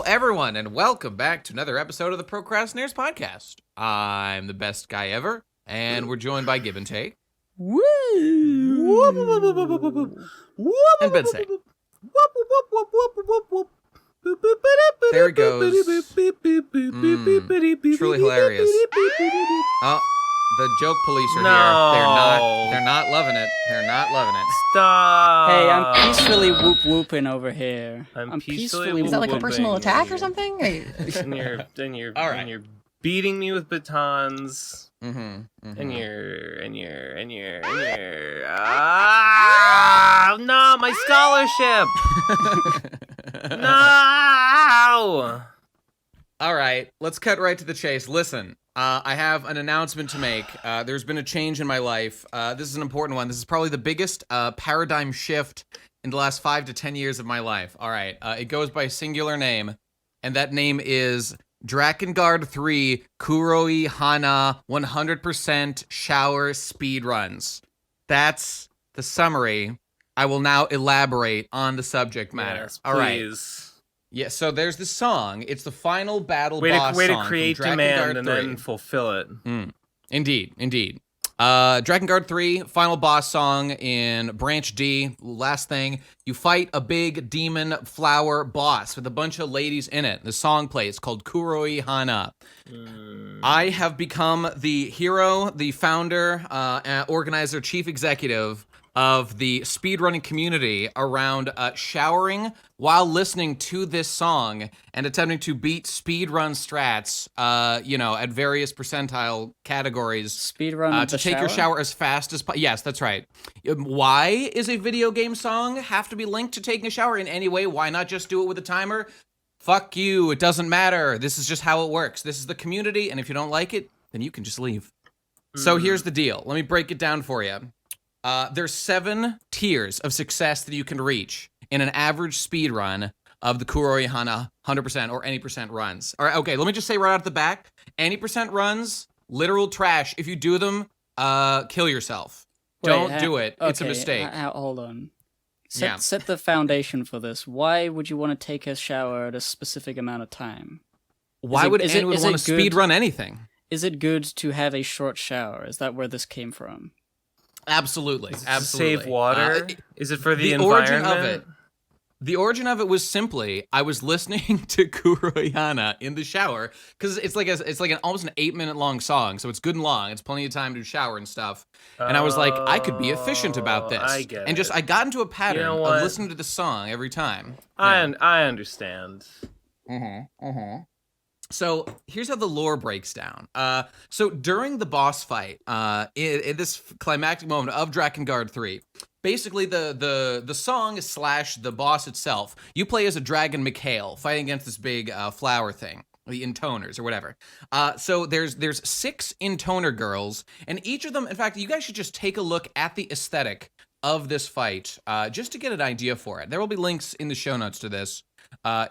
everyone, and welcome back to another episode of the Pro Crastinators podcast. I'm the best guy ever, and we're joined by Give and Take. Woo! And Ben Say. There it goes. Truly hilarious. Oh, the joke police are here. They're not loving it. They're not loving it. Stop. Hey, I'm peacefully whooping over here. I'm peacefully Is that like a personal attack or something? And you're beating me with batons. And you're no, my scholarship. No. All right, let's cut right to the chase. Listen, I have an announcement to make. There's been a change in my life. This is an important one. This is probably the biggest paradigm shift in the last 5 to 10 years of my life. All right, it goes by a singular name, and that name is Drakengard 3 Kuroi Hana 100% shower speedruns. That's the summary. I will now elaborate on the subject matter. Yes, all right. please. Yeah, so there's this song. It's the final battle Way boss to song create from Drakengard demand and 3. then fulfill it. Indeed. Drakengard 3, final boss song in Branch D. Last thing, you fight a big demon flower boss with a bunch of ladies in it. The song plays called Kuroi Hana. I have become the hero, the founder, organizer, chief executive of the speedrunning community around showering while listening to this song and attempting to beat speedrun strats, at various percentile categories. Speedrun to take your shower as fast as possible. Yes, that's right. Why is a video game song have to be linked to taking a shower in any way? Why not just do it with a timer? Fuck you, it doesn't matter. This is just how it works. This is the community, and if you don't like it, then you can just leave. So here's the deal. Let me break it down for you. There's 7 tiers of success that you can reach in an average speed run of the Kuroi Hana 100% or any percent runs. All right, okay, let me just say right out the back, any percent runs, literal trash. If you do them, kill yourself. Don't do it. It's a mistake. Hold on. Set the foundation for this. Why would you want to take a shower at a specific amount of time? Why would anyone want to speed run anything? Is it good to have a short shower? Is that where this came from? Absolutely. To save water? Is it for the environment? The origin of it was simply I was listening to Kuroi Hana in the shower because it's like almost an 8-minute long song, so it's good and long. It's plenty of time to shower and stuff. And I was like, I could be efficient about this. I get and it. I got into a pattern of listening to the song every time. I understand. So here's how the lore breaks down. So during the boss fight, in this climactic moment of Drakengard 3, basically the song / the boss itself, you play as a dragon Mikhail fighting against this big flower thing, the intoners or whatever. So there's 6 intoner girls, and each of them, in fact, you guys should just take a look at the aesthetic of this fight, just to get an idea for it. There will be links in the show notes to this.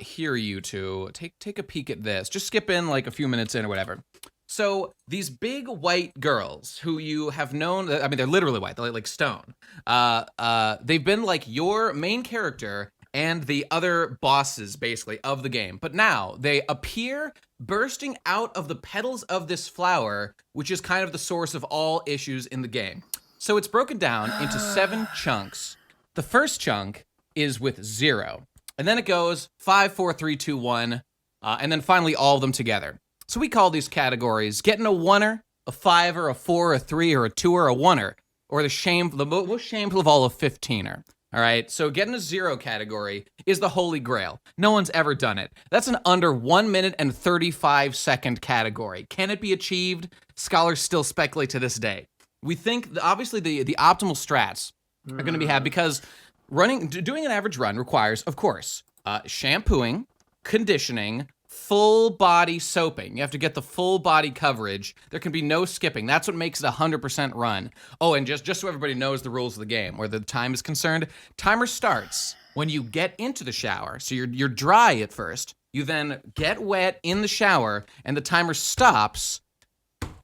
Here, you two, take a peek at this. Just skip in like a few minutes in or whatever. So these big white girls who you have known, I mean, they're literally white, they're like stone. They've been like your main character and the other bosses, basically, of the game. But now they appear bursting out of the petals of this flower, which is kind of the source of all issues in the game. So it's broken down into 7 chunks. The first chunk is with 0. And then it goes 5, 4, 3, 2, 1, and then finally all of them together. So we call these categories getting a 1er, a 5er, a 4, a 3, or a 2er, a 1er, or the most shameful of all, a 15er. All right, so getting a 0 category is the holy grail. No one's ever done it. That's an under 1 minute and 35 second category. Can it be achieved? Scholars still speculate to this day. We think, obviously, the optimal strats are going to be had because doing an average run requires, of course, shampooing, conditioning, full body soaping. You have to get the full body coverage. There can be no skipping. That's what makes it a 100% run. Oh, and just so everybody knows the rules of the game, where the time is concerned, timer starts when you get into the shower. So you're dry at first. You then get wet in the shower, and the timer stops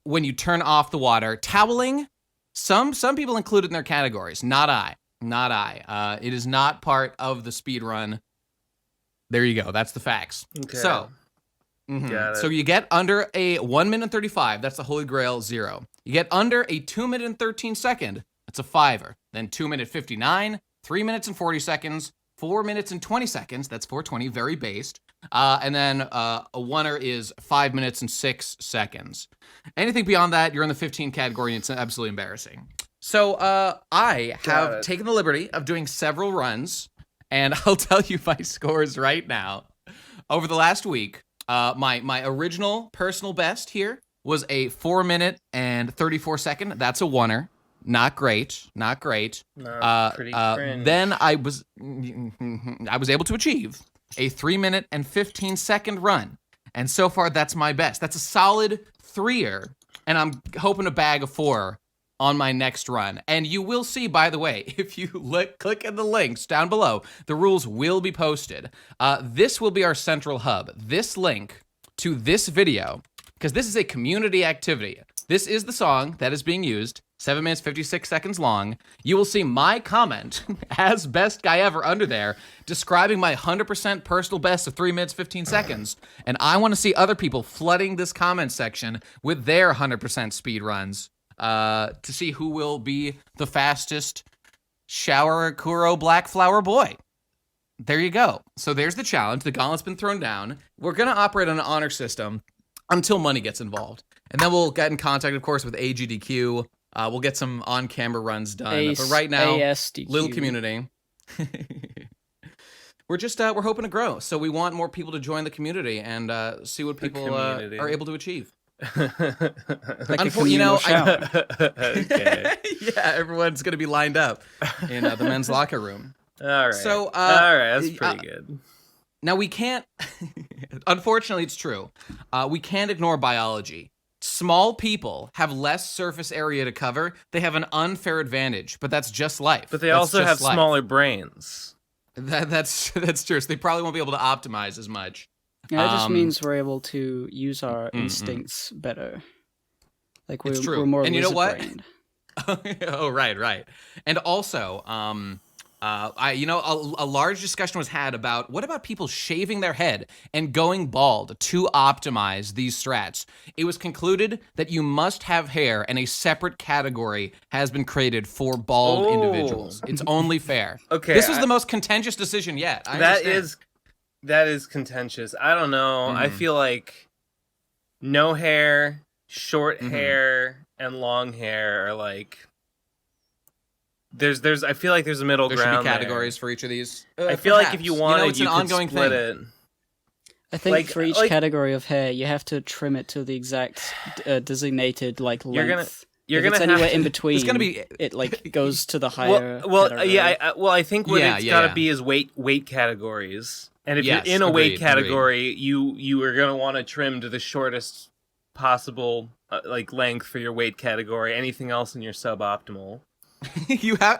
when you turn off the water. Toweling, some people include it in their categories. Not I. It is not part of the speedrun There you go. That's the facts. Okay. So, so you get under a 1 minute and 35. That's the Holy Grail 0. You get under a 2 minute and 13 second. That's a 5er. Then 2 minute 59, 3 minutes and 40 seconds, 4 minutes and 20 seconds. That's 420, very based. And then a 1er is 5 minutes and 6 seconds. Anything beyond that, you're in the 15 category, and it's absolutely embarrassing. So I have taken the liberty of doing several runs, and I'll tell you my scores right now. Over the last week, my original personal best here was a 4 minute and 34 second. That's a 1er. Not great. No, pretty cringe. Then I was able to achieve a 3 minute and 15 second run. And so far, that's my best. That's a solid 3er, and I'm hoping to bag a 4 on my next run. And you will see, by the way, if you click in the links down below, the rules will be posted. This will be our central hub. This link to this video, because this is a community activity. This is the song that is being used, 7 minutes, 56 seconds long. You will see my comment as best guy ever under there, describing my 100% personal best of 3 minutes, 15 seconds. And I want to see other people flooding this comment section with their 100% speed runs to see who will be the fastest Shower Kuro Black Flower Boy. There you go. So there's the challenge. The gauntlet's been thrown down. We're going to operate on an honor system until money gets involved. And then we'll get in contact, of course, with AGDQ. We'll get some on-camera runs done. But right now, ASDQ. Little community. We're hoping to grow. So we want more people to join the community and see what people are able to achieve. Like a communal shower. Okay. Yeah, everyone's going to be lined up in the men's locker room. All right. So, all right, that's pretty good. Now we can't, unfortunately it's true, we can't ignore biology. Small people have less surface area to cover. They have an unfair advantage, but that's just life. But they also have smaller brains. That's true. So they probably won't be able to optimize as much. Yeah, that just means we're able to use our instincts better. Like we're more and you know what? brained. Oh, right. And also, a large discussion was had about what about people shaving their head and going bald to optimize these strats. It was concluded that you must have hair, and a separate category has been created for bald individuals. It's only fair. Okay, this was the most contentious decision yet. That is contentious. I don't know. I feel like no hair, short hair, and long hair are like. I feel like there's a middle ground. There should be categories for each of these. I feel like if you wanted, it's an ongoing split thing. it. I think for each category of hair, you have to trim it to the exact designated length. You're gonna have anywhere to, in between. It's gonna be it goes to the higher. I think what it's gotta be is weight categories. And if you're in a weight category, you are gonna want to trim to the shortest possible length for your weight category. Anything else in your suboptimal. You have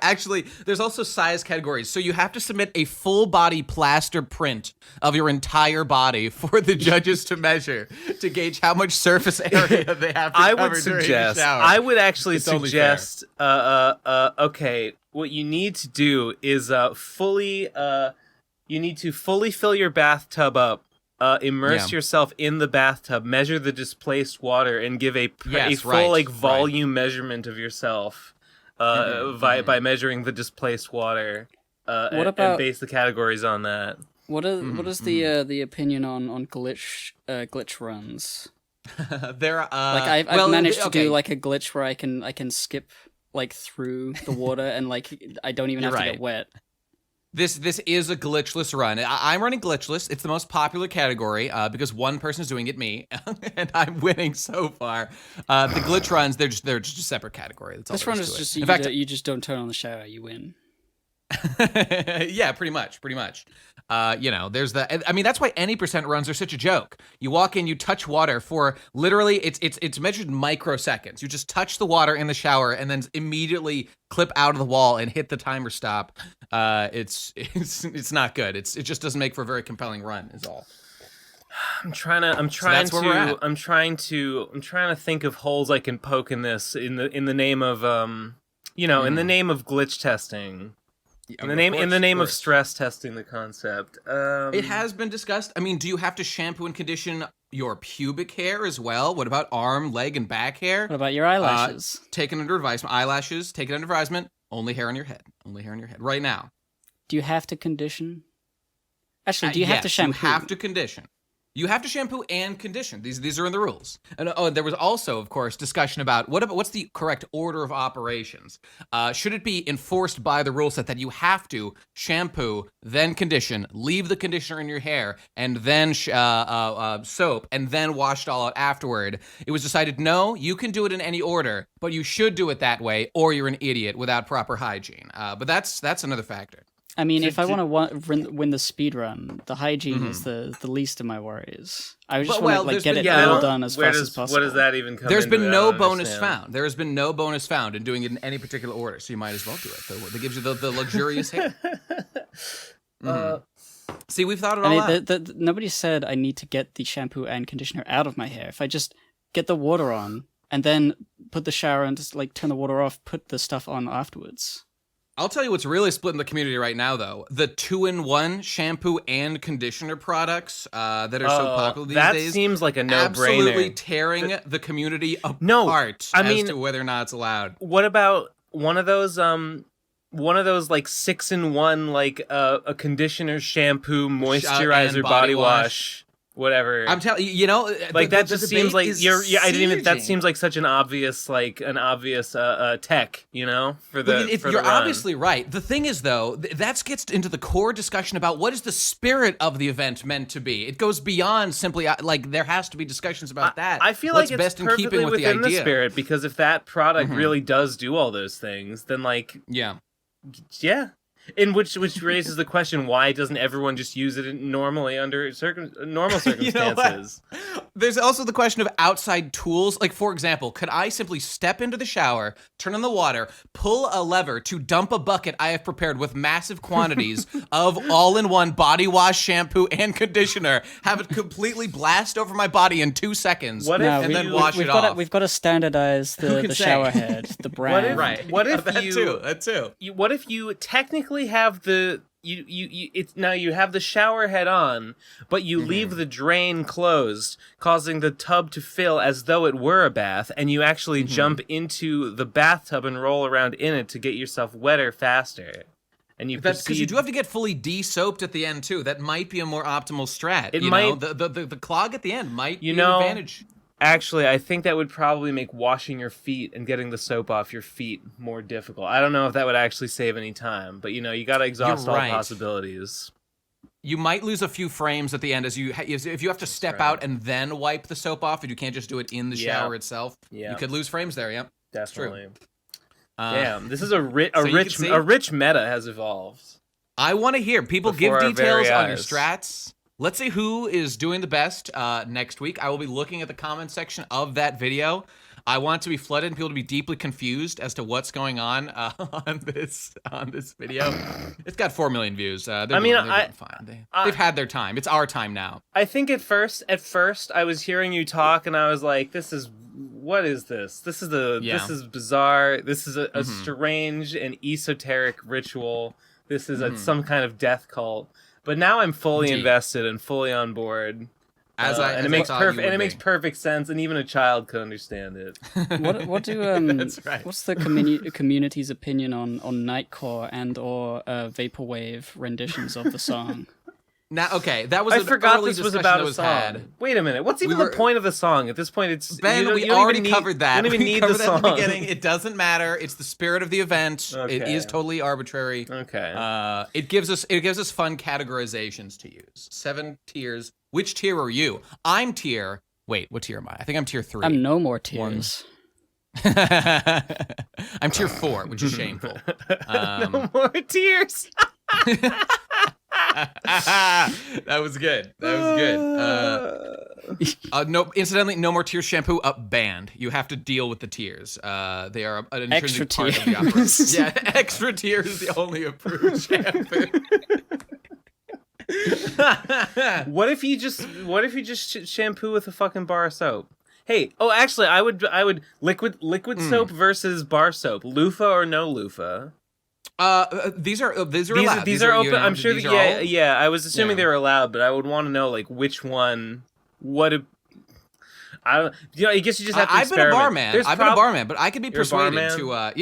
there's also size categories. So you have to submit a full body plaster print of your entire body for the judges to measure to gauge how much surface area they have to cover during the shower. I would actually suggest okay, what you need to do is fully fill your bathtub up. Immerse yourself in the bathtub, measure the displaced water, and give a full volume measurement of yourself. By measuring the displaced water, and base the categories on that. What is the opinion on glitch runs? I've managed to do a glitch where I can skip through the water and I don't even have to get wet. This is a glitchless run. I'm running glitchless. It's the most popular category because one person is doing it, me, and I'm winning so far. The glitch runs, they're just a separate category. That's all this run is just you just don't turn on the shower, you win. Yeah, pretty much. There's that's why any percent runs are such a joke. You walk in, you touch water for literally, it's measured in microseconds. You just touch the water in the shower and then immediately clip out of the wall and hit the timer stop. It's not good. It just doesn't make for a very compelling run. Is all. I'm trying to think of holes I can poke in this in the name of in the name of glitch testing. In the name of stress testing the concept. It has been discussed. I mean, do you have to shampoo and condition your pubic hair as well? What about arm, leg, and back hair? What about your eyelashes? Taken under advisement. Eyelashes, taken under advisement. Only hair on your head. Only hair on your head. Right now. Do you have to condition? Actually, do you have to shampoo? You have to condition. You have to shampoo and condition. These are in the rules. And there was also, of course, discussion about what's the correct order of operations. Should it be enforced by the rule set that you have to shampoo, then condition, leave the conditioner in your hair, and then soap, and then wash it all out afterward? It was decided, no, you can do it in any order, but you should do it that way, or you're an idiot without proper hygiene. But that's another factor. I mean, if I want to win the speed run, the hygiene is the least of my worries. I just want to get it all done as fast as possible. What does that even come There's into? been no bonus found. There has been no bonus found in doing it in any particular order, so you might as well do it. That gives you the luxurious hair. See, we've thought it all out. Nobody said I need to get the shampoo and conditioner out of my hair. If I just get the water on and then put the shower and just turn the water off, put the stuff on afterwards. I'll tell you what's really splitting the community right now, though. The 2-in-1 shampoo and conditioner products that are so popular these days. That seems like a no-brainer. Absolutely tearing the community apart as to whether or not it's allowed. What about one of those 6-in-1 a conditioner, shampoo, moisturizer, body wash. Whatever. I'm telling you, that just seems like that seems like such an obvious tech, for the you're obviously right. The thing is, though, that gets into the core discussion about what is the spirit of the event meant to be. It goes beyond simply there has to be discussions about that. I feel what's like it's best perfectly in keeping with within the idea. The spirit, because if that product really does do all those things, then yeah. In which raises the question: why doesn't everyone just use it normally under normal circumstances? There's also the question of outside tools. Like, for example, could I simply step into the shower, turn on the water, pull a lever to dump a bucket I have prepared with massive quantities of all-in-one body wash, shampoo, and conditioner, have it completely blast over my body in 2 seconds, and then wash it off? We've got to standardize the shower head, the brand. What if that too? What if you technically have the you have the shower head on, but you leave the drain closed, causing the tub to fill as though it were a bath, and you actually jump into the bathtub and roll around in it to get yourself wetter faster. And because you do have to get fully de-soaped at the end too. That might be a more optimal strat. The clog at the end might be an advantage. Actually, I think that would probably make washing your feet and getting the soap off your feet more difficult. I don't know if that would actually save any time, but you got to exhaust all possibilities. You might lose a few frames at the end if you have to step out and then wipe the soap off, and you can't just do it in the shower itself. Yeah. You could lose frames there. Yep, definitely. Damn, this is a rich meta has evolved. I want to hear people give details on your strats. Let's see who is doing the best next week. I will be looking at the comment section of that video. I want it to be flooded and people to be deeply confused as to what's going on this video. It's got 4 million views. They're doing fine. They've had their time. It's our time now. I think at first I was hearing you talk and I was like, what is this? This is bizarre. This is a strange and esoteric ritual. This is some kind of death cult. But now I'm fully invested and fully on board. It makes perfect sense, and even a child could understand it. What do That's right. What's the community's opinion on Nightcore and/or vaporwave renditions of the song? Now, okay, that was I forgot this was about a song. Wait a minute, what's even the point of the song? At this point, it's Ben. We already covered that. You don't even need the song. At the beginning. It doesn't matter. It's the spirit of the event. Okay. It is totally arbitrary. Okay. It gives us fun categorizations to use. 7 tiers. Which tier are you? I'm tier. Wait, what tier am I? I think I'm tier 3. I'm no more tiers. I'm tier 4, which is shameful. No more tiers. That was good. No, incidentally, no more tear shampoo banned. You have to deal with the tears. They are an intrinsic part of the operation. Yeah, extra tears is the only approved shampoo. What if you just shampoo with a fucking bar of soap? Hey, actually, I would liquid soap versus bar soap. Loofah or no loofah? These are allowed. These are open. I'm sure. these are all- Yeah. I was assuming Yeah. they were allowed, but I would want to know like which one. I don't. I guess you just have to. I've been a barman. I've been a barman, but I could be You're a persuaded barman? to. I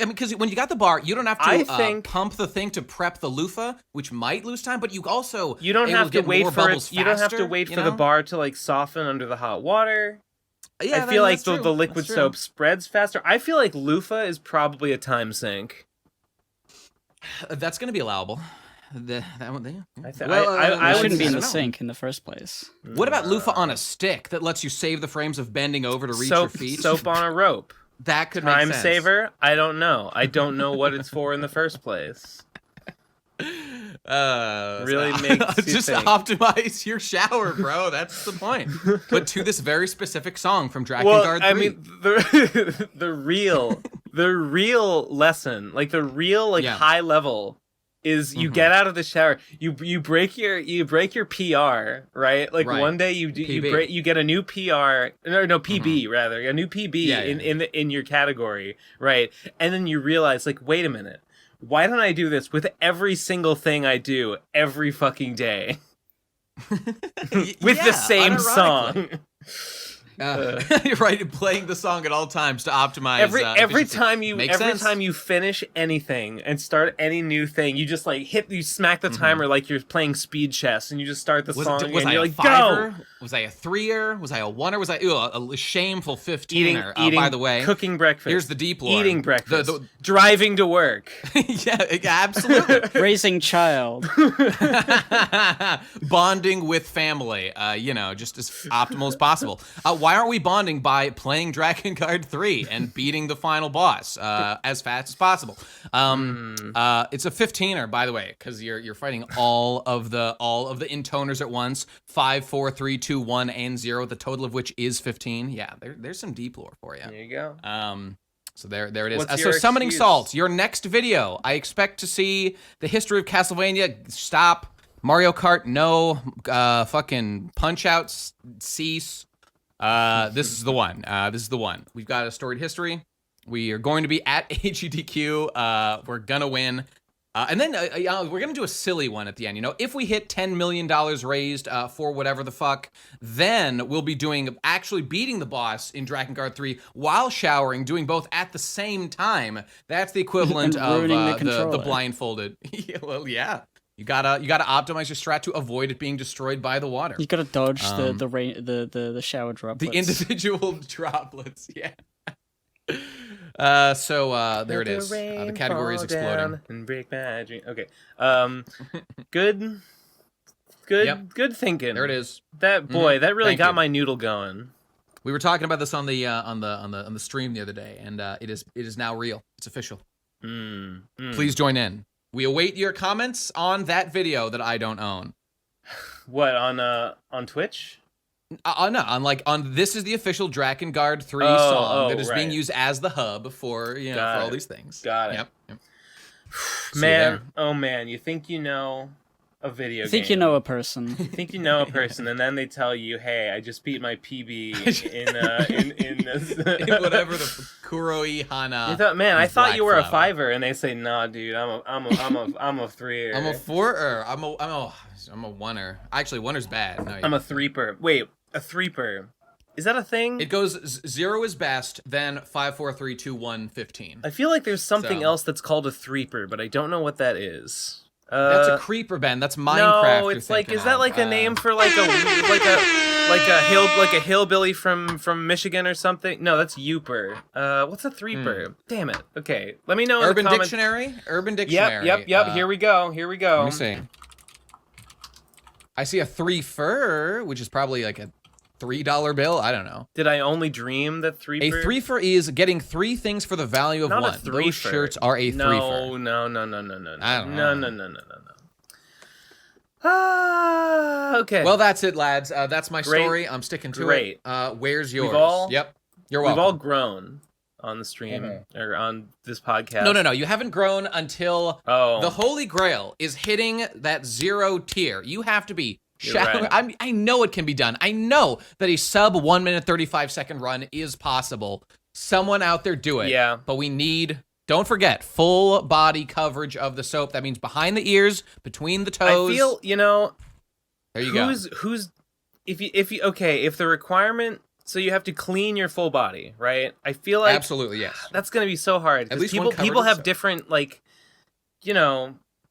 mean, because when you got the bar, you don't have I to think- pump the thing to prep the loofah, which might lose time. But you also You don't able have to get wait more for it. bubbles You don't have to faster, wait you for the know? bar to like soften under the hot water. Yeah, I feel like that's true. the liquid That's true. soap spreads faster. I feel like loofah is probably a time sink. That's going to be allowable. That one there. I I would shouldn't be in the know. sink in the first place. What about loofah on a stick that lets you save the frames of bending over to reach your feet? Soap on a rope. That could make Time sense. saver? I don't know. I don't know what it's for in the first place. Really makes you just think. optimize your shower, bro. That's the point. But to this very specific song from Drakengard Well, 3. I mean, the real lesson, like the real Yeah. high level, is you get out of the shower, you break your PR, right? Like Right. one day you PB. get a new PR, no PB rather, a new PB Yeah, in your category, right? And then you realize, like, wait a minute, why don't I do this with every single thing I do every fucking day with the same unironically. song? You're right, playing the song at all times to optimize Every efficiency. Makes sense. time you finish anything and start any new thing, you just like you smack the timer like you're playing speed chess, and you just start the song was and I you're a like, fiver? go. Was I a threer? Was I a oneer? Was I a shameful 15er? Eating, By the way, cooking breakfast. here's the deep lore. Eating breakfast. Driving to work. Yeah, absolutely. Raising child. Bonding with family, just as optimal as possible. Why aren't we bonding by playing Drakengard 3 and beating the final boss as fast as possible? It's a 15er, by the way, because you're fighting all of the intoners at once. 5, 4, 3, 2, 1, and 0. The total of which is 15. Yeah, there's some deep lore for you. There you go. So there it is. What's So your Summoning excuse? Salt, your next video. I expect to see the history of Castlevania. Stop. Mario Kart, no. Fucking Punch Out, cease. This is the one. This is the one. We've got a storied history. We are going to be at AGDQ. We're gonna win. And then we're gonna do a silly one at the end. If we hit $10 million raised for whatever the fuck, then we'll be actually beating the boss in Drakengard 3 while showering, doing both at the same time. That's the equivalent And of ruining the the controller. blindfolded. Yeah, well, yeah. You gotta optimize your strat to avoid it being destroyed by the water. You gotta dodge the shower droplets. The individual droplets, yeah. So there it is. The category is exploding. And break my dream. Okay. Good Good thinking. There it is. That that really Thank got you. my noodle going. We were talking about this on the stream the other day, and it is now real. It's official. Please join in. We await your comments on that video that I don't own. What on Twitch? No, on this is the official Drakengard 3 Oh, song that is right. being used as the hub for for Got all it. these things. Got it. Yep. See Man, there. oh man, you think you know a video I think game. you know a person. You think you know a person, and then they tell you, "Hey, I just beat my PB in this." Whatever the Kuroi Hana. You thought, man, I and thought Black you were a Flower. fiver, and they say, "Nah, dude, I'm a threer. I'm a four-er. I'm a oneer. Actually, oneer's bad. No, I'm a threeper. Wait, a threeper. Is that a thing? It goes 0 is best, then 5, 4, 3, 2, 1, 15. I feel like there's something So. else that's called a threeper, but I don't know what that is. That's a creeper, Ben. That's Minecraft. No, you're it's like, thinking is that of. like a name for like a hillbilly from Michigan or something? No, that's Youper. What's a threeper? Damn it. Okay, let me know. Urban in the comments. Dictionary? Urban Dictionary. Yep. Here we go. Let me see. I see a 3-fer, which is probably like a $3 bill. I don't know. Did I only dream that A threeper? 3-fer is getting 3 things for the value of Not 1. a threefer. Those shirts are a 3-fer. No. I don't know. No. Ah, okay. Well, that's it, lads. That's my Great. story. I'm sticking to Great. it. Where's yours? all- Yep. You're we've welcome. all grown on the stream or on this podcast. No. You haven't grown until Oh. the Holy Grail is hitting that 0 tier. You have to be You're shower. right. I know it can be done. I know that a sub 1 minute 35 second run is possible. Someone out there do it. Yeah. But we need Don't forget, full body coverage of the soap. That means behind the ears, between the toes. I feel, there you go. If the requirement, so you have to clean your full body, right? I feel like absolutely, yes. That's going to be so hard. At least people have different,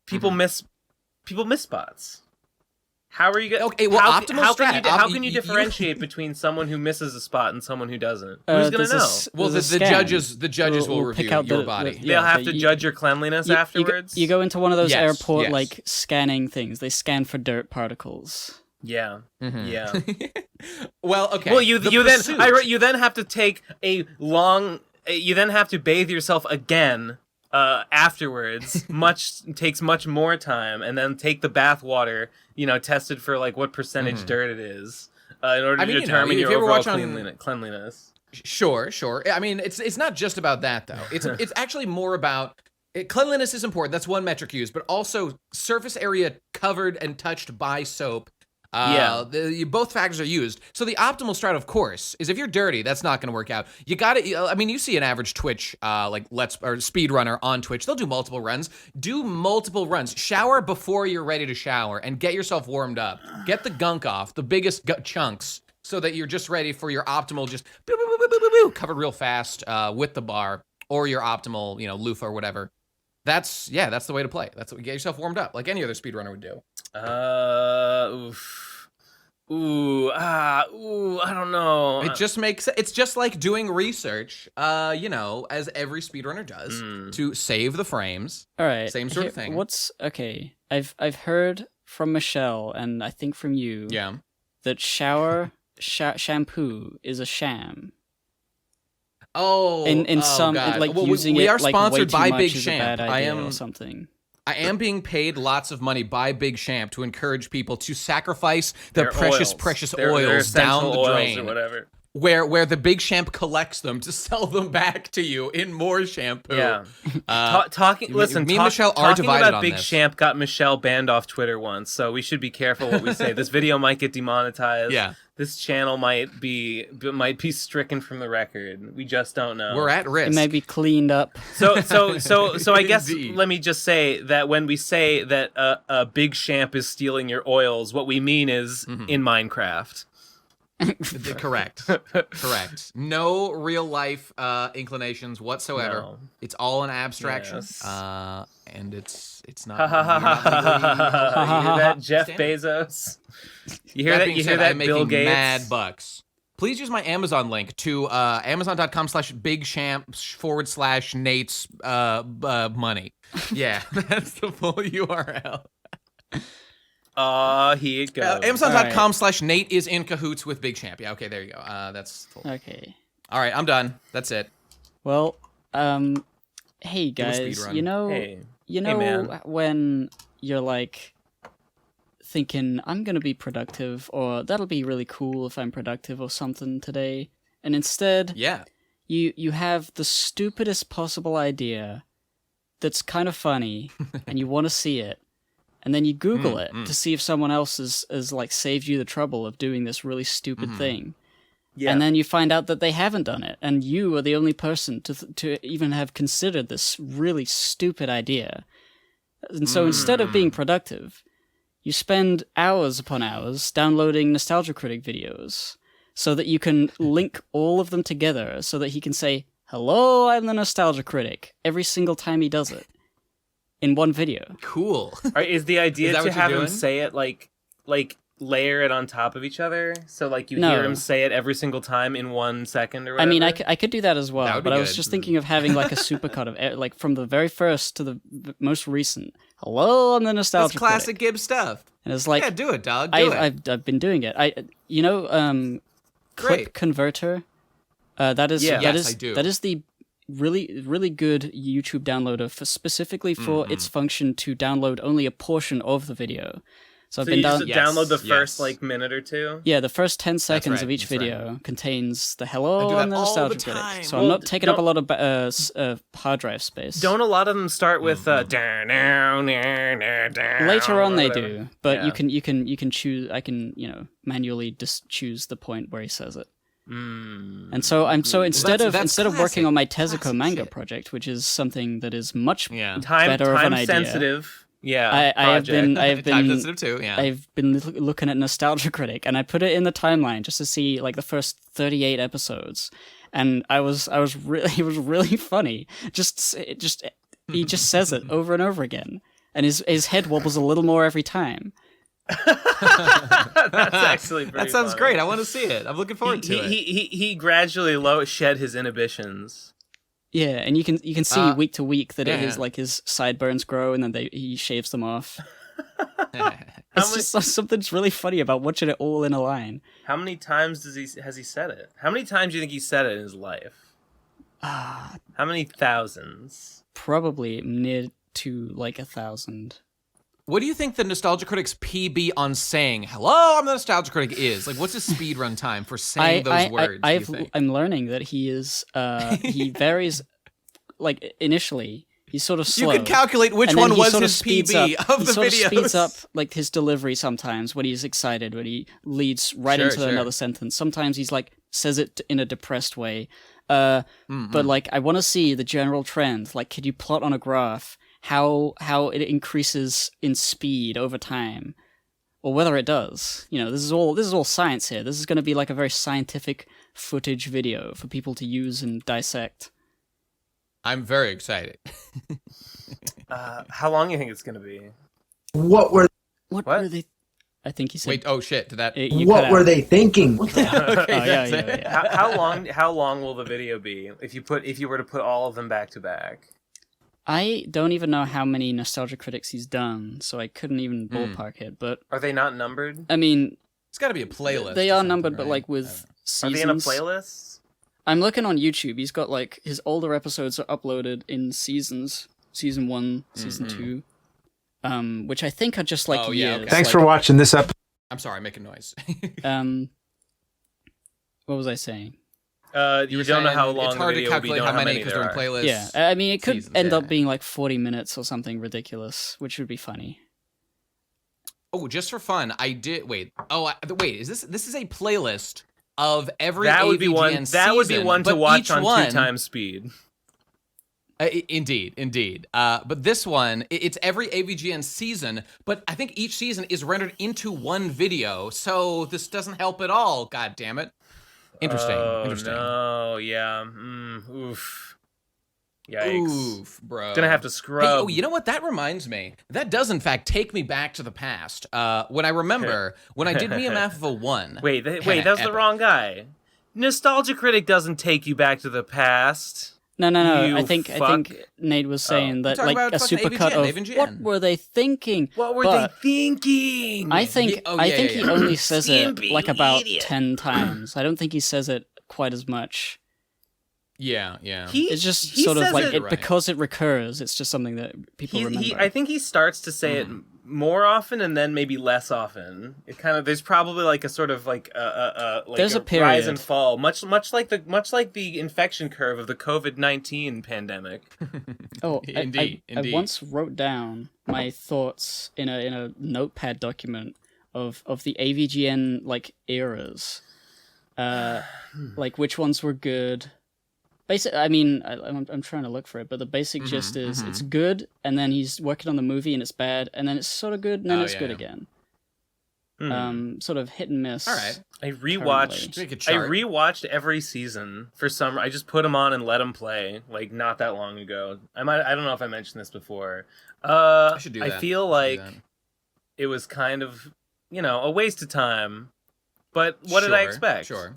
people miss spots. How are you going? Okay, well, optimal strat. How can you differentiate between someone who misses a spot and someone who doesn't? Who's going to know? Well, the judges will review your body. They'll have to judge your cleanliness afterwards. You go into one of those airport like scanning things. They scan for dirt particles. Yeah. Mm-hmm. Yeah. Well, okay. Well, you then have to take a long. You then have to bathe yourself again. Afterwards, takes much more time, and then take the bath water, tested for like what percentage dirt it is, in order to determine your overall cleanliness. Sure. I mean, it's not just about that though. It's actually more about cleanliness is important. That's one metric used, but also surface area covered and touched by soap. Both factors are used. So the optimal strat, of course, is if you're dirty, that's not going to work out. You got to. I mean, you see an average Twitch, or speedrunner on Twitch. They'll do multiple runs. Do multiple runs. Shower before you're ready to shower, and get yourself warmed up. Get the gunk off, the biggest chunks, so that you're just ready for your optimal, just boo, boo, boo, boo, boo, boo, covered real fast with the bar, or your optimal, loofah or whatever. That's the way to play. That's what get yourself warmed up, like any other speedrunner would do. I don't know. It's just like doing research, as every speedrunner does to save the frames. All right. Same sort of thing. I've heard from Michelle and I think from you that shampoo is a sham. Oh, some God. like well, using we it are like sponsored way too by much Big is Champ. a bad idea or something. I am being paid lots of money by Big Champ to encourage people to sacrifice their precious oils down the drain, or whatever. Where the Big Champ collects them to sell them back to you in more shampoo. Yeah. Talking and Michelle are divided about on Big this. Champ got Michelle banned off Twitter once, so we should be careful what we say. This video might get demonetized. Yeah. This channel might be stricken from the record. We just don't know. We're at risk. It may be cleaned up. So I guess let me just say that when we say that a Big Champ is stealing your oils, what we mean is in Minecraft. Correct. No real life inclinations whatsoever. No. It's all an abstraction. Yes. And it's not. You hear that, Jeff Bezos? You hear that? You hear that, I'm Bill making Gates? mad bucks. Please use my Amazon link to amazon.com/bigchamp/Nate's money. Yeah, that's the full URL. Here it goes. Amazon.com/Nate is in cahoots with Big Champ. Yeah, okay, there you go. That's full. Okay. All right, I'm done. That's it. Well, hey guys, Hey, man. when you're like thinking I'm gonna be productive, or that'll be really cool if I'm productive or something today, and instead, you have the stupidest possible idea that's kind of funny, and you want to see it. And then you Google it to see if someone else has like saved you the trouble of doing this really stupid thing. Yeah. And then you find out that they haven't done it, and you are the only person to even have considered this really stupid idea. And so instead of being productive, you spend hours upon hours downloading Nostalgia Critic videos so that you can link all of them together so that he can say, "Hello, I'm the Nostalgia Critic," every single time he does it. In one video. Cool. Is the idea to have doing? him say it like layer it on top of each other? So like you hear him say it every single time in 1 second or whatever? I mean, I could do that as well, That but would be I was good. just thinking of having like a supercut of like from the very first to the most recent. Hello, I'm the Nostalgia That's classic Critic. Gibbs stuff. And it's like, Yeah, do it, dog. Do it. I've been doing it. Clip Great. Converter. That is Yes, I do. That is the really good YouTube downloader specifically for its function to download only a portion of the video. So I've So been you just download the Yes. first like minute or two? Yeah, the first 10 seconds right, of each that's right. video contains the I hello do that and the all nostalgia the critic. time. So Well, I'm not taking up a don't- lot of hard drive space. Don't a lot of them start with Later on they do, but Yeah. you can choose. I can manually just choose the point where he says it. And so instead of working on my Tezuka manga project, which is something that is much better of an idea. Time sensitive. Yeah, I have been time sensitive too. Yeah, I've been looking at Nostalgia Critic, and I put it in the timeline just to see like the first 38 episodes, and it was really funny. He just says it over and over again, and his head wobbles a little more every time. That's actually pretty that sounds funny. great. I want to see it. I'm looking forward to it. He gradually shed his inhibitions. Yeah, and you can see week to week that his sideburns grow, and then he shaves them off. It's just something's really funny about watching it all in a line. How many times has he said it? How many times do you think he said it in his life? How many thousands? Probably near to like 1,000. What do you think the Nostalgia Critic's PB on saying "Hello, I'm the Nostalgia Critic" is? Like, what's his speedrun time for saying those words? I'm learning that he is. He varies. Like initially, he's sort of slow. You can calculate which one was his PB of the videos. He sort of speeds up like his delivery sometimes when he's excited, when he leads right into another sentence. Sometimes he's like says it in a depressed way. But like, I want to see the general trend. Like, could you plot on a graph how it increases in speed over time, or whether it does? You know, this is all science here. This is going to be like a very scientific footage video for people to use and dissect. I'm very excited. How long do you think it's going to be? What were they? I think he said. Wait! Oh shit! Did that? What were they thinking? Okay, yeah. How long will the video be if you were to put all of them back to back? I don't even know how many Nostalgia Critics he's done, so I couldn't even ballpark it. But are they not numbered? I mean, it's got to be a playlist. They are numbered, but like with seasons. Are they in a playlist? I'm looking on YouTube. He's got like his older episodes are uploaded in seasons. Season 1, Season 2, which I think are just like years. Okay. Thanks for watching this episode. I'm sorry, making noise. What was I saying? You don't know how long it's hard the to video will be, calculate how many because they're in playlists. Yeah, I mean, it could end up being like 40 minutes or something ridiculous, which would be funny. Oh, just for fun, I did. Wait. Oh, wait. Is this is a playlist of every that would AVGN be one. season, that would be one to watch on one, 2 times speed. Indeed. But this one, it's every AVGN season, but I think each season is rendered into one video, so this doesn't help at all. God damn it. Interesting. No, yeah. Oof. Yikes. Oof, bro. Gonna have to scrub. Hey, oh, you know what? That reminds me. That does, in fact, take me back to the past. When I remember, when I did Me a Math of a 1. Wait, that was the wrong guy. Nostalgia Critic doesn't take you back to the past. No. I think Nate was saying that like a supercut of AVGN. What were they thinking? What were they thinking? I think he only says it like about 10 times. I don't think he says it quite as much. Yeah. It's just sort of like because it recurs. It's just something that people remember. I think he starts to say it more often and then maybe less often. It kind of there's probably like a sort of like there's a period. Rise and fall, much like the infection curve of the COVID-19 pandemic. Oh, indeed. I once wrote down my thoughts in a notepad document of the AVGN like eras, like which ones were good. Basically, I mean, I'm trying to look for it, but the basic gist is it's good, and then he's working on the movie, and it's bad, and then it's sort of good, and then it's good again. Sort of hit and miss. All right. I rewatched every season for some. I just put them on and let them play, like not that long ago. I don't know if I mentioned this before. I should do that. I feel like it was kind of, a waste of time. But what did I expect? Sure.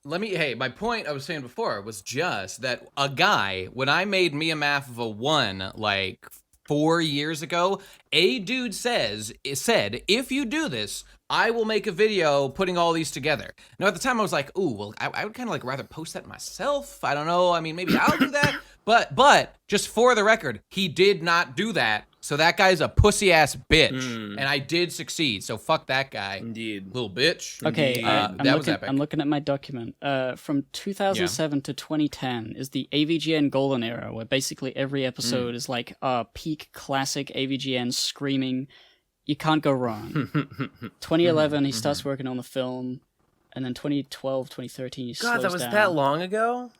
My point I was saying before was just that a guy, when I made Me a Math of a 1, like 4 years ago, a dude said, if you do this, I will make a video putting all these together. Now, at the time, I was like, ooh, well, I would kind of like rather post that myself. I don't know. I mean, maybe I'll do that. But just for the record, he did not do that. So that guy's a pussy-ass bitch. And I did succeed. So fuck that guy. Indeed. Little bitch. Okay, that was epic. I'm looking at my document. From 2007 to 2010 is the AVGN golden era, where basically every episode is like peak classic AVGN screaming. You can't go wrong. 2011, he starts working on the film. and then 2012, 2013, he God, slows that was down. that long ago?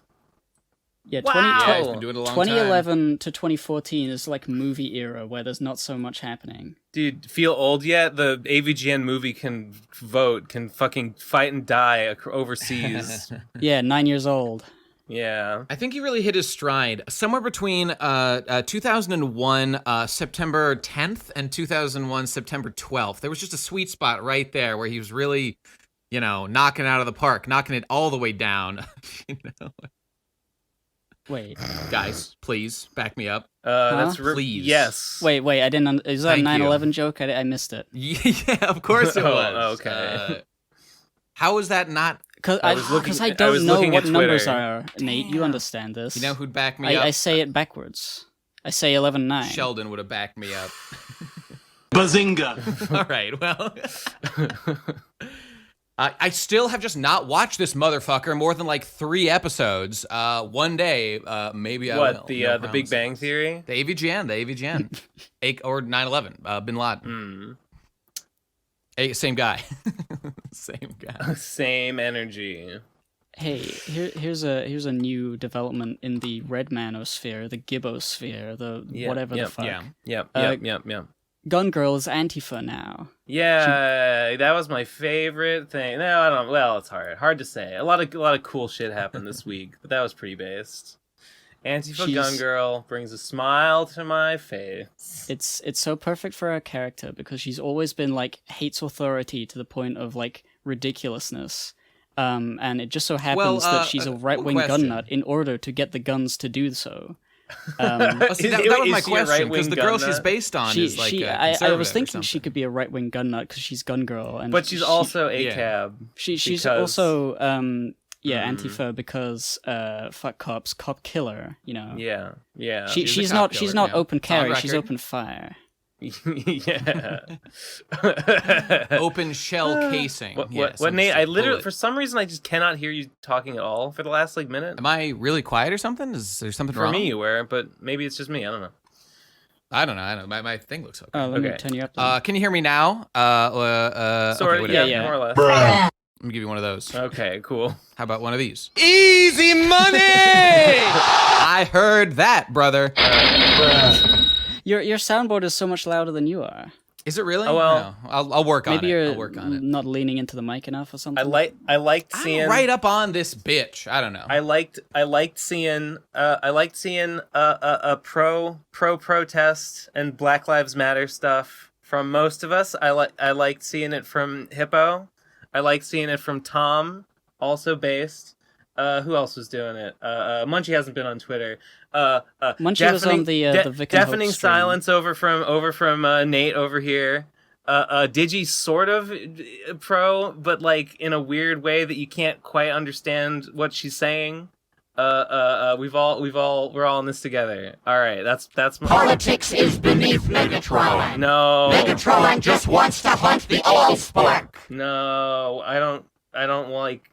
Yeah, Wow. Yeah, he's been doing it a long 2011 to 2014 is like movie era where there's not so much happening. Dude, feel old yet? The AVGN movie can fucking fight and die overseas. Yeah, 9 years old. Yeah. I think he really hit his stride somewhere between 2001 September 10th and 2001 September 12th. There was just a sweet spot right there where he was really, knocking it out of the park, knocking it all the way down. Wait. Guys, please back me up. That's please. Yes. Wait, I didn't. Is that Thank a you. 9/11 joke? I missed it. Yeah, of course it was. Oh, okay. How is that not? Because I I don't was know looking what at numbers Twitter. are, Nate. You understand this. You know who'd back me up? I say it backwards. I say 11/9. Sheldon would have backed me up. Bazinga. All right, well. I still have just not watched this motherfucker more than like 3 episodes. One day, maybe I will. What, the Big Bang Theory? The AVGN. Or 9/11, Bin Laden. Same guy. Same guy. Same energy. Hey, here's a new development in the red manosphere, the gibbosphere, whatever the fuck. Yep. Gun Girl is Antifa now. Yeah, that was my favorite thing. No, I don't. Well, it's hard to say. A lot of cool shit happened this week, but that was pretty based. Antifa Gun Girl brings a smile to my face. It's so perfect for her character because she's always been like hates authority to the point of like ridiculousness. And it just so happens that she's a right-wing gun nut in order to get the guns to do so. That was my question, because the girl she's based on is like I was thinking she could be a right-wing gun nut because she's Gun Girl, but she's also ACAB. She's also Antifa because fuck cops, cop killer. Yeah. She's not open carry. She's open fire. Yeah. Open shell casing. What Nate? I literally, for some reason, I just cannot hear you talking at all for the last minute. Am I really quiet or something? Is there something wrong? For me, you were, but maybe it's just me. I don't know. I don't know. My thing looks okay. Let me turn you up. Can you hear me now? Sort of. okay, Yeah, more or less. Let me give you one of those. Okay, cool. How about one of these? Easy money! I heard that, brother. Your soundboard is so much louder than you are. Is it really? Oh, well, no. I'll work on it. Maybe you're I'll work on it. not leaning into the mic enough or something. I liked seeing. I'm right up on this bitch. I don't know. I liked seeing a pro protest and Black Lives Matter stuff from most of us. I liked seeing it from Hippo. I liked seeing it from Tom, also based. Who else was doing it? Munchie hasn't been on Twitter. Munchie was on the Vic and deafening Hope stream. silence over from Nate over here. Digi sort of pro, but like in a weird way that you can't quite understand what she's saying. We're all in this together. All right, that's my... Politics is beneath Megatron. No. Megatron just wants to hunt the oil spark. No, I don't like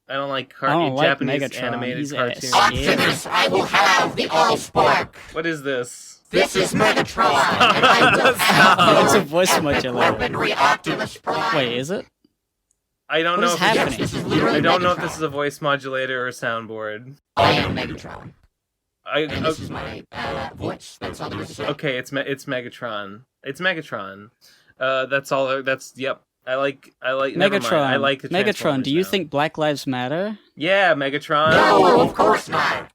Japanese Megatron. animated He's cartoons. Optimus, I will have the oil spark. What is this? This is Megatron, and I will have It's a the voice modulator. weaponry Optimus Prime. Wait, is it? I don't What know is if happening? This is literally I don't know if Megatron. this is a voice modulator or a soundboard. I am Megatron, and this is Okay, my voice. That's all there is to say. okay, it's Megatron. It's Megatron. That's all. That's yep. I like. Never mind. Megatron. I like the Megatron, Transformers do you now. think Black Lives Matter? Yeah, Megatron. No, of course not.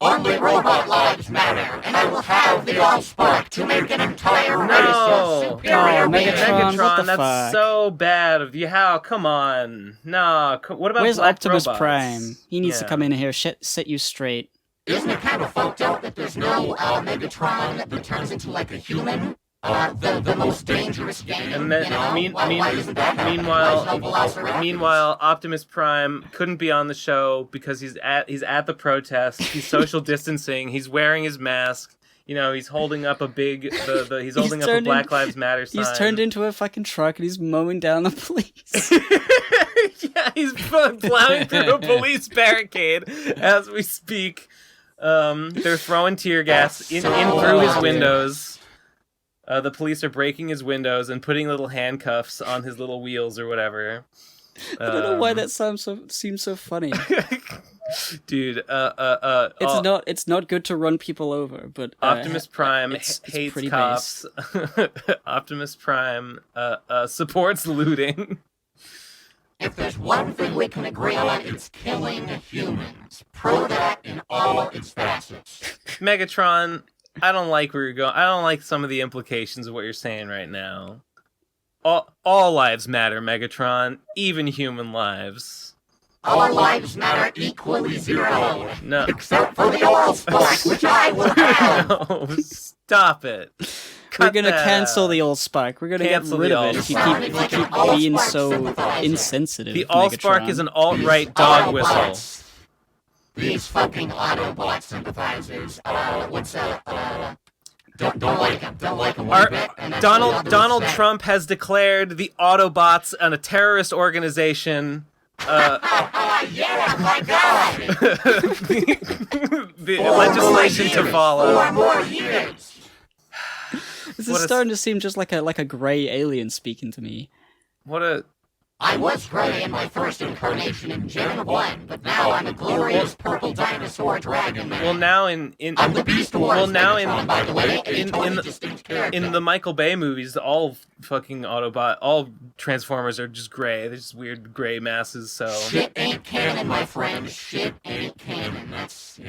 Only robot lives matter, and I will have the oil spark to make an entire race No. of superior Oh, beings. Megatron, what the that's fuck? so bad of you. How? Come on. No. What about Where's Black Optimus robots? Prime? He needs to Yeah. come in here, set you straight. Isn't it kind of fucked up that there's no Megatron that turns into like a human? The most dangerous game. And then, you know? Why isn't that happening? meanwhile, Why is no Velociraptor? meanwhile, Optimus Prime couldn't be on the show because he's at the protest. He's social distancing. He's wearing his mask. You know, he's holding up a big he's holding up a Black Lives Matter sign. He's turned into a fucking truck and he's mowing down the police. Yeah, he's plowing through a police barricade as we speak. They're throwing tear gas in through his windows. The police are breaking his windows and putting little handcuffs on his little wheels or whatever. I don't know why that seems so funny. Dude, it's not good to run people over, but Optimus Prime hates pretty cops. Optimus Prime supports looting. If there's one thing we can agree on, it's killing humans. Pro that in all its facets. Megatron, I don't like where you're going. I don't like some of the implications of what you're saying right now. All lives matter, Megatron, even human lives. All lives matter equally zero. No. Except for the oil spike, which I will have. No, stop it. We're gonna cancel the Allspark. We're gonna get rid of it if you keep being so insensitive. The Allspark is an alt-right dog whistle. These fucking Autobot sympathizers. Don't like him. Don't like him one bit. Donald Trump has declared the Autobots a terrorist organization. Yeah, my God! The legislation to follow. 4 more years. This is starting to seem just like a gray alien speaking to me. I was gray in my first incarnation in Gen 1, but now I'm a glorious purple dinosaur dragon man. Well, now in I'm the Beast Wars. well, now Megatron, by the way, in the Michael Bay movies, all fucking all Transformers are just gray. They're just weird gray masses. So shit ain't canon, my friend. Shit ain't canon. That's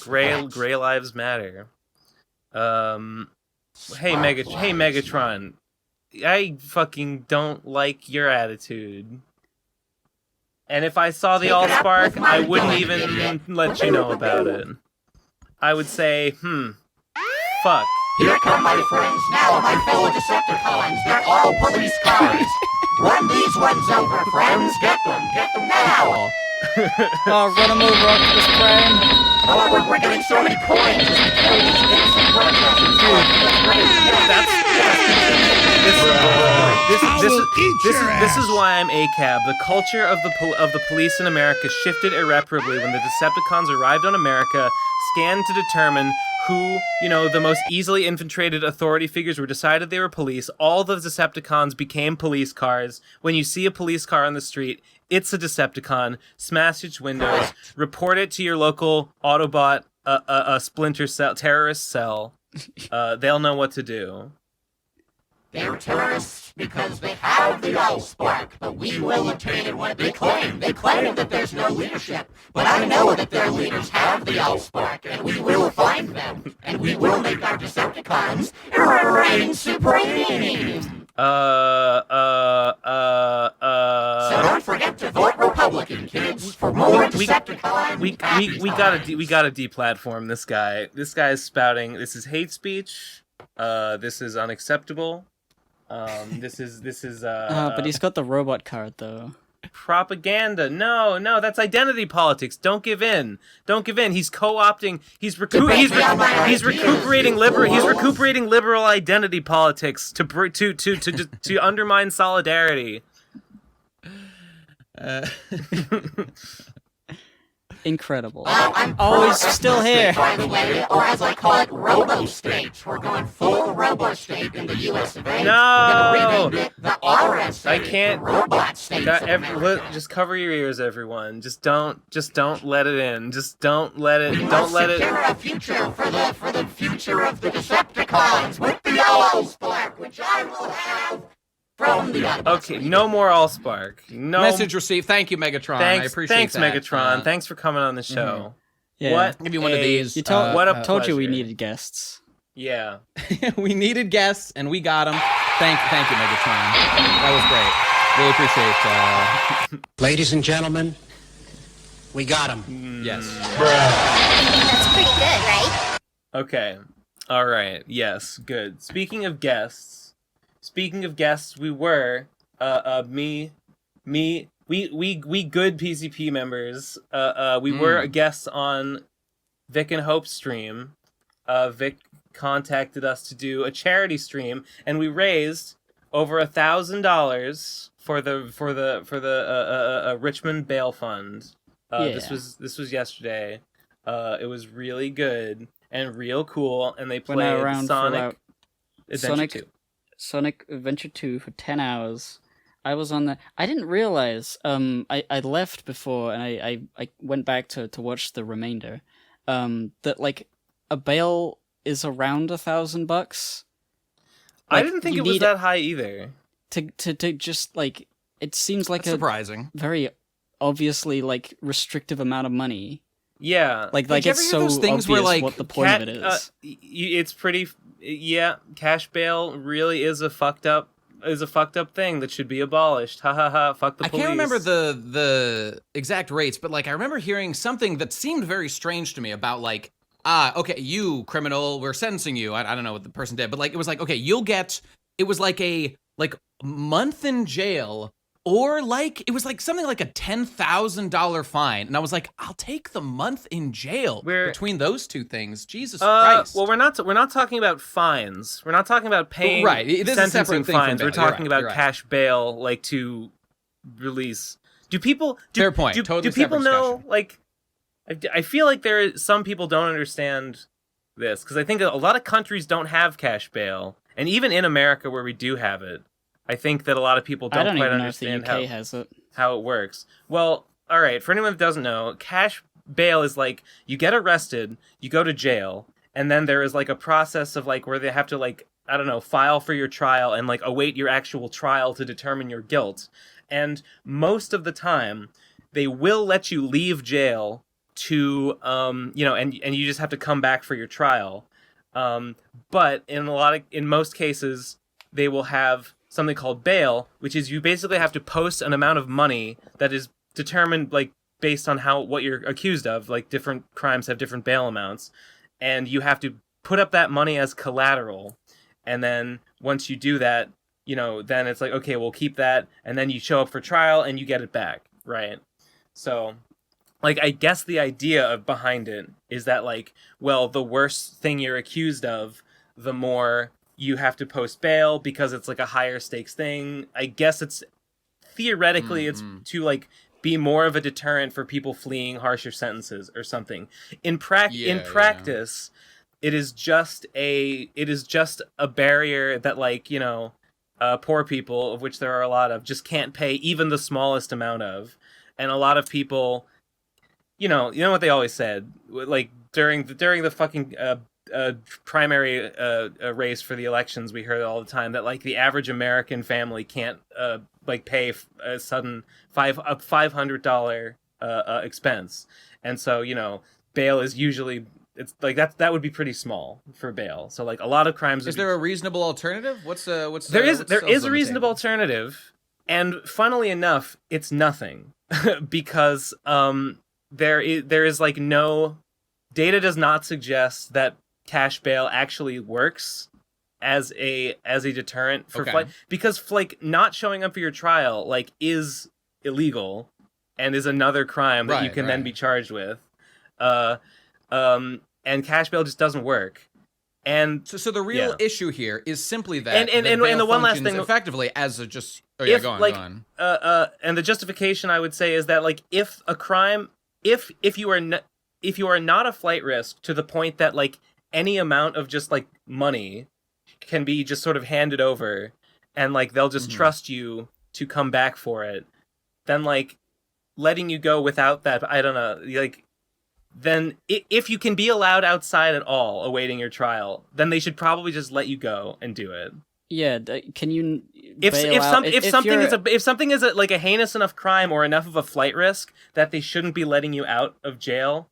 gray lives matter. Hey Megatron, I fucking don't like your attitude. And if I saw the Allspark, I wouldn't even let you know about it. I would say, fuck. Here come my friends now, my fellow Decepticons. They're all police cars. Run these ones over, friends. Get them now. Oh, run them over, Optimus Prime. Oh, we're getting so many coins just to kill these innocent protesters. That's great. This is why I'm ACAB. The culture of the police in America shifted irreparably when the Decepticons arrived on America, scanned to determine who, the most easily infiltrated authority figures were, decided they were police. All the Decepticons became police cars. When you see a police car on the street, it's a Decepticon. Smash its windows. Report it to your local Autobot splinter cell, terrorist cell. They'll know what to do. They're terrorists because they have the Allspark, but we will obtain it when they claim. They claim that there's no leadership, but I know that their leaders have the Allspark, and we will find them, and we will make our Decepticons reign supreme. So don't forget to vote Republican, kids, for more Decepticons. We gotta deplatform this guy. This guy is spouting. This is hate speech. This is unacceptable. This is but he's got the robot card though. Propaganda. No, that's identity politics. Don't give in. He's co-opting. He's recuperating liberal identity politics to undermine solidarity. Incredible. I'm always still here. By the way, or as I call it, Robo-State. We're going full Robo-State in the US of A. No! We're gonna rename it the RSA. I can't. The Robot State. Just cover your ears, everyone. Just don't let it in. Just don't let it. We Don't let it. secure a future for the future of the Decepticons with the Allspark, which I will have. From the Okay, no more Allspark. No message received. Thank you, Megatron. I appreciate that. Thanks, Megatron. Thanks for coming on the show. Yeah. What? Give you one of these. You told you we pleasure. needed guests. Yeah. We needed guests, and we got them. Thank you, Megatron. That was great. Really appreciate. Ladies and gentlemen, we got him. Yes. That's pretty good, right? Okay. All right. Yes. Good. Speaking of guests, we were we good PCP members. We were guests on Vic and Hope's stream. Vic contacted us to do a charity stream, and we raised over $1,000 for the Richmond Bail Fund. This was yesterday. It was really good and real cool, and they played Sonic Adventure 2. Sonic Adventure 2 for 10 hours. I was on the. I didn't realize. I left before, and I went back to watch the remainder. That like a bail is around $1,000. Like, I didn't think it was that high either. To just like it seems like That's surprising. Very obviously like restrictive amount of money. Yeah, like it's so those things obvious where, like, what the point of it is. It's pretty. Yeah, cash bail really is a fucked up thing that should be abolished. Ha ha ha. Fuck the police. I can't remember the exact rates, but like I remember hearing something that seemed very strange to me about like, okay, you criminal, we're sentencing you. I don't know what the person did, but like it was like, okay, you'll get. It was like a month in jail. Or like it was like something like a $10,000 fine, and I was like, I'll take the month in jail between those two things. Jesus Christ! Well, we're not talking about fines. We're not talking about paying sentencing fines. We're talking about cash bail, like to release. Do people? Fair point. Do people know? Like, I feel like some people don't understand this because I think a lot of countries don't have cash bail, and even in America where we do have it. I think that a lot of people don't quite understand how it works. Well, all right, for anyone that doesn't know, cash bail is like you get arrested, you go to jail, and then there is like a process of like where they have to like, I don't know, file for your trial and like await your actual trial to determine your guilt. And most of the time, they will let you leave jail to, and you just have to come back for your trial. But in most cases, they will have something called bail, which is you basically have to post an amount of money that is determined like based on what you're accused of. Like different crimes have different bail amounts, and you have to put up that money as collateral. And then once you do that, then it's like, okay, we'll keep that, and then you show up for trial and you get it back, right? So, like, I guess the idea behind it is that like, well, the worse thing you're accused of, the more you have to post bail because it's like a higher stakes thing. I guess it's theoretically it's to like be more of a deterrent for people fleeing harsher sentences or something. In practice, it is just a barrier that like, poor people, of which there are a lot of, just can't pay even the smallest amount of. And a lot of people, you know what they always said, like during the fucking primary race for the elections, we heard all the time that like the average American family can't like pay a sudden $500 expense, and so bail is usually, it's like that would be pretty small for bail. So like a lot of crimes. Is there a reasonable alternative? There is a reasonable alternative, and funnily enough, it's nothing because there is like no data does not suggest that cash bail actually works as a deterrent for flight, because like not showing up for your trial like is illegal and is another crime that you can then be charged with. And cash bail just doesn't work. And so the real issue here is simply that and the one last thing effectively as a just go on. And the justification I would say is that like if a crime, if you are not a flight risk to the point that like any amount of just like money can be just sort of handed over and like they'll just trust you to come back for it, then like letting you go without that, I don't know, like then if you can be allowed outside at all awaiting your trial, then they should probably just let you go and do it. Yeah, can you if something is like a heinous enough crime or enough of a flight risk that they shouldn't be letting you out of jail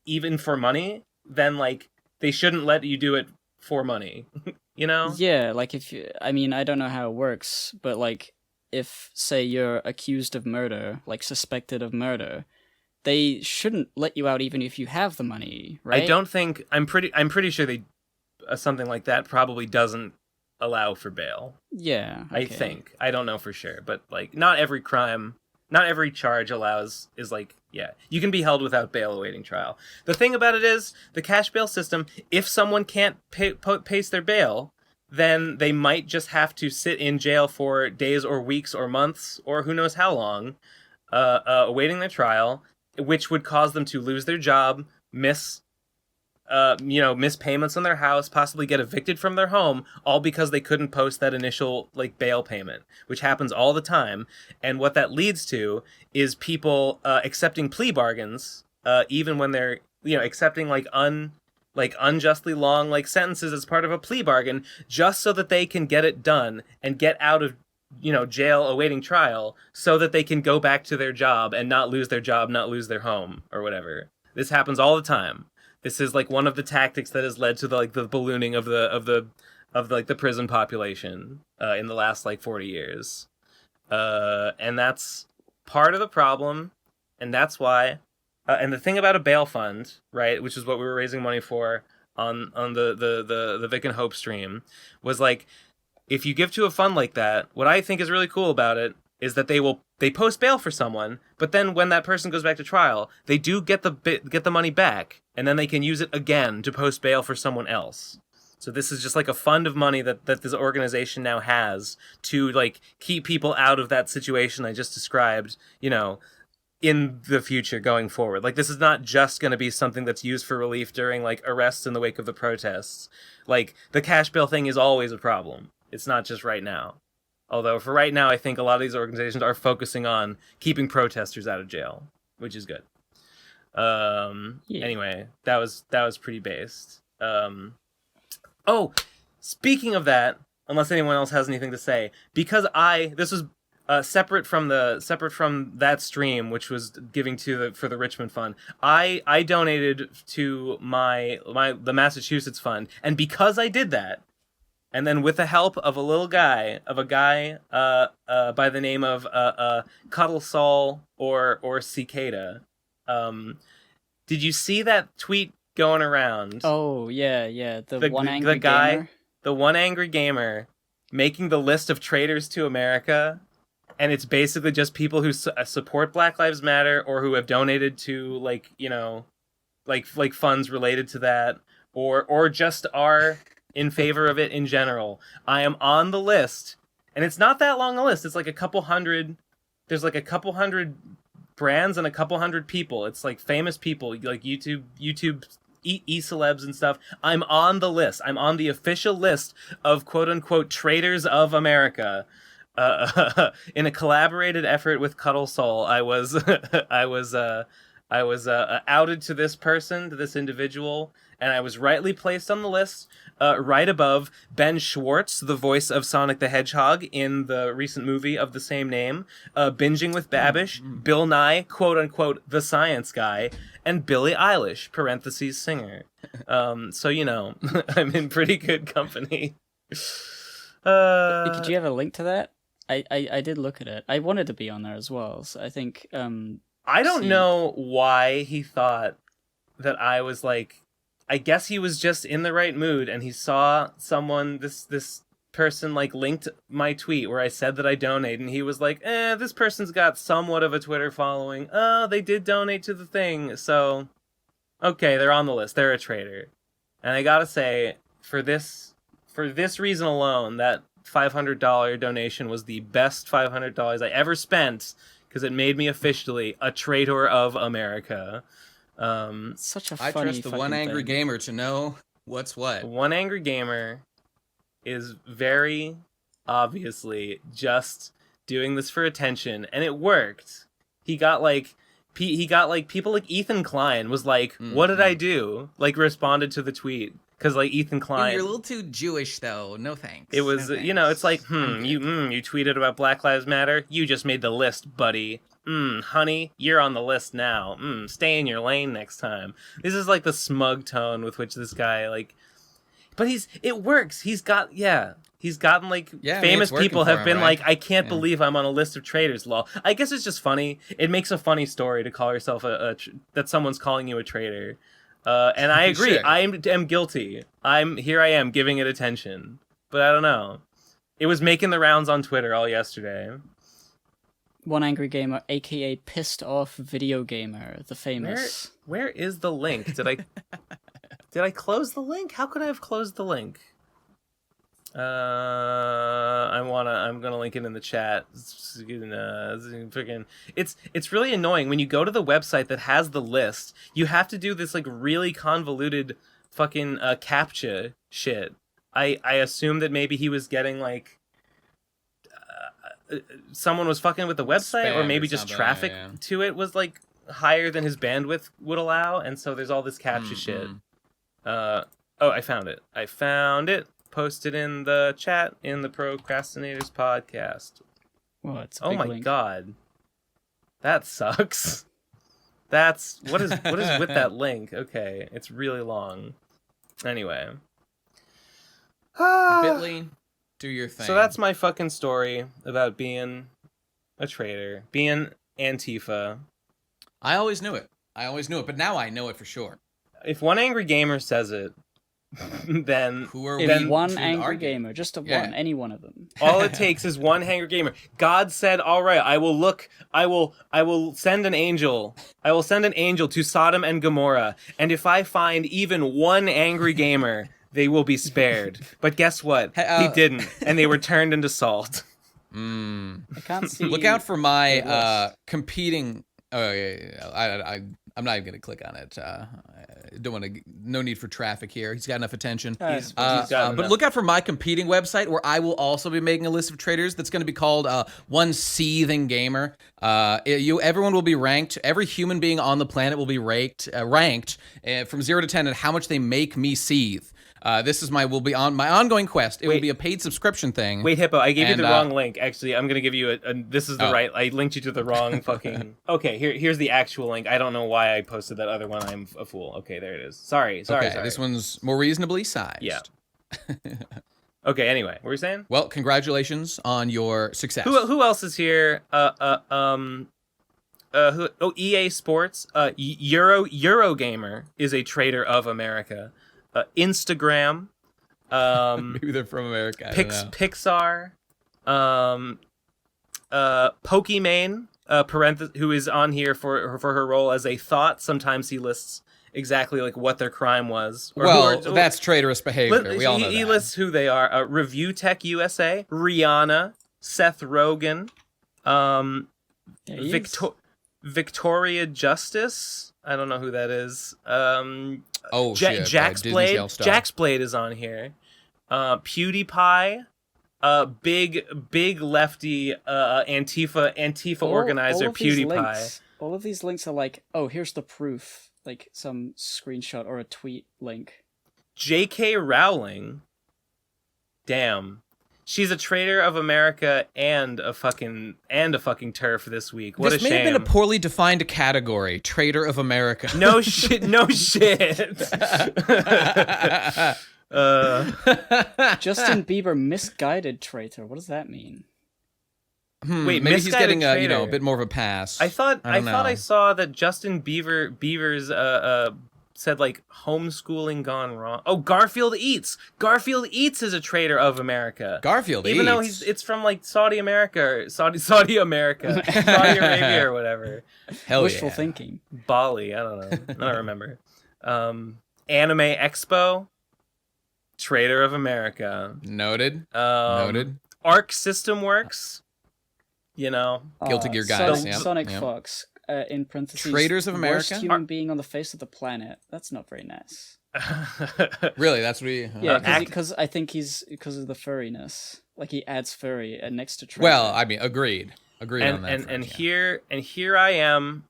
even for money, then like they shouldn't let you do it for money. Yeah, like I don't know how it works, but like if say you're accused of murder, like suspected of murder, they shouldn't let you out even if you have the money, right? I'm pretty sure they something like that probably doesn't allow for bail. Yeah, okay. I think. I don't know for sure, but like not every charge is like, yeah, you can be held without bail awaiting trial. The thing about it is the cash bail system, if someone can't pace their bail, then they might just have to sit in jail for days or weeks or months or who knows how long, awaiting their trial, which would cause them to lose their job, miss miss payments on their house, possibly get evicted from their home, all because they couldn't post that initial like bail payment, which happens all the time. And what that leads to is people accepting plea bargains, even when they're accepting unjustly long like sentences as part of a plea bargain, just so that they can get it done and get out of jail awaiting trial, so that they can go back to their job and not lose their job, not lose their home or whatever. This happens all the time. This is like one of the tactics that has led to the ballooning of the prison population in the last 40 years, and that's part of the problem, and that's why. And the thing about a bail fund, right, which is what we were raising money for on the Vic and Hope stream, was if you give to a fund like that, what I think is really cool about it is that they post bail for someone, but then when that person goes back to trial, they do get the money back, and then they can use it again to post bail for someone else. So this is just a fund of money that this organization now has to keep people out of that situation I just described, in the future going forward. This is not just going to be something that's used for relief during arrests in the wake of the protests. The cash bail thing is always a problem. It's not just right now. Although for right now, I think a lot of these organizations are focusing on keeping protesters out of jail, which is good. Anyway, that was pretty based. Oh, speaking of that, unless anyone else has anything to say, because this was separate from that stream, which was giving for the Richmond Fund. I donated to the Massachusetts Fund, and because I did that, and then with the help of a guy by the name of Cuddle Saul or Cicada, did you see that tweet going around? Oh yeah, the one angry gamer. The one angry gamer making the list of traitors to America. And it's basically just people who support Black Lives Matter or who have donated to funds related to that, or just are in favor of it in general. I am on the list, and it's not that long a list. It's a couple hundred. There's a couple hundred brands and a couple hundred people. It's famous people, YouTube e-celebs and stuff. I'm on the list. I'm on the official list of quote unquote Traitors of America. In a collaborated effort with Cuddle Soul, I was outed to this person, to this individual, and I was rightly placed on the list, right above Ben Schwartz, the voice of Sonic the Hedgehog in the recent movie of the same name, Binging with Babish, Bill Nye, quote unquote, the science guy, and Billie Eilish, parentheses singer. So I'm in pretty good company. Could you have a link to that? I did look at it. I wanted to be on there as well, so I think... I don't know why he thought that I was I guess he was just in the right mood, and he saw someone, this person, linked my tweet where I said that I donate, and he was this person's got somewhat of a Twitter following. Oh, they did donate to the thing, so... Okay, they're on the list. They're a traitor. And I gotta say, for this reason alone, that $500 donation was the best $500 I ever spent, because it made me officially a traitor of America. Such a funny I trust the one angry gamer to know what's what. One angry gamer is very obviously just doing this for attention, and it worked. He got people like Ethan Klein was what did I do? Responded to the tweet. Because Ethan Klein, you're a little too Jewish though. No thanks. It was no thanks. It's you tweeted about Black Lives Matter. You just made the list, buddy. Honey, you're on the list now. Stay in your lane next time. This is the smug tone with which this guy but it works. He's gotten famous people have been right? I can't believe I'm on a list of traitors. Lol. I guess it's just funny. It makes a funny story to call yourself that someone's calling you a traitor. And I agree. Sure. I am guilty. I am giving it attention. But I don't know. It was making the rounds on Twitter all yesterday. One angry gamer, aka pissed off video gamer, the famous. Where is the link? Did I close the link? How could I have closed the link? I'm gonna link it in the chat. It's really annoying when you go to the website that has the list. You have to do this really convoluted fucking CAPTCHA shit. I assumed that maybe he was getting like someone was fucking with the website, or maybe just traffic to it was like higher than his bandwidth would allow, and so there's all this CAPTCHA shit. Oh, I found it. Posted in the chat in the Pro Crastinators podcast. Well, it's oh my link. God, that sucks. What is with that link? Okay, it's really long. Anyway, Bitly, do your thing. So that's my fucking story about being a traitor, being Antifa. I always knew it, but now I know it for sure. If one angry gamer says it, then one angry gamer, just one, any one of them. All it takes is one angry gamer. God said, "All right, I will send an angel. I will send an angel to Sodom and Gomorrah, and if I find even one angry gamer, they will be spared." But guess what? He didn't, and they were turned into salt. I can't see. Look out for my competing. Oh yeah. I'm not even gonna click on it. Don't want to. No need for traffic here. He's got enough attention. He's got enough. But look out for my competing website, where I will also be making a list of traitors. That's going to be called One Seething Gamer. Everyone will be ranked. Every human being on the planet will be ranked from 0 to 10 and how much they make me seethe. This is my ongoing quest. It will be a paid subscription thing. Wait, Hippo, I gave you the wrong link. Actually, I'm gonna give you this is the right. I linked you to the wrong fucking. Okay, here's the actual link. I don't know why I posted that other one. I'm a fool. Okay, there it is. Sorry. This one's more reasonably sized. Yeah. Okay. Anyway, what were you saying? Well, congratulations on your success. Who else is here? EA Sports. Eurogamer is a traitor of America. Instagram, maybe they're from America. Pixar, Pokimane, who is on here for her role as a thought. Sometimes he lists exactly like what their crime was. That's traitorous behavior. We all know that. He lists who they are. Review Tech USA, Rihanna, Seth Rogen, Victoria Justice. I don't know who that is. Jax Blade. Jax Blade is on here. PewDiePie. Big lefty Antifa organizer PewDiePie. All of these links are like, oh, here's the proof, like some screenshot or a tweet link. J.K. Rowling. Damn. She's a traitor of America and a fucking turf this week. What a shame. This may have been a poorly defined category. Traitor of America. No shit. No shit. Justin Bieber misguided traitor. What does that mean? Wait, maybe he's getting a bit more of a pass. I thought I saw that Justin Bieber's said like homeschooling gone wrong. Oh, Garfield Eats. Garfield Eats is a traitor of America. Even though it's from like Saudi Arabia or whatever. Wishful thinking. Bali, I don't know. I don't remember. Anime Expo. Traitor of America. Noted. Arc System Works. You know. Guilty Gear guys. Sonic Fox. In parentheses, Traitors of America? Worst human being on the face of the planet. That's not very nice. Really, that's what he... Yeah, because I think because of the furriness. Like, he adds furry next to traitor. Well, I mean, agreed on that. Here I am.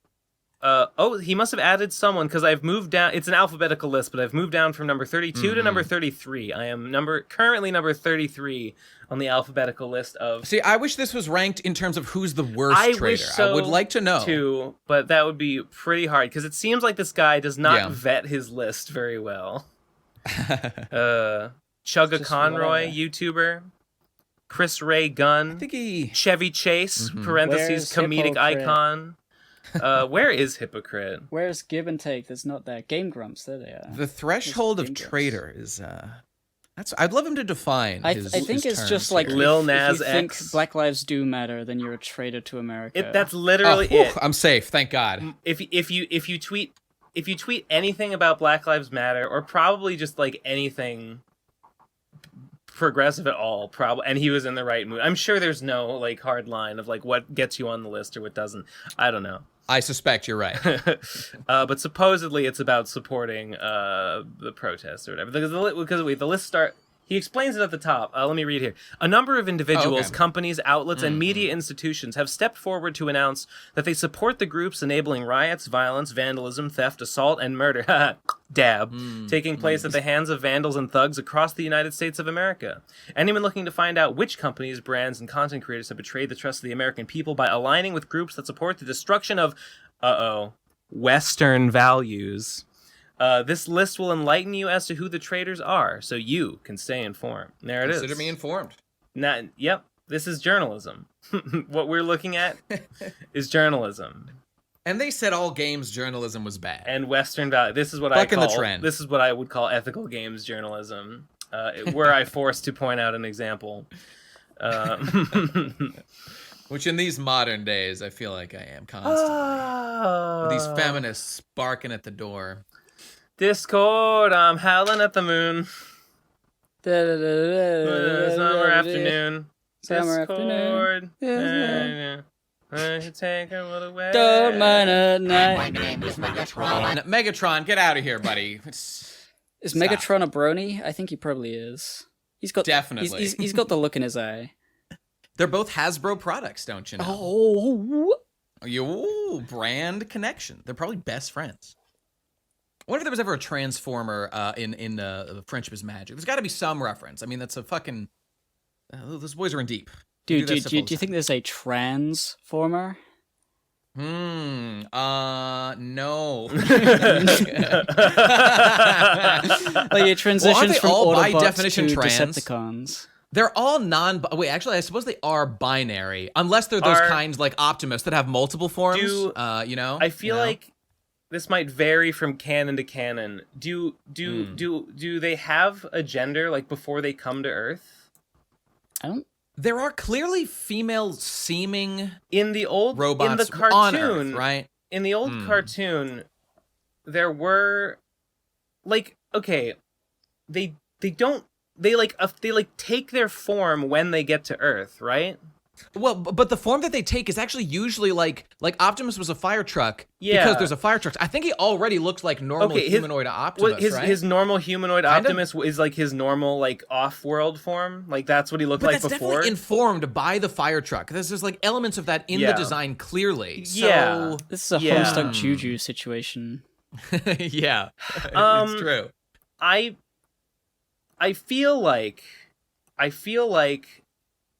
He must have added someone, because I've moved down. It's an alphabetical list, but I've moved down from number 32 to number 33. I am currently number 33 on the alphabetical list of... See, I wish this was ranked in terms of who's the worst traitor. Wish so I would like to know. Too, but that would be pretty hard, because it seems like this guy does not vet his list very well. Chugga Conroy, YouTuber. Chris Ray Gunn. I think he... Chevy Chase, parentheses, comedic icon. Where is Hypocrite? Where's Give and Take? There's not there. Game Grumps, there they are. The threshold of traitor is I'd love him to define his I think it's terms just like Lil Nas if you X. think Black Lives do matter, then you're a traitor to America. That's literally it. I'm safe, thank God. If you tweet anything about Black Lives Matter, or probably just like anything progressive at all, probably, and he was in the right mood. I'm sure there's no like hard line of like what gets you on the list or what doesn't. I don't know. I suspect you're right. But supposedly it's about supporting the protests or whatever. Because the list start. He explains it at the top. Let me read here. A number of individuals, companies, outlets, and media institutions have stepped forward to announce that they support the groups enabling riots, violence, vandalism, theft, assault, and murder taking place at the hands of vandals and thugs across the United States of America. Anyone looking to find out which companies, brands, and content creators have betrayed the trust of the American people by aligning with groups that support the destruction of, Western values. This list will enlighten you as to who the traitors are, so you can stay informed. There it is. Consider me informed. Yep, this is journalism. What we're looking at is journalism. And they said all games journalism was bad. And Western value. This is what the trend. This is what I would call ethical games journalism. Were I forced to point out an example. Which in these modern days, I feel like I am constantly. With these feminists barking at the door. Discord, I'm howling at the moon. Summer afternoon. Discord. Take a little away. Don't mind at night. My name is Megatron. Megatron, get out of here, buddy. Is Megatron a brony? I think he probably is. He's got definitely. He's got the look in his eye. They're both Hasbro products, don't you know? Oh, brand connection. They're probably best friends. I wonder if there was ever a Transformer in Friendship is Magic. There's got to be some reference. I mean, that's a fucking... those boys are in deep. Dude, do you think there's a Transformer? No. Like it transitions from all by Autobots definition to trans? Decepticons. They're all wait, actually, I suppose they are binary. Unless they're those kinds like Optimus that have multiple forms, you know? I feel like this might vary from canon to canon. Do they have a gender like before they come to Earth? I don't. There are clearly female-seeming in the old robots in the cartoon, on Earth, right? In the old cartoon, there were like they take their form when they get to Earth, right? Well, but the form that they take is actually usually like Optimus was a fire truck because there's a fire truck. I think he already looks like normal humanoid Optimus, right? His normal humanoid Optimus is like his normal like off-world form. Like that's what he looked like before. But that's definitely informed by the fire truck. There's like elements of that in the design clearly. So, this is a Homestuck Juju situation. Yeah, it's true. I feel like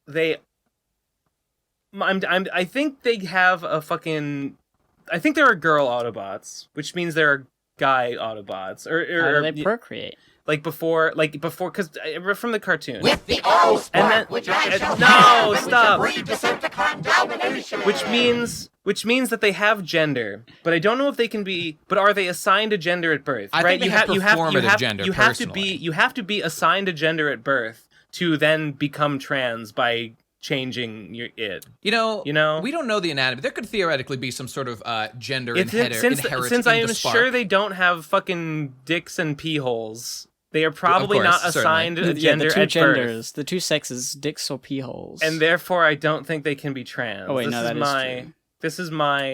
they. I think they have a fucking. I think there are girl Autobots, which means there are guy Autobots. Or they procreate. Like before, because from the cartoon. With the oral spark, which I shall have, stop. Breed Decepticon domination. Which means that they have gender, but I don't know if they can be. But are they assigned a gender at birth? I think they have performative gender. You have to be assigned a gender at birth to then become trans by changing it. You know, we don't know the anatomy. There could theoretically be some sort of gender inherent since I am sure they don't have fucking dicks and pee holes. They are probably not assigned a gender the at genders, birth. The two sexes, dicks or pee holes. And therefore, I don't think they can be trans. Oh wait, that is true. This is my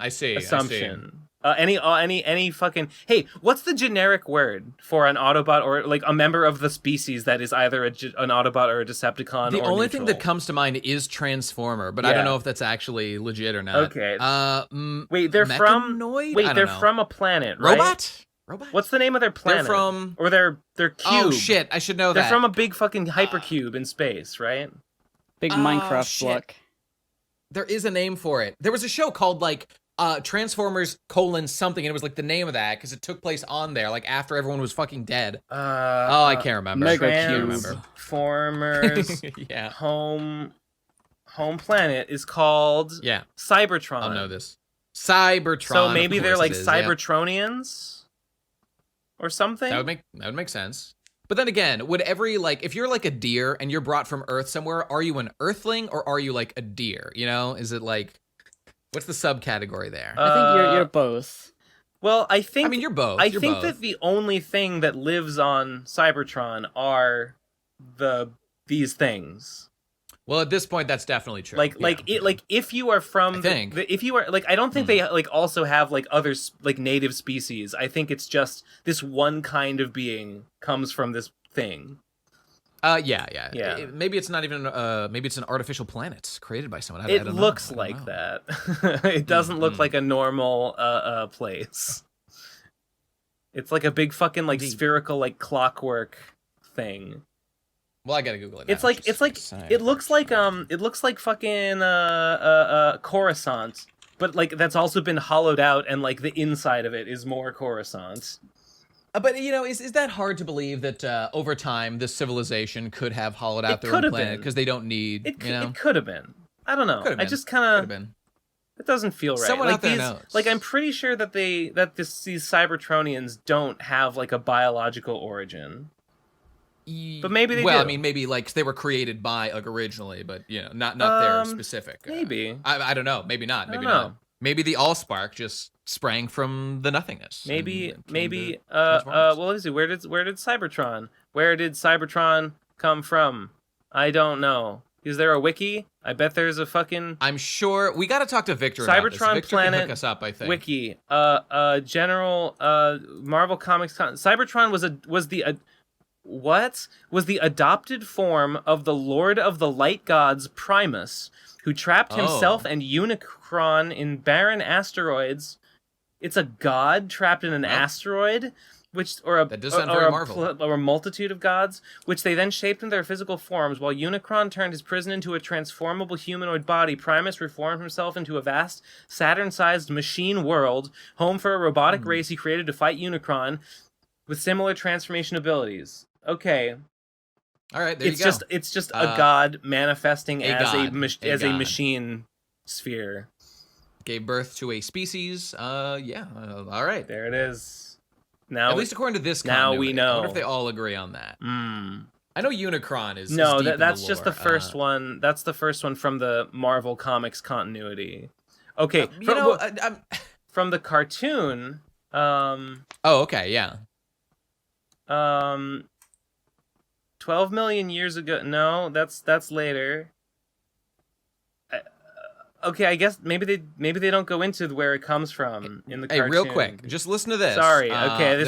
assumption. Any fucking... Hey, what's the generic word for an Autobot or like a member of the species that is either an Autobot or a Decepticon? The or only neutral? thing that comes to mind is Transformer, but I don't know if that's actually legit or not. Okay. Wait, they're Mechanoid? from a planet, right? Robot? What's the name of their planet? They're from... Or they're cube. Oh, shit. I should know that. They're from a big fucking hypercube in space, right? Big Minecraft block. There is a name for it. There was a show called, like, Transformers : something, and it was, like, the name of that, because it took place on there, like, after everyone was fucking dead. I can't remember. Transformers home planet is called Cybertron. I'll know this. Cybertron. So maybe they're like Cybertronians or something. That would make sense. But then again, would if you're like a deer and you're brought from Earth somewhere, are you an Earthling or are you like a deer? You know, is it like, what's the subcategory there? I think you're both. Well, I think. I mean, you're both. I think that the only thing that lives on Cybertron are these things. Well, at this point, that's definitely true. If you are from, if you are I don't think they also have other native species. I think it's just this one kind of being comes from this thing. Yeah. Maybe it's not even. Maybe it's an artificial planet created by someone. It looks like that. It doesn't look like a normal place. It's like a big fucking spherical clockwork thing. Well, I gotta Google it. It's it looks like fucking Coruscant, but that's also been hollowed out, and the inside of it is more Coruscant. But is that hard to believe that over time this civilization could have hollowed out their own planet because they don't need? It could have been. I don't know. I just kind of. It doesn't feel right. Someone out there knows. I'm pretty sure that these Cybertronians don't have a biological origin. But maybe they do. I mean, maybe they were created by originally, but not their specific. Maybe. I don't know. Maybe not. Maybe not. Maybe the Allspark just sprang from the nothingness. Maybe. Well, let's see. Where did Cybertron come from? I don't know. Is there a wiki? I bet there's a fucking. I'm sure we got to talk to Victor. Cybertron about this. Victor planet can hook us up, I think. Wiki. General. Marvel Comics. Cybertron was the adopted form of the Lord of the Light Gods Primus, who trapped himself and Unicron in barren asteroids. It's a god trapped in an asteroid, that does sound very Marvel. Or a multitude of gods, which they then shaped in their physical forms. While Unicron turned his prison into a transformable humanoid body, Primus reformed himself into a vast Saturn-sized machine world, home for a robotic race he created to fight Unicron, with similar transformation abilities. Okay. All right, there you go. It's just a god manifesting as a machine sphere. Gave birth to a species. All right. There it is. Now, at least according to this now continuity. we know. I wonder if they all agree on that. I know Unicron is no. Is That's just the first one. That's the first one from the Marvel Comics continuity. Okay. From the cartoon. Okay. Yeah. 12 million years ago. No, that's later. Okay, I guess maybe they don't go into where it comes from in the cartoon. Hey, real quick, just listen to this. Sorry. Okay,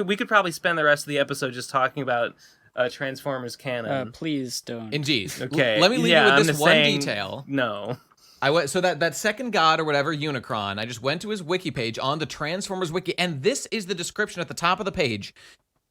we could probably spend the rest of the episode just talking about Transformers canon. Please don't. Indeed. Okay. Let me leave you with this one detail. No. So that second god or whatever, Unicron, I just went to his wiki page on the Transformers wiki, and this is the description at the top of the page.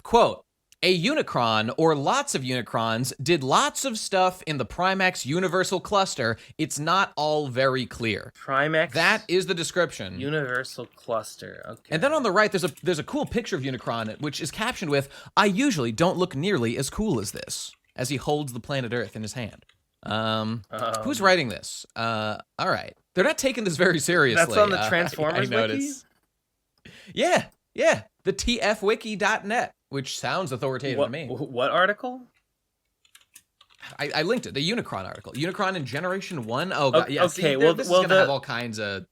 Quote, a Unicron, or lots of Unicrons, did lots of stuff in the Primax Universal Cluster. It's not all very clear. Primax? That is the description. Universal Cluster, okay. And then on the right, there's a cool picture of Unicron, which is captioned with, I usually don't look nearly as cool as this, as he holds the planet Earth in his hand. Who's writing this? All right. They're not taking this very seriously. That's on the Transformers wiki? Yeah. The tfwiki.net, which sounds authoritative to me. What article? I linked it. The Unicron article. Unicron in Generation 1? Oh, God. Yeah, okay. This is going to have all kinds of...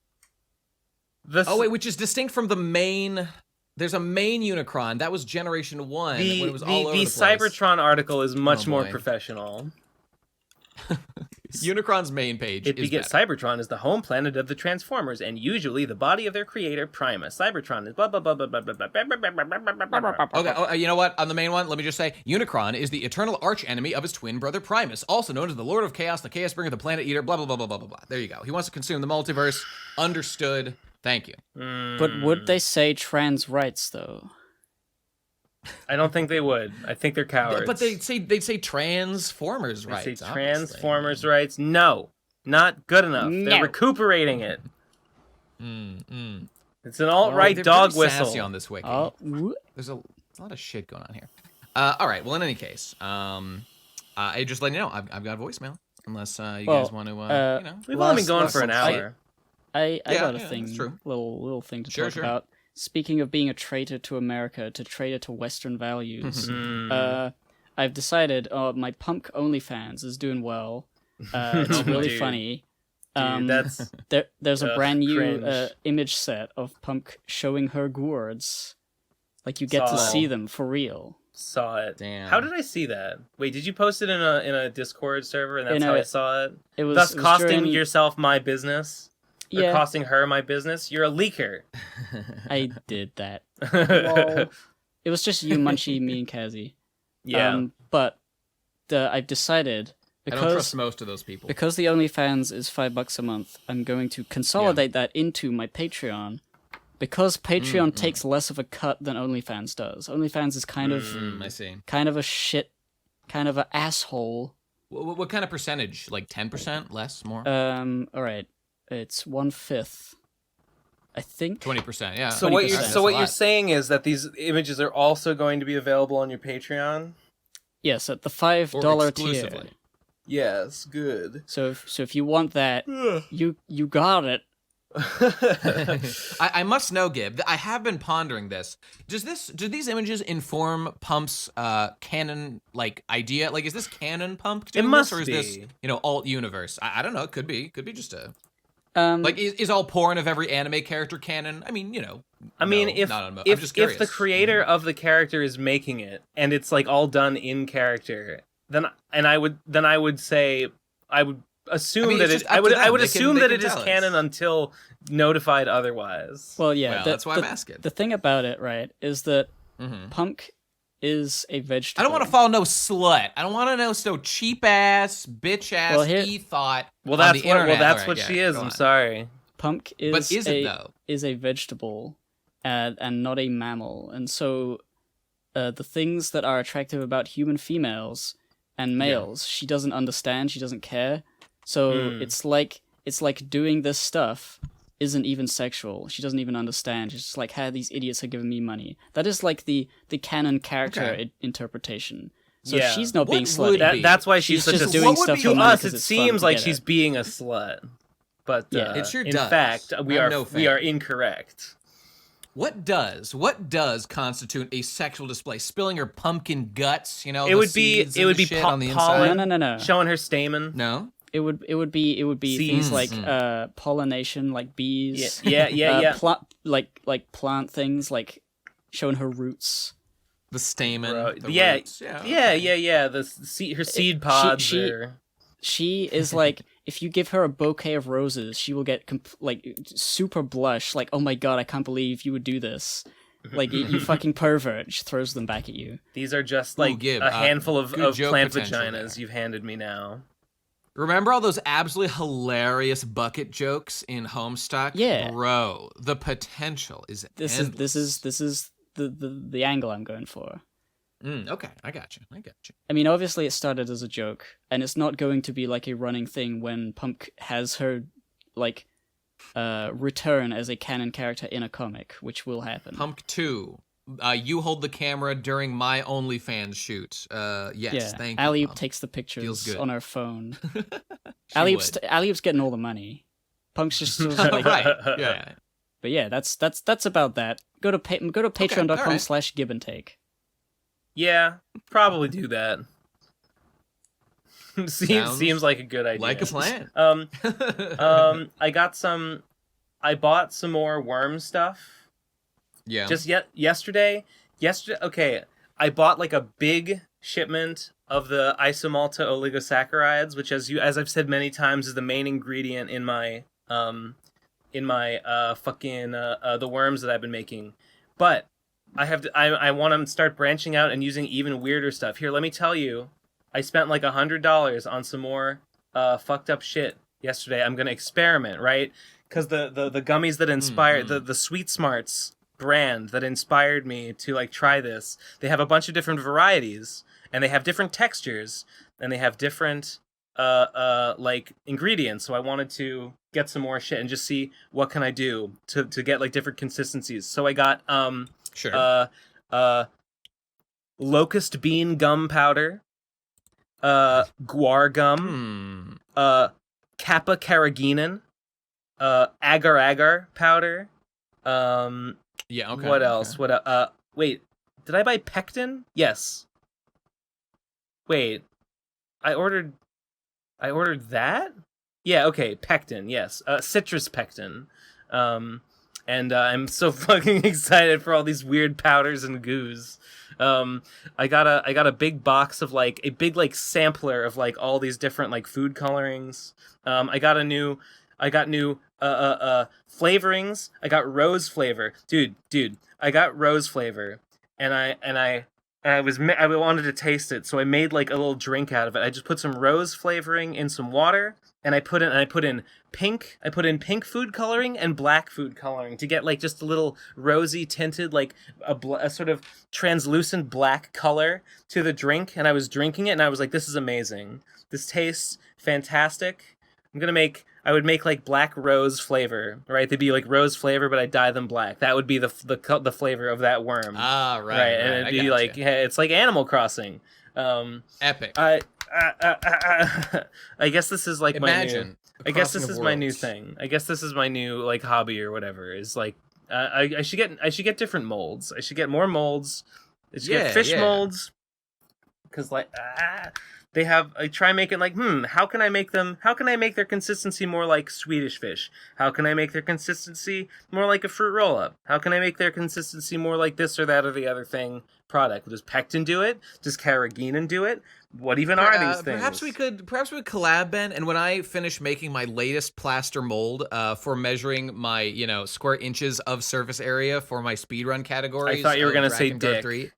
which is distinct from the main... There's a main Unicron. That was Generation 1 when it was all over the place. The Cybertron article is much more professional. Unicron's main page is better. Cybertron is the home planet of the Transformers, and usually the body of their creator, Primus. Cybertron is blah, blah, blah, blah, blah, blah, blah, blah, blah. Okay, you know what? On the main one, let me just say, Unicron is the eternal arch-enemy of his twin brother Primus, also known as the Lord of Chaos, the Chaos Bringer, the Planet Eater, blah, blah, blah, blah, blah, blah, blah. There you go. He wants to consume the multiverse. Understood. Thank you. But would they say trans rights, though? I don't think they would. I think they're cowards. But they'd say Transformers rights. They say Transformers rights. No, not good enough. No. They're recuperating it. It's an alt-right dog whistle. Sassy on this wiki. There's a lot of shit going on here. All right. Well, in any case, I just letting you know I've got a voicemail. Unless you guys want to, we've only been going for an hour. I got a thing. Little thing to talk about. Speaking of being a traitor to America, to traitor to Western values, I've decided my punk OnlyFans is doing well. It's really funny. There's a brand new image set of Punk showing her gourds. Like, you get to see them for real. saw it. Damn. How did I see that? Wait, did you post it in a Discord server, and that's how I saw it? It was thus costing during... yourself my business. Yeah. Or costing her my business. You're a leaker. I did that. Well, it was just you, Munchie, me, and Kazi. Yeah. But I've decided, I don't trust most of those people. Because the OnlyFans is $5 a month, I'm going to consolidate that into my Patreon. Because Patreon takes less of a cut than OnlyFans does. OnlyFans is kind of a shit, kind of an asshole. What kind of percentage? Like 10%? Less? More? All right. It's 1/5. I think 20%. Yeah. So 20%. what you're saying is that these images are also going to be available on your Patreon? Yes, at the $5 tier. Yes, good. So if you want that, you got it. I must know, Gib. I have been pondering this. Do these images inform Pump's canon idea? Like, is this canon Pump doing this, or is this alt universe? I don't know. It could be just a is all porn of every anime character canon? I mean, if the creator of the character is making it and it's like all done in character, then I would assume that it is canon until notified otherwise. Well, yeah, that's why I'm asking. The thing about it, right, is that Punk is a vegetable. I don't want to follow no slut. I don't want to know so cheap ass, bitch ass e-thought. That's what she is. I'm sorry. Punk is but is it though? Is a vegetable and not a mammal, and so the things that are attractive about human females and males, she doesn't understand. She doesn't care. So it's like doing this stuff isn't even sexual. She doesn't even understand. She's just like, hey, these idiots are giving me money. That is like the canon character interpretation. So if she's not being slutty. That's why she's such just a doing stuff to us. It it's seems like she's being a slut, but it sure in does. fact, we are incorrect. What does constitute a sexual display? Spilling her pumpkin guts, it would be on the inside. No. Showing her stamen. No. It would be things like pollination, like bees. Yeah. Like plant things, like showing her roots. The stamen. Roots. Yeah. Her seed pods. She is like, if you give her a bouquet of roses, she will get super blush. Like, oh my god, I can't believe you would do this. Like, you fucking pervert. She throws them back at you. These are just like a handful of plant vaginas you've handed me now. Remember all those absolutely hilarious bucket jokes in Homestuck? Yeah, bro. The potential is endless. This is the angle I'm going for. Okay, I got you. I mean, obviously it started as a joke, and it's not going to be like a running thing when Punk has her return as a canon character in a comic, which will happen. Punk 2. You hold the camera during my OnlyFans shoot. Yes, thank you. Alley takes the pictures on her phone. Alley's getting all the money. Punk's just like, right. Yeah. But yeah, that's about that. Go to patreon.com/giveandtake. Yeah, probably do that. Seems like a good idea. Like a plan. I bought some more worm stuff. Yeah. Just yesterday, okay, I bought like a big shipment of the isomalta oligosaccharides, which as I've said many times is the main ingredient in my the worms that I've been making. But I want to start branching out and using even weirder stuff. Here, let me tell you, I spent like $100 on some more fucked up shit yesterday. I'm gonna experiment, right? Because the gummies that inspired the Sweet Smarts brand that inspired me to like try this, they have a bunch of different varieties, and they have different textures, and they have different like ingredients. So I wanted to get some more shit and just see what can I do to get like different consistencies. So I got locust bean gum powder, guar gum, kappa carrageenan, agar agar powder. Yeah, okay. What else? Okay. What wait, did I buy pectin? Yes. Wait. I ordered that? Yeah, okay, pectin, yes. Citrus pectin. And and I'm so fucking excited for all these weird powders and goos. I got a big box of like a big like sampler of like all these different like food colorings. I got new flavorings. I got rose flavor, dude. I got rose flavor, and I wanted to taste it, so I made like a little drink out of it. I just put some rose flavoring in some water, and I put in pink food coloring and black food coloring to get like just a little rosy tinted, like a sort of translucent black color to the drink. And I was drinking it, and I was like, this is amazing. This tastes fantastic. I would make like black rose flavor, right? They'd be like rose flavor, but I dye them black. That would be the flavor of that worm. Ah, right. And it'd be like, hey, it's like Animal Crossing. Epic. I guess this is like my new thing. I guess this is my new like hobby or whatever. Is like I should get different molds. I should get more molds. I should get fish molds. Because like I try making like, how can I make their consistency more like Swedish fish? How can I make their consistency more like a fruit roll-up? How can I make their consistency more like this or that or the other thing product? Does pectin do it? Does carrageenan do it? What even are these things? Perhaps we could collab, Ben, and when I finish making my latest plaster mold for measuring my, square inches of surface area for my speedrun categories. I thought you were going to say dick. 3.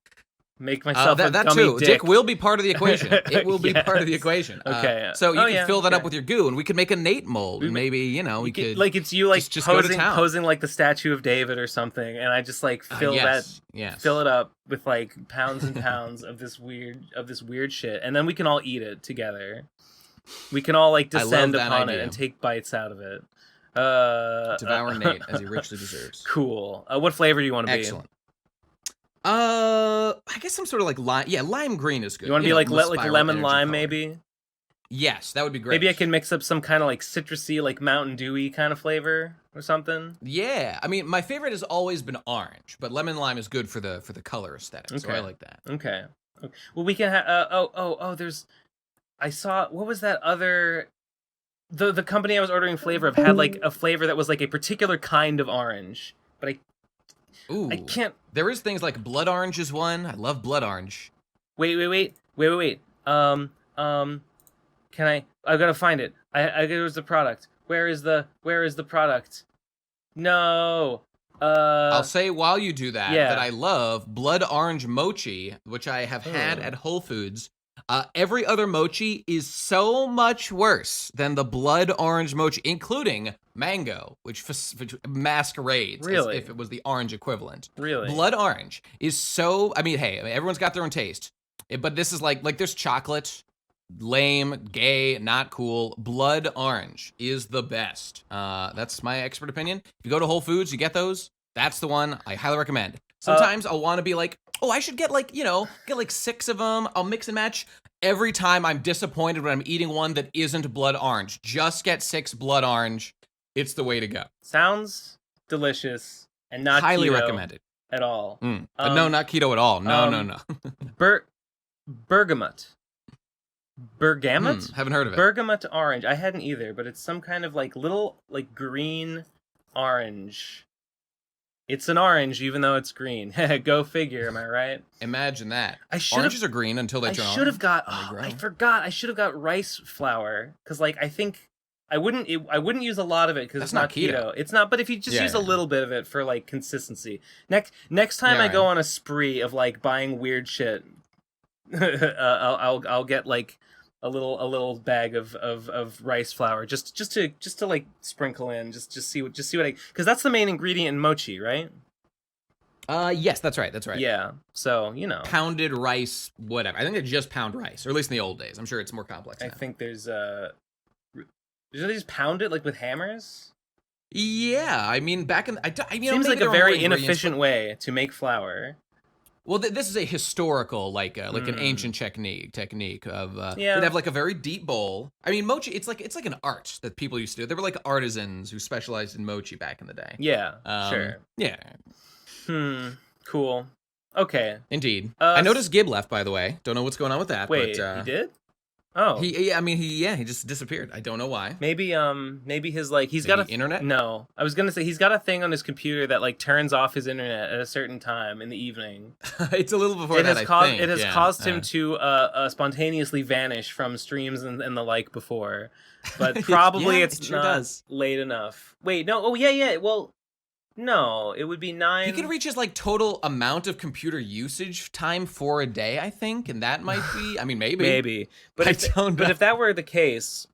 Make myself a that gummy too. Dick will be part of the equation. It will be part of the equation. Okay. So you can fill that up with your goo, and we could make a Nate mold. And maybe we could like it's you like just posing like the statue of David or something, and I just like fill it up with like pounds and pounds of this weird shit, and then we can all eat it together. We can all like descend upon it and take bites out of it. Devour Nate as he richly deserves. Cool. What flavor do you want to be? Excellent. I guess some sort of like lime. Yeah, lime green is good. You want to be like lemon lime, maybe? Yes, that would be great. Maybe I can mix up some kind of like citrusy, like Mountain Dewy kind of flavor or something. Yeah, I mean, my favorite has always been orange, but lemon lime is good for the color aesthetic. Okay. So I like that. Okay. Well, we can have. There's. I saw. What was that other? The company I was ordering flavor of had like a flavor that was like a particular kind of orange, but I can't. There is things like blood orange is one. I love blood orange. Wait. Can I? I've got to find it. Where's the product? Where is the product? No. I'll say while you do that I love blood orange mochi, which I have had at Whole Foods. Every other mochi is so much worse than the blood orange mochi, including mango, which masquerades as if it was the orange equivalent. Really? Blood orange is so... I mean, hey, everyone's got their own taste. But this is like there's chocolate, lame, gay, not cool. Blood orange is the best. That's my expert opinion. If you go to Whole Foods, you get those. That's the one I highly recommend. Sometimes I'll want to be like, I should get get 6 of them. I'll mix and match. Every time I'm disappointed when I'm eating one that isn't blood orange. Just get 6 blood orange. It's the way to go. Sounds delicious and not highly keto recommended at all. No, not keto at all. No. Bergamot. Bergamot? Haven't heard of it. Bergamot orange. I hadn't either, but it's some kind of like little like green orange. It's an orange, even though it's green. Go figure, am I right? Imagine that. Oranges are green until they turn orange. I forgot. I should have got rice flour because, like, I think I wouldn't use a lot of it because it's not keto. It's not. But if you just use a little bit of it for like consistency. Next time I go on a spree of like buying weird shit, I'll get like a little bag of rice flour just to like sprinkle in just see what because that's the main ingredient in mochi, right? Yes, that's right. Yeah. So, pounded rice, whatever. I think they just pound rice, or at least in the old days. I'm sure it's more complex now. I think there's do they just pound it like with hammers? Yeah, I mean back in seems like a very inefficient way to make flour. Well, this is a historical, like an ancient technique of they'd have like a very deep bowl. I mean, mochi, it's like an art that people used to do. They were like artisans who specialized in mochi back in the day. Yeah, sure. Yeah. Cool. Okay. Indeed. I noticed Gib left, by the way. Don't know what's going on with that. Wait, but, he did? Oh, he just disappeared. I don't know why. Maybe his he's got internet. No, I was gonna say he's got a thing on his computer that turns off his internet at a certain time in the evening. It's a little before It that. has caused him to spontaneously vanish from streams and the like before, but probably it's not late enough. Wait, no. Oh yeah. Well. No, it would be 9. He can reach his total amount of computer usage time for a day, I think, and that might be. I mean, maybe. But But if that were the case,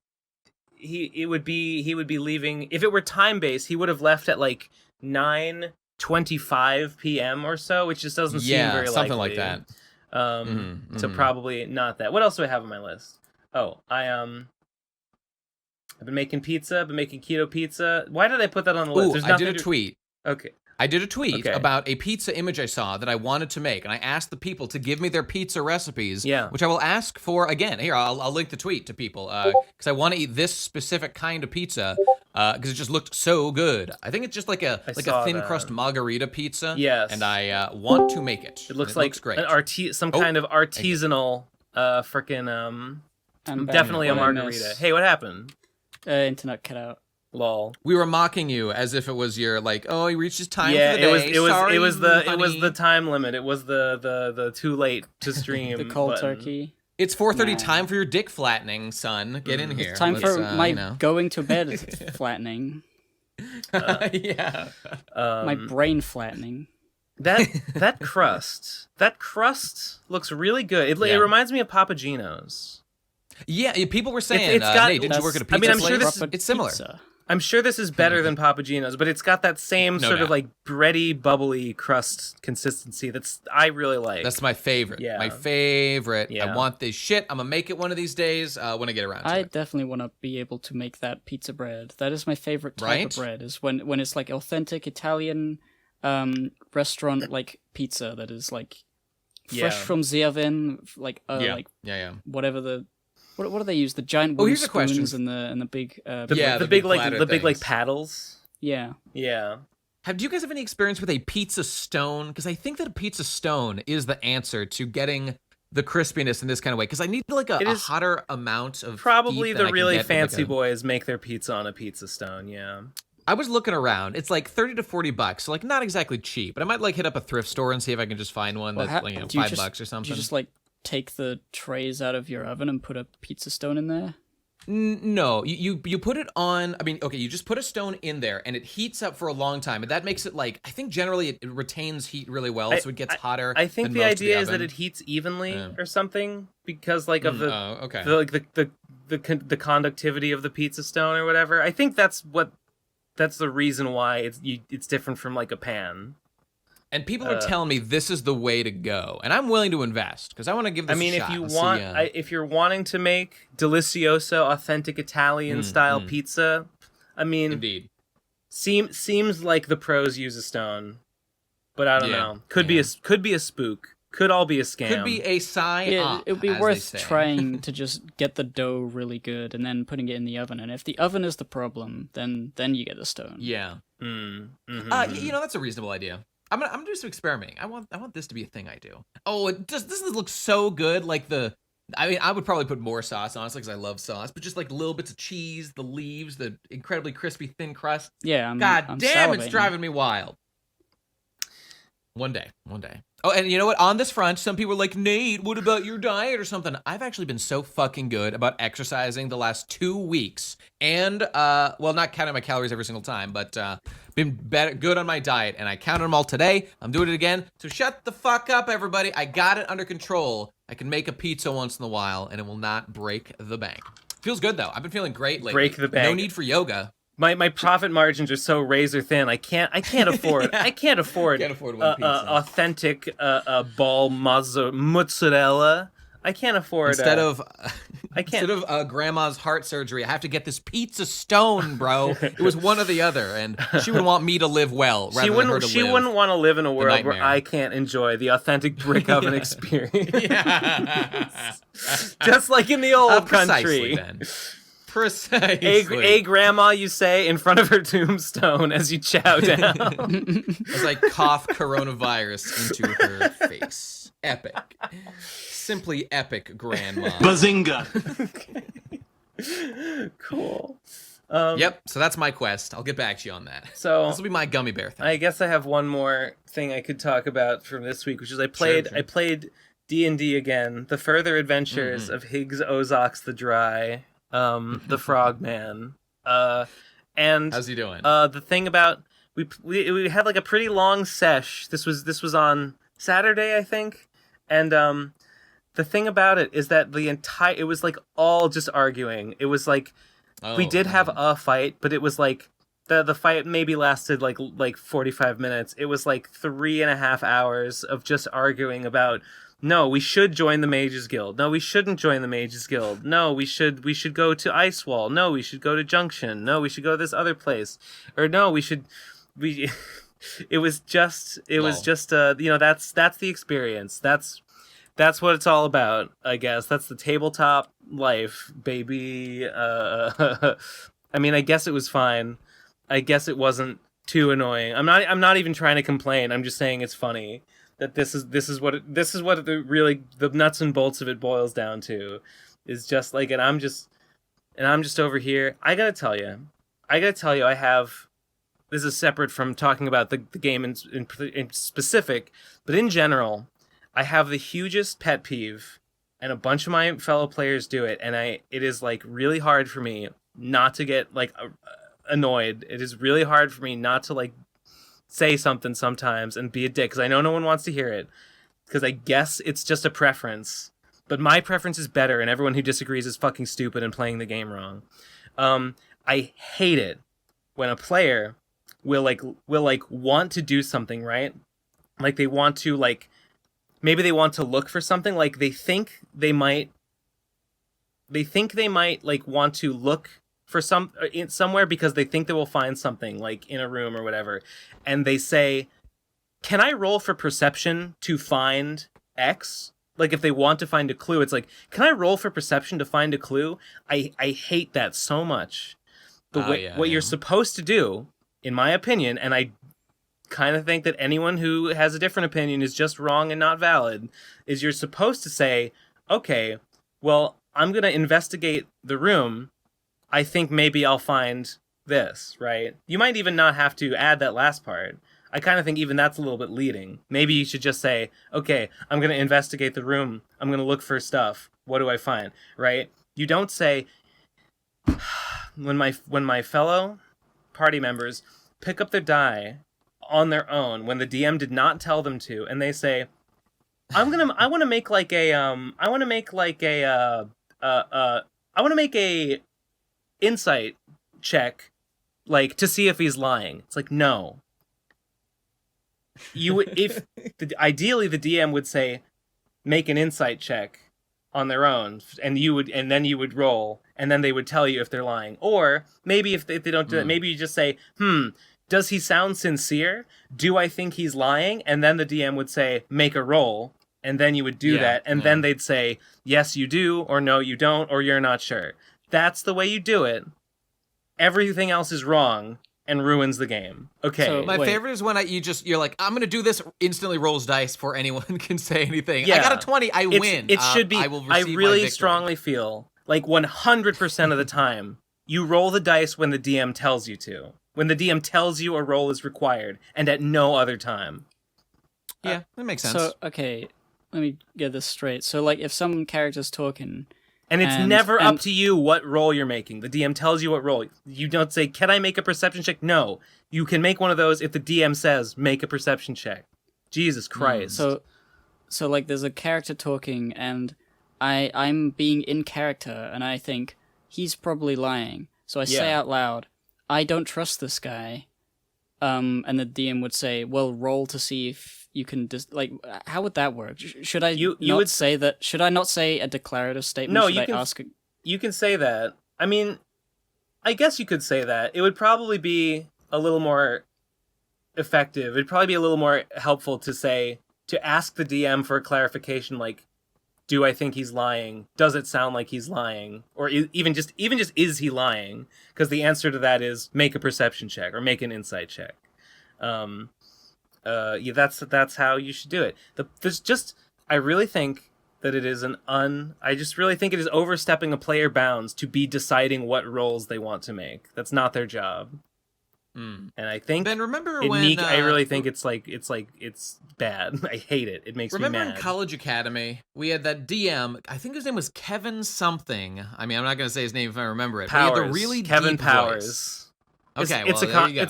he would be leaving. If it were time based, he would have left at 9:25 p.m. or so, which just doesn't seem very something likely. like that. So probably not that. What else do I have on my list? Oh, I've been making pizza. I've been making keto pizza. Why did I put that on the list? I did a tweet. Okay. I did a tweet about a pizza image I saw that I wanted to make, and I asked the people to give me their pizza recipes, which I will ask for again. Here, I'll link the tweet to people, because I want to eat this specific kind of pizza, because it just looked so good. I think it's just like a thin crust margarita pizza. Yes. And I want to make it. It looks great. Some kind of artisanal, definitely a margarita. Hey, what happened? Internet cut out. Lol. We were mocking you as if it was your he reached his time for the day. It was the time limit. It was the too late to stream. The cold button. turkey. It's 4:30 time for your dick flattening, son. Get in here. It's time for my going to bed flattening. My brain flattening. That crust looks really good. It reminds me of Papa Gino's. Yeah, people were saying, Nate, did you work at a pizza place? I'm sure it's similar. Pizza. I'm sure this is better than Papa Gino's, but it's got that same sort of bready, bubbly crust consistency I really like. That's my favorite. Yeah. My favorite. Yeah. I want this shit. I'm gonna make it one of these days when I get around to it. I definitely want to be able to make that pizza bread. That is my favorite type of bread, is when it's authentic Italian restaurant pizza that is fresh from the oven, whatever the what do they use? The giant wooden spoons and the big the big paddles. Yeah. Yeah. Do you guys have any experience with a pizza stone? Because I think that a pizza stone is the answer to getting the crispiness in this kind of way. Because I need a hotter amount of probably heat the really fancy boys make their pizza on a pizza stone. Yeah. I was looking around. It's $30 to $40, so not exactly cheap. But I might hit up a thrift store and see if I can just find one that's $5 or something. Do you just take the trays out of your oven and put a pizza stone in there? No, you put it on. I mean, okay, you just put a stone in there and it heats up for a long time, and that makes it I think generally it retains heat really well, so it gets hotter. I think the idea is that it heats evenly or something because of the conductivity of the pizza stone or whatever. I think that's the reason why it's different from a pan. And people are telling me this is the way to go, and I'm willing to invest because I want to give this a shot. If you're wanting to make delicioso, authentic Italian style pizza, indeed, seems like the pros use a stone, but I don't know. Could be a spook. Could all be a scam. Could be a psyop. Yeah, it would be worth trying to just get the dough really good and then putting it in the oven. And if the oven is the problem, then you get the stone. Yeah. That's a reasonable idea. I'm just experimenting. I want this to be a thing I do. Oh, this looks so good. I would probably put more sauce, honestly, because I love sauce. But just little bits of cheese, the leaves, the incredibly crispy thin crust. Yeah, I'm damn, salivating. It's driving me wild. One day. Oh, and you know what? On this front, some people are like, Nate, what about your diet or something? I've actually been so fucking good about exercising the last 2 weeks. And, not counting my calories every single time, but been good on my diet. And I counted them all today. I'm doing it again. So shut the fuck up, everybody. I got it under control. I can make a pizza once in a while, and it will not break the bank. Feels good, though. I've been feeling great lately. Break the bank. No need for yoga. My profit margins are so razor thin. I can't afford. I can't afford one pizza. Authentic ball mozzarella. I can't afford instead of grandma's heart surgery. I have to get this pizza stone, bro. It was one or the other, and she would want me to live well. She wouldn't want to live in a world where I can't enjoy the authentic brick oven experience. Just like in the old country. Then. Precisely. A grandma, you say, in front of her tombstone as you chow down. As I cough coronavirus into her face. Epic. Simply epic, Grandma. Bazinga. Cool. Yep, so that's my quest. I'll get back to you on that. So this will be my gummy bear thing. I guess I have one more thing I could talk about from this week, which is I played D&D again, The Further Adventures of Higgs Ozox the Dry, the Frogman. And how's he doing? The thing about we had like a pretty long sesh. This was on Saturday, I think. And the thing about it is that it was like all just arguing. It was like we did have a fight, but it was like the fight maybe lasted like 45 minutes. It was like 3.5 hours of just arguing about, no, we should join the Mages Guild. No, we shouldn't join the Mages Guild. No, we should go to Icewall. No, we should go to Junction. No, we should go to this other place. Or no, it was just that's the experience. That's what it's all about, I guess. That's the tabletop life, baby. I mean, I guess it was fine. I guess it wasn't too annoying. I'm not even trying to complain. I'm just saying it's funny that this is what the nuts and bolts of it boils down to. Is just like, and I'm just over here. I gotta tell you, I have. This is separate from talking about the game in specific, but in general, I have the hugest pet peeve, and a bunch of my fellow players do it, and it is like really hard for me not to get like annoyed. It is really hard for me not to like say something sometimes and be a dick, because I know no one wants to hear it, because I guess it's just a preference, but my preference is better, and everyone who disagrees is fucking stupid and playing the game wrong. I hate it when a player will want to do something, right? Like they want to like. Maybe they want to look for something, like they think they might like want to look for somewhere because they think they will find something like in a room or whatever. And they say, "Can I roll for perception to find X?" Like if they want to find a clue, it's like, "Can I roll for perception to find a clue?" I hate that so much. What you're supposed to do, in my opinion, and I kind of think that anyone who has a different opinion is just wrong and not valid, is you're supposed to say, okay, well, I'm going to investigate the room. I think maybe I'll find this, right? You might even not have to add that last part. I kind of think even that's a little bit leading. Maybe you should just say, okay, I'm going to investigate the room. I'm going to look for stuff. What do I find, right? You don't say, when my fellow party members pick up their die on their own when the DM did not tell them to, and they say, I want to make a insight check, like to see if he's lying. It's like, no. Ideally the DM would say, make an insight check on their own, and then you would roll, and then they would tell you if they're lying. Or maybe if they don't do that, maybe you just say, does he sound sincere? Do I think he's lying? And then the DM would say, make a roll. And then you would do that. And then they'd say, yes, you do, or no, you don't, or you're not sure. That's the way you do it. Everything else is wrong and ruins the game. Okay. So, my favorite is when you're like, I'm going to do this, instantly rolls dice before anyone can say anything. Yeah. I got a 20, I win. It should be, I really strongly feel like 100% of the time, you roll the dice when the DM tells you to. When the DM tells you a roll is required, and at no other time. Yeah, that makes sense. So, okay, let me get this straight. So, like, if some character's talking... And it's never up to you what roll you're making. The DM tells you what roll. You don't say, can I make a perception check? No. You can make one of those if the DM says, make a perception check. Jesus Christ. So like, there's a character talking, and I'm being in character, and I think, he's probably lying. So I say out loud, I don't trust this guy. And the DM would say, well, roll to see if you can how would that work? Should I say that? Should I not say a declarative statement? No, you can say that. I mean, I guess you could say that. It would probably be a little more effective. It'd probably be a little more helpful to ask the DM for a clarification, like, do I think he's lying? Does it sound like he's lying? Or even just is he lying? Because the answer to that is make a perception check or make an insight check. That's how you should do it. I really think that it is I just really think it is overstepping a player bounds to be deciding what roles they want to make. That's not their job. And I think Ben, remember I really think it's bad. I hate it. It makes me mad. Remember in College Academy, we had that DM, I think his name was Kevin something. I mean, I'm not going to say his name if I remember it. Powers. But he had the really Kevin deep Powers. Voice. Okay, it's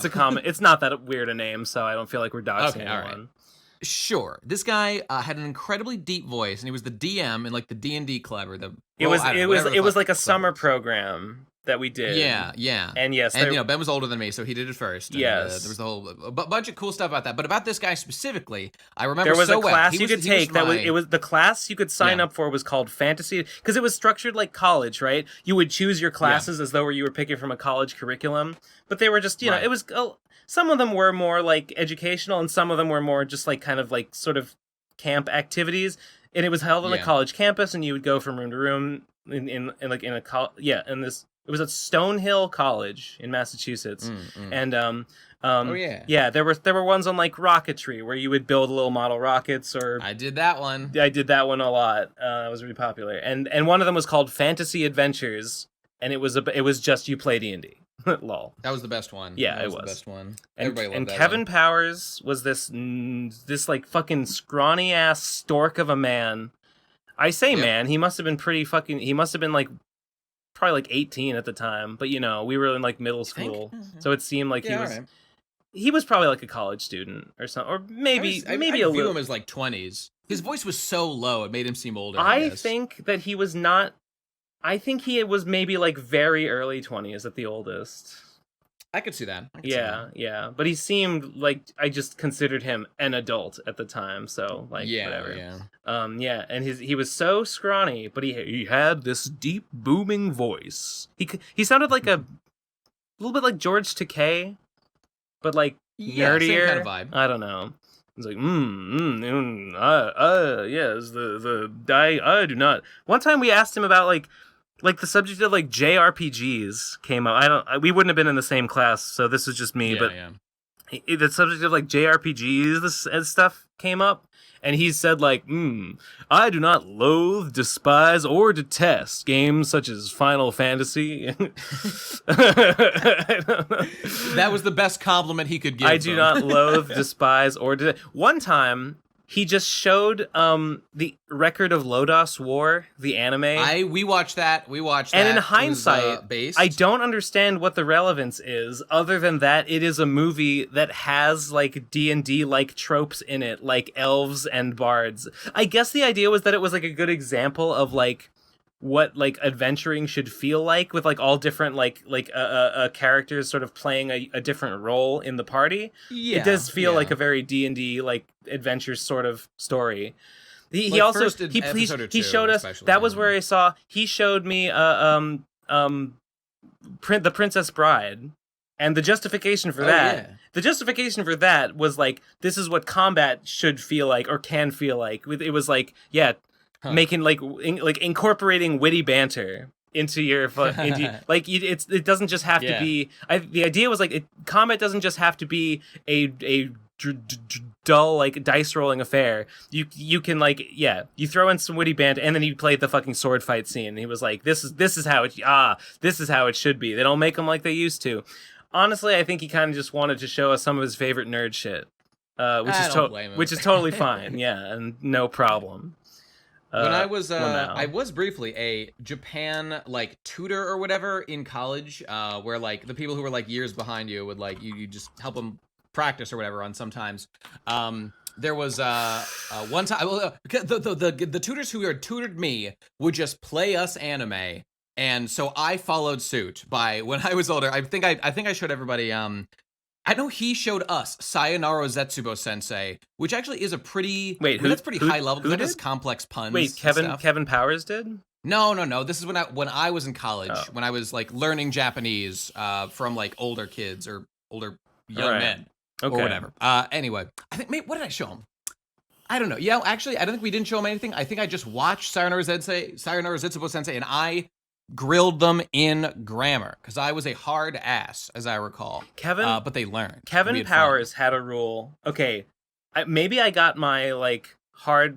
a common. It's not that weird a name, so I don't feel like we're doxing anyone. All right. Sure, this guy had an incredibly deep voice, and he was the DM in like the D&D club or the. It was like a summer program that we did. Yeah. And yes, and Ben was older than me, so he did it first. And, yes, there was the whole bunch of cool stuff about that. But about this guy specifically, I remember there was so a class well. you could take it was the class you could sign up for was called Fantasy, because it was structured like college, right? You would choose your classes as though you were picking from a college curriculum, but they were just know it was. Some of them were more like educational, and some of them were more just like kind of like sort of camp activities. And it was held on a college campus, and you would go from room to room in this. It was at Stonehill College in Massachusetts, and there were ones on like rocketry where you would build little model rockets. Or I did that one. I did that one a lot. It was really popular, and one of them was called Fantasy Adventures, and it was just you play D&D. Lol. That was the best one. Yeah, that was the best one. And, Everybody loved that Kevin one. Powers was this like fucking scrawny ass stork of a man. I say man, he must have been like probably like 18 at the time, but we were in like middle school, so it seemed like he was probably like a college student or something, or maybe I view him as like 20s. His voice was so low it made him seem older. I think that he was not. I think he was maybe like very early 20s at the oldest. I could see that. Yeah. But he seemed like I just considered him an adult at the time, so like whatever. Yeah. And he was so scrawny, but he had this deep booming voice. He sounded like a little bit like George Takei, but like nerdier. Same kind of vibe. I don't know. It's like, yes, I do not. One time we asked him about like the subject of like JRPGs came up. We wouldn't have been in the same class, so this is just me. The subject of like JRPGs and stuff came up, and he said like, I do not loathe, despise, or detest games such as Final Fantasy. That was the best compliment he could give. I do not loathe, despise, or detest. One time, he just showed the Record of Lodos War, the anime. We watched that. And in hindsight, I don't understand what the relevance is, other than that it is a movie that has like D&D like tropes in it, like elves and bards. I guess the idea was that it was like a good example of like what like adventuring should feel like, with like all different like characters sort of playing a different role in the party. It does feel like a very D&D like adventure sort of story. He like also he showed us that was where he showed me The Princess Bride, and the justification for the justification for that was like, this is what combat should feel like, or can feel like. It was like making like incorporating witty banter into your it doesn't just have to be. The idea was like combat doesn't just have to be a dull like dice rolling affair. You can like you throw in some witty banter, and then he played the fucking sword fight scene, and he was like, this is how it should be. They don't make them like they used to. Honestly, I think he kind of just wanted to show us some of his favorite nerd shit, which is totally fine. And no problem. When I was briefly a Japan like tutor or whatever in college, where like the people who were like years behind you would like you just help them practice or whatever on sometimes. There was one time the tutors who had tutored me would just play us anime, and so I followed suit. By when I was older, I think I showed everybody. I know he showed us Sayonara Zetsubo Sensei, which actually is a pretty that's pretty high level because that has complex puns. Wait, Kevin Powers did? No. This is when I was in college, when I was like learning Japanese from like older kids or older young men or whatever. Anyway, I think what did I show him? I don't know. Yeah, actually, I don't think we didn't show him anything. I think I just watched Sayonara Zetsubo Sensei, and I grilled them in grammar because I was a hard ass, as I recall. But they learned. Kevin Powers had a rule. Okay, maybe I got my like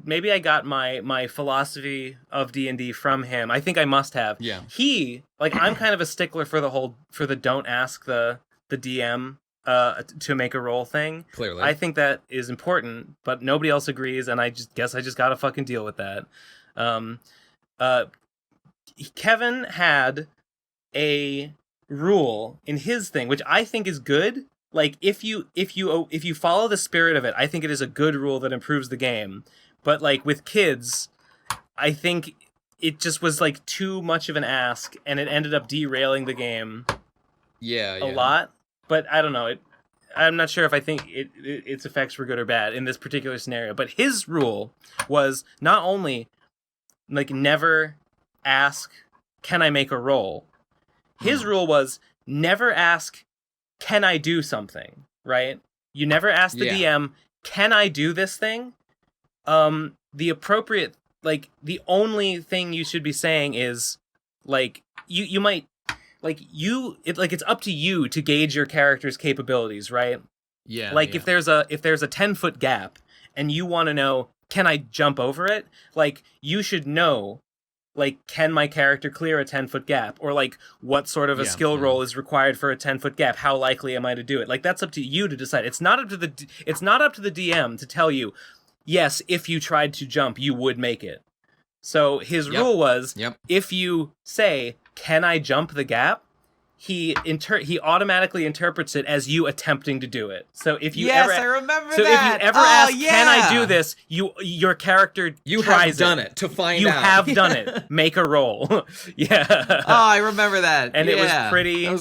maybe I got my philosophy of D&D from him. I think I must have. Yeah. He, like, I'm kind of a stickler for the don't ask the DM to make a roll thing. Clearly. I think that is important, but nobody else agrees, and I just guess I just gotta fucking deal with that. Kevin had a rule in his thing, which I think is good. Like, if you follow the spirit of it, I think it is a good rule that improves the game. But, like, with kids, I think it just was, like, too much of an ask, and it ended up derailing the game a lot. But I don't know. I'm not sure if I think its effects were good or bad in this particular scenario. But his rule was not only, like, never ask, can I make a roll? His rule was never ask, can I do something, right? You never ask the DM, can I do this thing? The appropriate, like, the only thing you should be saying is, like, you might, like, it's up to you to gauge your character's capabilities, right? Yeah. Like, if there's a 10-foot gap and you want to know, can I jump over it? Like, you should know, like, can my character clear a 10-foot gap? Or, like, what sort of a skill roll is required for a 10-foot gap? How likely am I to do it? Like, that's up to you to decide. It's not up to the DM to tell you, yes, if you tried to jump, you would make it. So his rule was, if you say, can I jump the gap? He automatically interprets it as you attempting to do it. So if you I remember that. So if you ever ask, can I do this? Your character tries have done it to find out. You have done it. Make a roll. Yeah. Oh, I remember that. And it was pretty. That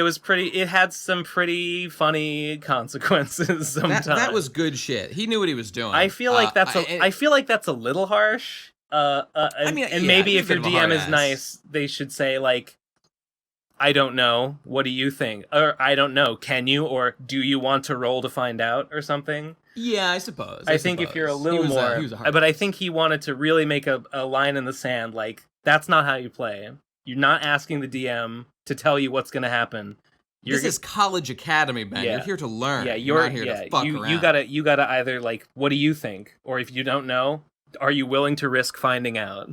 was great. It had some pretty funny consequences sometimes. That was good shit. He knew what he was doing. I feel like that's a little harsh. Maybe if your DM is nice, they should say, like, I don't know. What do you think? Or I don't know. Can you? Or do you want to roll to find out or something? Yeah, I suppose. I think if you're a little more... but I think he wanted to really make a line in the sand. Like, that's not how you play. You're not asking the DM to tell you what's going to happen. This is college academy, Ben. You're here to learn. Yeah, you're not here to fuck around. You gotta either, like, what do you think? Or if you don't know, are you willing to risk finding out?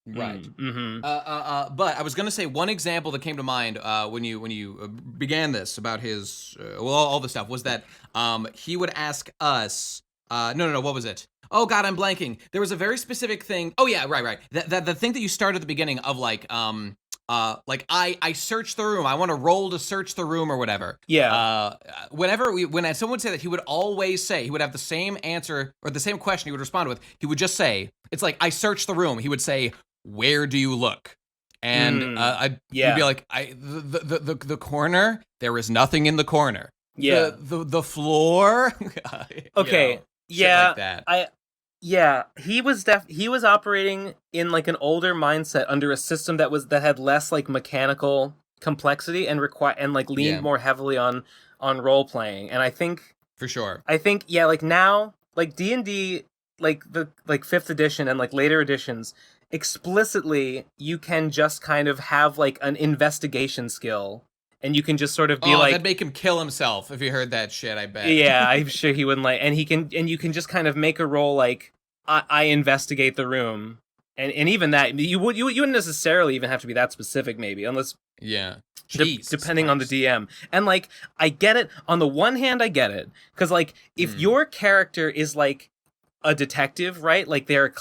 Right. But I was going to say one example that came to mind when you began this about his all the stuff was that he would ask us. No. What was it? Oh God, I'm blanking. There was a very specific thing. Oh yeah, right. That the thing that you started at the beginning of, like I search the room. I want to roll to search the room or whatever. Yeah. When someone would say that, he would always say, he would have the same answer or the same question he would respond with. He would just say, it's like, I searched the room. He would say, where do you look? And you'd be like, the corner. There is nothing in the corner. Yeah. The floor. Okay. Shit like that. He was operating in, like, an older mindset under a system that had less, like, mechanical complexity and leaned more heavily on role playing. And I think for sure. Like, now, like, D&D, like the 5th edition and, like, later editions, explicitly you can just kind of have, like, an investigation skill. And you can just sort of be like... that'd make him kill himself if he heard that shit, I bet. Yeah, I'm sure he wouldn't like... And you can just kind of make a roll, like, I investigate the room. And even that, you wouldn't necessarily even have to be that specific, maybe, unless... Yeah. Depending on the DM. And, like, I get it. On the one hand, I get it. Because, like, if your character is, like, a detective, right? Like, they are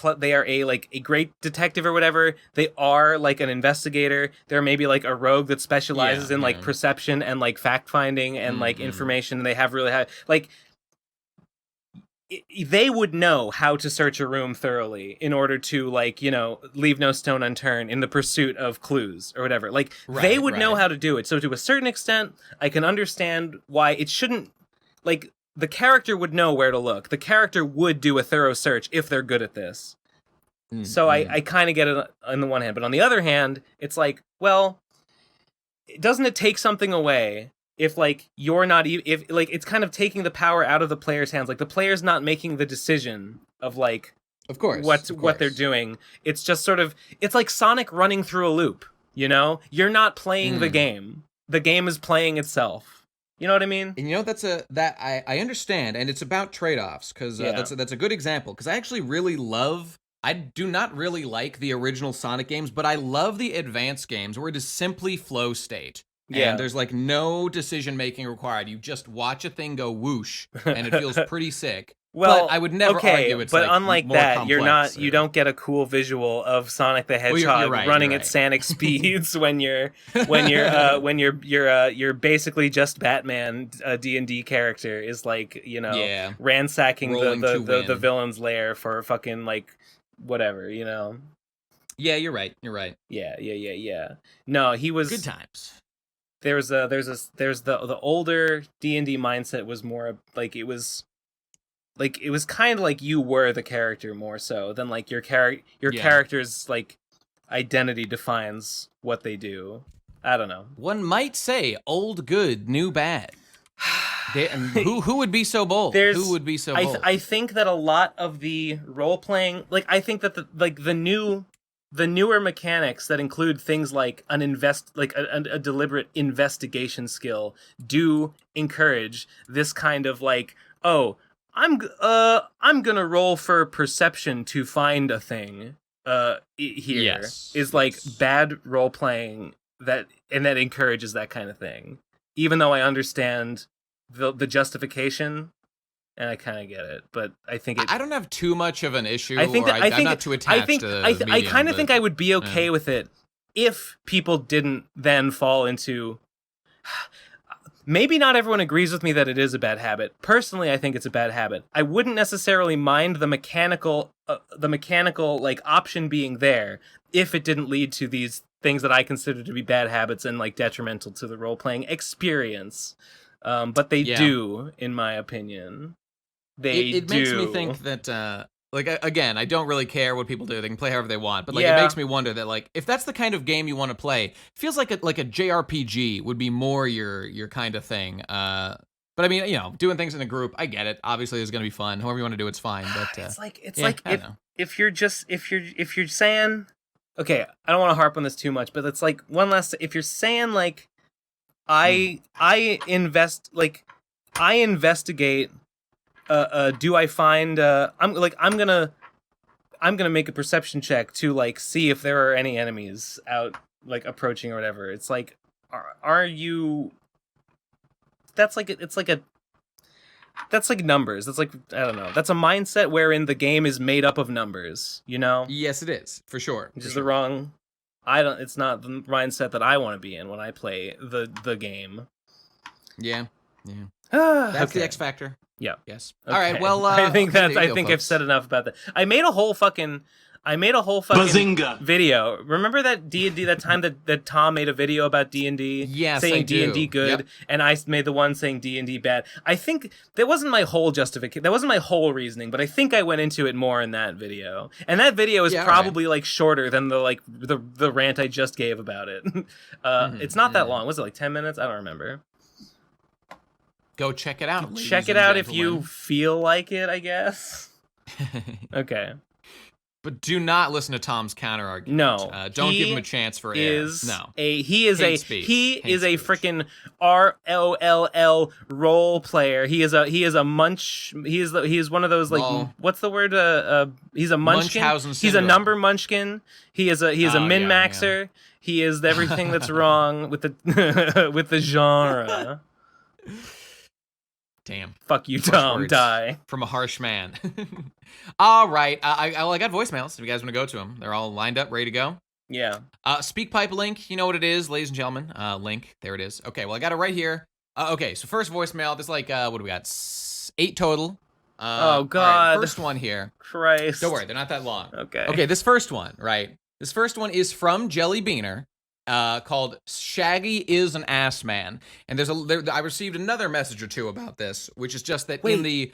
a great detective or whatever. They are, like, an investigator. They're maybe, like, a rogue that specializes in like perception and, like, fact finding and like information. And they have really high, like, they would know how to search a room thoroughly in order to, like, you know, leave no stone unturned in the pursuit of clues or whatever. Like, they would know how to do it. So to a certain extent, I can understand why it shouldn't, like, the character would know where to look. The character would do a thorough search if they're good at this. So I kind of get it on the one hand. But on the other hand, it's like, well, doesn't it take something away if, like, you're not... if like, it's kind of taking the power out of the player's hands. Like, the player's not making the decision of, like... Of course. What they're doing. It's just sort of... It's like Sonic running through a loop, you know? You're not playing the game. The game is playing itself. You know what I mean? And you know, I understand, and it's about trade-offs, because that's a good example, because I actually really love, I do not really like the original Sonic games, but I love the advanced games where it is simply flow state. And there's like no decision making required. You just watch a thing go whoosh, and it feels pretty sick. Well, but I would never argue it's but like unlike more that, complex, you don't get a cool visual of Sonic the Hedgehog running at Sonic speeds when you're basically just Batman. A D&D character is like, you know, ransacking the villain's lair for fucking like whatever, you know. Yeah, you're right. Yeah. No, he was good times. There's the older D&D mindset was more like it was kind of like you were the character more so than like your character's like identity defines what they do. I don't know. One might say old good, new bad. Who would be so bold? Who would be so bold? I think that a lot of the role playing, like I think that the newer mechanics that include things like a deliberate investigation skill do encourage this kind of like, oh, I'm gonna roll for perception to find a thing. Here is like bad role playing that encourages that kind of thing. Even though I understand the justification, and I kind of get it, but I think I don't have too much of an issue. I'm not too attached to the medium, I kind of think I would be okay with it if people didn't then fall into. Maybe not everyone agrees with me that it is a bad habit. Personally, I think it's a bad habit. I wouldn't necessarily mind the mechanical like option being there if it didn't lead to these things that I consider to be bad habits and like detrimental to the role playing experience. But they do, in my opinion. It makes me think that like again, I don't really care what people do. They can play however they want. But like it makes me wonder that like if that's the kind of game you want to play, it feels like a JRPG would be more your kind of thing. But I mean, you know, doing things in a group, I get it. Obviously, it's going to be fun. However you want to do it's fine. But if you're saying, okay, I don't want to harp on this too much, but it's like one last. If you're saying like, I investigate. Do I find? I'm gonna make a perception check to like see if there are any enemies out like approaching or whatever. It's like, are you? That's like that's like numbers. That's like, I don't know. That's a mindset wherein the game is made up of numbers. You know? Yes, it is for sure. Which is the wrong. It's not the mindset that I want to be in when I play the game. Yeah. That's the X factor. Yeah. Yes. Okay. All right. Well, I think I've said enough about that. I made a whole fucking Bazinga. video. Remember that D&D, that time that Tom made a video about D&D? Yes, saying I do. D&D good, and I made the one saying D&D bad. I think that wasn't my whole justification. That wasn't my whole reasoning, but I think I went into it more in that video. And that video is probably like shorter than the rant I just gave about it. It's not that long. Was it like 10 minutes? I don't remember. Go check it out. Check it out if you feel like it, I guess. Okay. But do not listen to Tom's counter argument. No, don't give him a chance for air. No, he is a freaking ROLL role player. He is a munch. He is one of those like what's the word? He's a munchkin. He's a number munchkin. He is a min maxer. He is everything that's wrong with the with the genre. Damn. Fuck you, Tom. Die. From a harsh man. All right. I got voicemails. If you guys want to go to them, they're all lined up, ready to go. Yeah. SpeakPipe link. You know what it is, ladies and gentlemen. Link. There it is. Okay. Well, I got it right here. Okay. So first voicemail. There's like, what do we got? 8 total. Oh, God. Right, first one here. Christ. Don't worry. They're not that long. Okay. Okay. This first one, right? This first one is from Jelly Beaner. Called Shaggy is an Ass Man, and I received another message or two about this, which is just that in the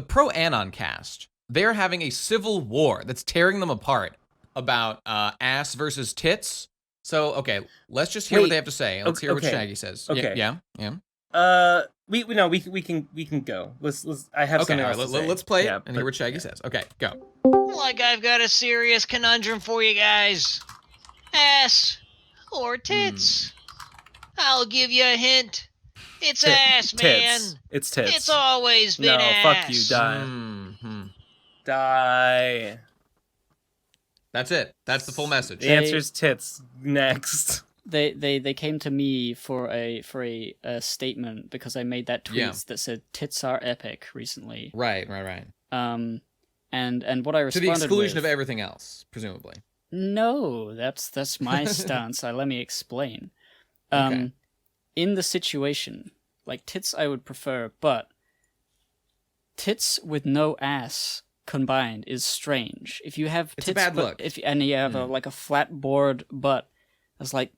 Pro Anon cast, they're having a civil war that's tearing them apart about ass versus tits. So okay, let's just hear what they have to say. Let's hear what Shaggy says. Okay. Yeah. We can go. Let's I have something else to say. Let's play it and hear what Shaggy says. Okay, go. Like I've got a serious conundrum for you guys. Ass or tits? I'll give you a hint. It's ass, man. It's tits. It's always been ass. No, fuck you, die. Die. That's it. That's the full message. The answer's tits. Next. They came to me for a statement because I made that tweet that said tits are epic recently. Right. And what I responded to the exclusion with, of everything else, presumably. No, that's my stance. Let me explain. Okay. In the situation, like tits, I would prefer, but tits with no ass combined is strange. If you have it's tits, a bad look. And you have a flat board butt, it's like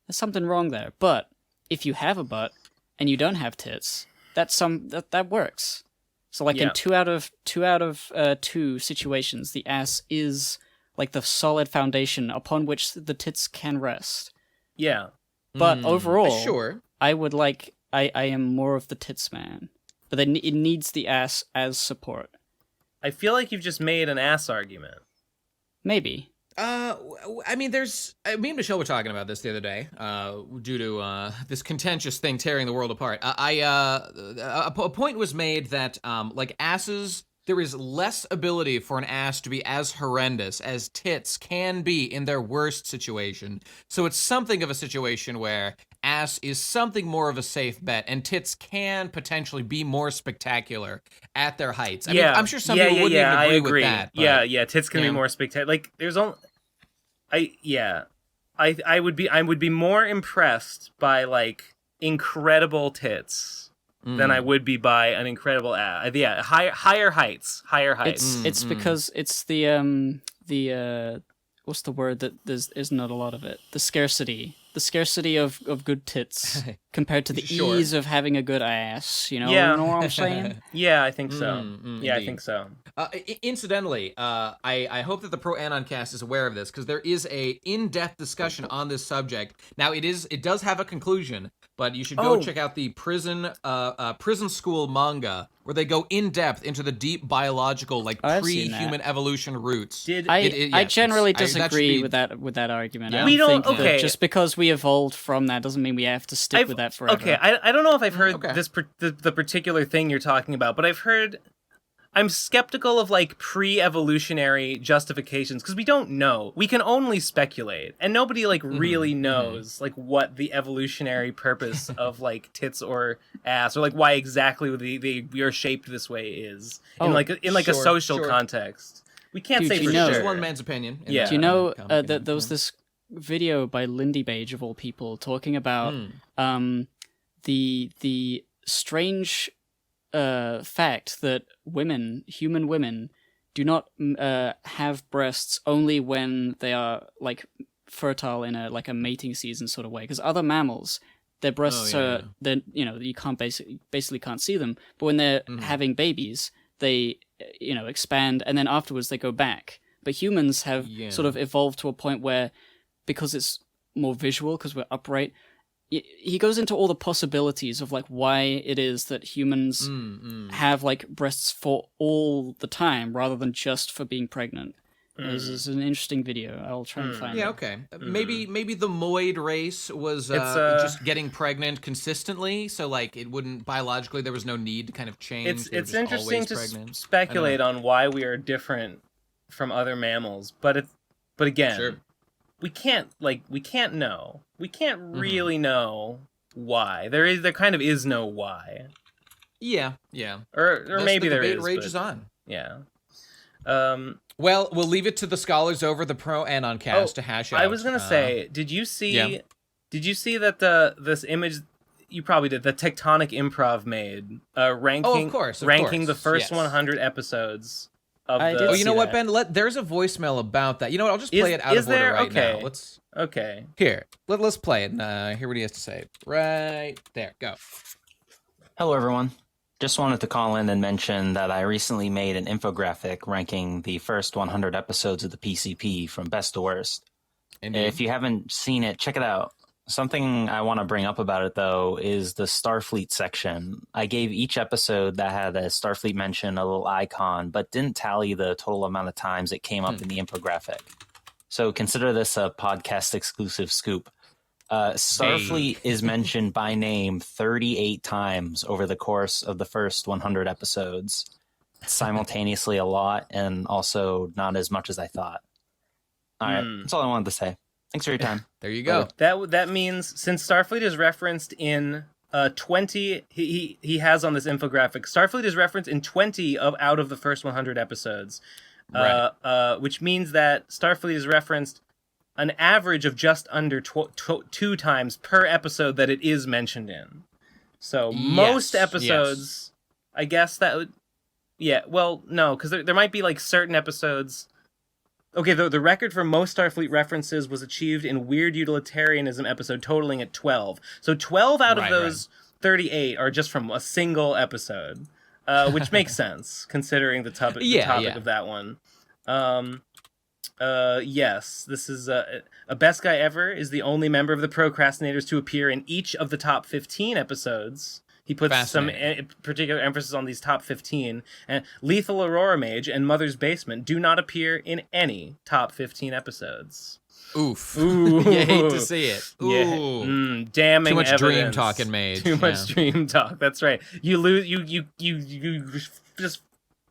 there's something wrong there. But if you have a butt and you don't have tits, that works. So like in two out of two situations, the ass is like the solid foundation upon which the tits can rest. Yeah. But overall, sure. I would like I am more of the tits man. But then it needs the ass as support. I feel like you've just made an ass argument. Maybe. I mean, me and Michelle were talking about this the other day, due to this contentious thing tearing the world apart. A point was made that, like asses, there is less ability for an ass to be as horrendous as tits can be in their worst situation. So it's something of a situation where ass is something more of a safe bet, and tits can potentially be more spectacular at their heights. I mean, I'm sure some people wouldn't even agree with that. But, tits can be more spectacular. Like, there's only... I would be more impressed by, like, incredible tits than I would be by an incredible ass. Higher heights. It's because it's the what's the word that there's not a lot of it? The scarcity of good tits compared to the ease of having a good ass. You know what I'm saying? Yeah, I think so. I think so. Incidentally, I hope that the Pro Anon Cast is aware of this, because there is a in-depth discussion on this subject. Now, it does have a conclusion, but you should go check out the prison school manga, where they go in depth into the deep biological, like pre-human evolution roots. I generally disagree with that argument. Yeah. I don't think that just because we evolved from that doesn't mean we have to stick with that forever. Okay, I don't know if I've heard the particular thing you're talking about, but I'm skeptical of, like, pre-evolutionary justifications, because we don't know. We can only speculate, and nobody, like, really knows, like, what the evolutionary purpose of, like, tits or ass, or, like, why exactly we are shaped this way is, in a social context. We can't say for sure. It's one man's opinion. Do you know that there was this video by Lindy Page, of all people, talking about the strange fact that human women, do not have breasts only when they are, like, fertile in a mating season sort of way. Because other mammals, their breasts are, you can't basically can't see them. But when they're having babies, they expand, and then afterwards they go back. But humans have sort of evolved to a point where, because it's more visual, because we're upright. He goes into all the possibilities of, like, why it is that humans have, like, breasts for all the time rather than just for being pregnant. This is an interesting video. I'll try and find it. Yeah, okay. Maybe the Moid race was just getting pregnant consistently, so, like, it wouldn't, biologically, there was no need to kind of change. It's interesting to speculate on why we are different from other mammals, but again... Sure. We can't know. We can't really know why. There kind of is no why. Yeah. Or maybe there is. The debate rages on. Yeah. Well, we'll leave it to the scholars over the Pro Anon Cast to hash out. I was gonna say, did you see that this image? You probably did. The Tectonic Improv made ranking. Of course, ranking the first 100 episodes. You know what, Ben? There's a voicemail about that. You know what? I'll just play it out of order right now. Okay. Here, let's play it and hear what he has to say. Right there, go. Hello, everyone. Just wanted to call in and mention that I recently made an infographic ranking the first 100 episodes of the PCP from best to worst. Indeed. If you haven't seen it, check it out. Something I want to bring up about it, though, is the Starfleet section. I gave each episode that had a Starfleet mention a little icon, but didn't tally the total amount of times it came up in the infographic. So consider this a podcast-exclusive scoop. Starfleet is mentioned by name 38 times over the course of the first 100 episodes. Simultaneously a lot, and also not as much as I thought. All right, that's all I wanted to say. Thanks for your time. There you go. That means since Starfleet is referenced in 20, he has on this infographic, Starfleet is referenced in 20 out of the first 100 episodes, right. Which means that Starfleet is referenced an average of just under 2 times per episode that it is mentioned in. So most episodes, I guess that would, well, no, because there might be like certain episodes. Okay, the record for most Starfleet references was achieved in Weird Utilitarianism episode, totaling at 12. So 12 out of those 38 are just from a single episode, which makes sense, considering the topic of that one. Yes, this is a Best Guy Ever is the only member of the Procrastinators to appear in each of the top 15 episodes. He puts some particular emphasis on these top 15. And Lethal Aurora Mage and Mother's Basement do not appear in any top 15 episoes. Oof. Ooh. You hate to see it. Ooh. Yeah. Damning Too much evidence. dream talk in Mage. Too much dream talk. That's right. You lose. You just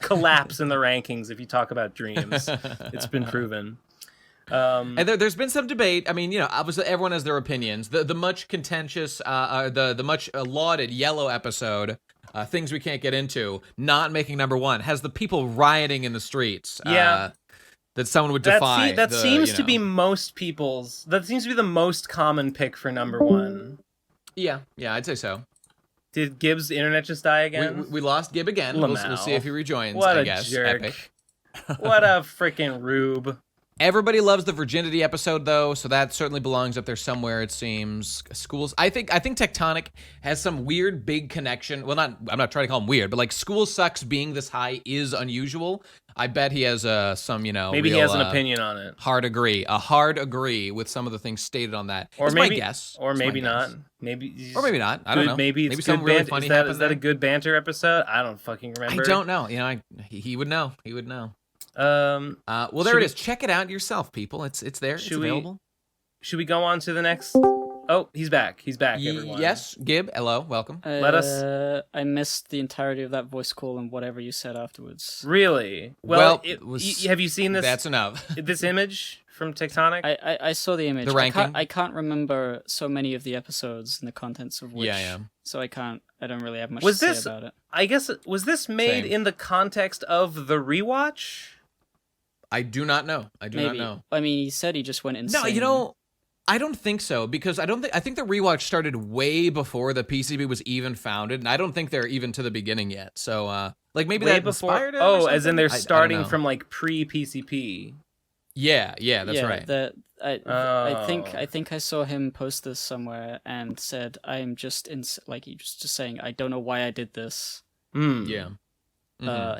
collapse in the rankings if you talk about dreams. It's been proven. And there's been some debate. I mean, obviously everyone has their opinions. The much contentious, the much lauded Yellow episode, Things We Can't Get Into, not making #1, has the people rioting in the streets. That someone would defy. That seems to be most people's. That seems to be the most common pick for #1. Yeah, I'd say so. Did Gibbs' internet just die again? We lost Gib again. We'll see if he rejoins. What I a guess. jerk! Epic. What a freaking rube! Everybody loves the virginity episode, though, so that certainly belongs up there somewhere, it seems. Schools, I think Tectonic has some weird big connection. Well, I'm not trying to call him weird, but like School Sucks being this high is unusual. I bet he has some, maybe real, he has an opinion on it. A hard agree with some of the things stated on that. Or it's maybe, my guess. Or maybe not. Maybe not. I don't know. Maybe something really funny happened. Is that a good banter episode? I don't fucking remember. I don't know. He would know. He would know. Well, there it is. Check it out yourself, people. It's there. It's available. Should we go on to the next? Oh, he's back. He's back, everyone. Yes, Gib. Hello, welcome. Let us. I missed the entirety of that voice call and whatever you said afterwards. Really? Well, have you seen this? That's enough. This image from Tectonic? I saw the image. The ranking? I can't remember so many of the episodes and the contents of which. Yeah. So I don't really have much to say about it. I guess was this made in the context of the rewatch? I do not know. I do not know. I mean, he said he just went insane. No, I don't think so, because I think the rewatch started way before the PCP was even founded, and I don't think they're even to the beginning yet. So, maybe way that before. Inspired it Oh, as in they're I starting from like pre-PCP. Yeah, that's right. I think I saw him post this somewhere and said, "I'm just he was just saying, I don't know why I did this." Yeah.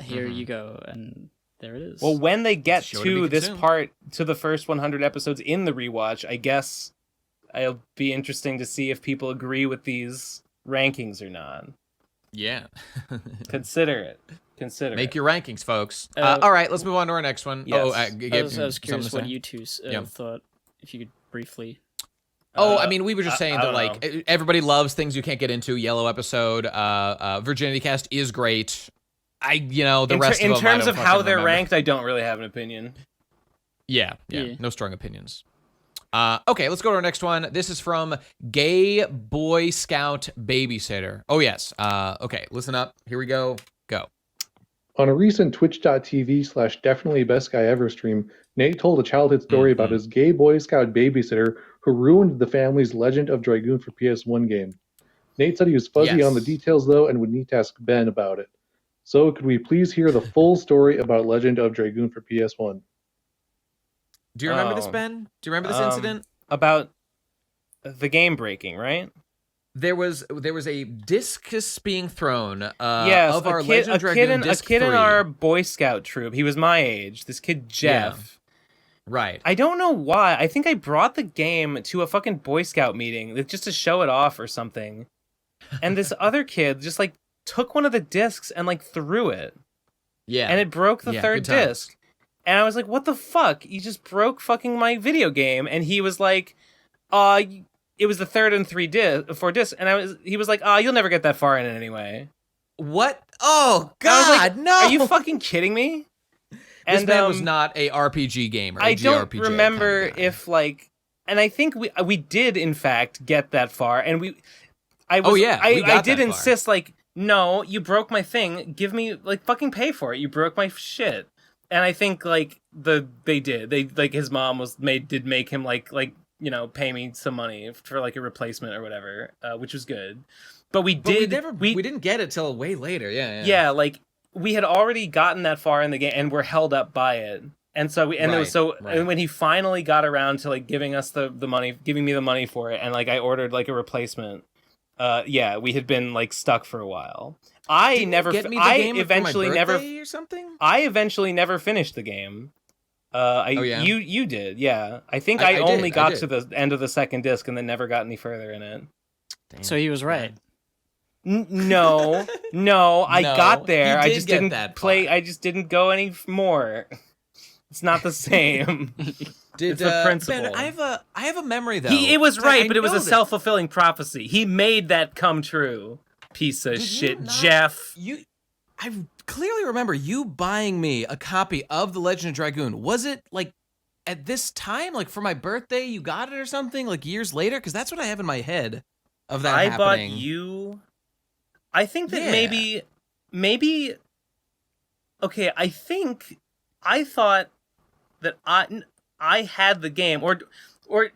Here you go, and there it is. Well, when they get to this part, to the first 100 episodes in the rewatch, I guess it'll be interesting to see if people agree with these rankings or not. Yeah. Consider it. Make your rankings, folks. All right, let's move on to our next one. Yes. I was curious what you two thought, if you could briefly. I mean, we were just saying that, everybody loves Things You Can't Get Into, Yellow episode. Virginity Cast is great. The rest of them, in terms of how they're remember. ranked, I don't really have an opinion. Yeah. No strong opinions. Okay, let's go to our next one. This is from Gay Boy Scout Babysitter. Oh, yes. Okay, listen up. Here we go. Go. On a recent twitch.tv/definitely best guy ever stream, Nate told a childhood story about his gay Boy Scout babysitter who ruined the family's Legend of Dragoon for PS1 game. Nate said he was fuzzy on the details, though, and would need to ask Ben about it. So, could we please hear the full story about Legend of Dragoon for PS1? Do you remember this, Ben? Do you remember this incident? About the game breaking, right? There was a discus being thrown of our Legend of Dragoon a kid in our Boy Scout troop. He was my age. This kid, Jeff. Yeah. Right. I don't know why. I think I brought the game to a fucking Boy Scout meeting just to show it off or something. And this other kid just took one of the discs and threw it. Yeah. And it broke the third disc. And I was like, what the fuck? You just broke fucking my video game. And he was like, it was the third and 4 discs, and he was like, you'll never get that far in it anyway. What? Oh God, like, no! Are you fucking kidding me? This man was not a RPG gamer. I don't remember if like, and I think we did in fact get that far, and I did insist like, no, you broke my thing. Give me like fucking pay for it. You broke my shit. And I think like they did. They like his mom did make him like pay me some money for like a replacement or whatever, which was good. But we didn't get it till way later. Yeah, like we had already gotten that far in the game and we're held up by it. And so and when he finally got around to like giving us the money, giving me the money for it, and like I ordered like a replacement. We had been like stuck for a while. I eventually never finished the game. You did, yeah. I think I only got to the end of the second disc and then never got any further in it. Damn. So he was right. No, I got there. I just didn't play. I just didn't go any more. It's not the same. It's the principle. Ben, I have a memory though. It was right, but it was a self-fulfilling prophecy. He made that come true. Piece of shit, Jeff. I clearly remember you buying me a copy of The Legend of Dragoon. Was it like at this time, like for my birthday, you got it or something, like years later? Because that's what I have in my head of that happening. I bought you. I think that maybe. Okay, I thought that I had the game, or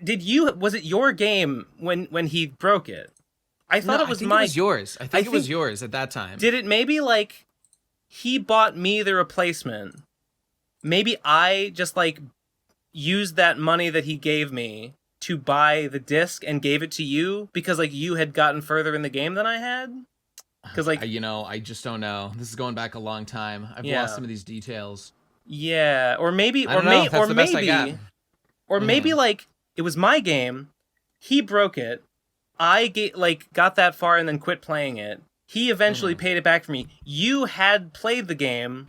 did you? Was it your game when he broke it? I thought it was It was yours. I think it was yours at that time. Did it maybe like he bought me the replacement? Maybe I just like used that money that he gave me to buy the disc and gave it to you because like you had gotten further in the game than I had. Because like I just don't know. This is going back a long time. I've lost some of these details. Yeah, or maybe like it was my game. He broke it. I got that far and then quit playing it. He eventually paid it back for me. You had played the game,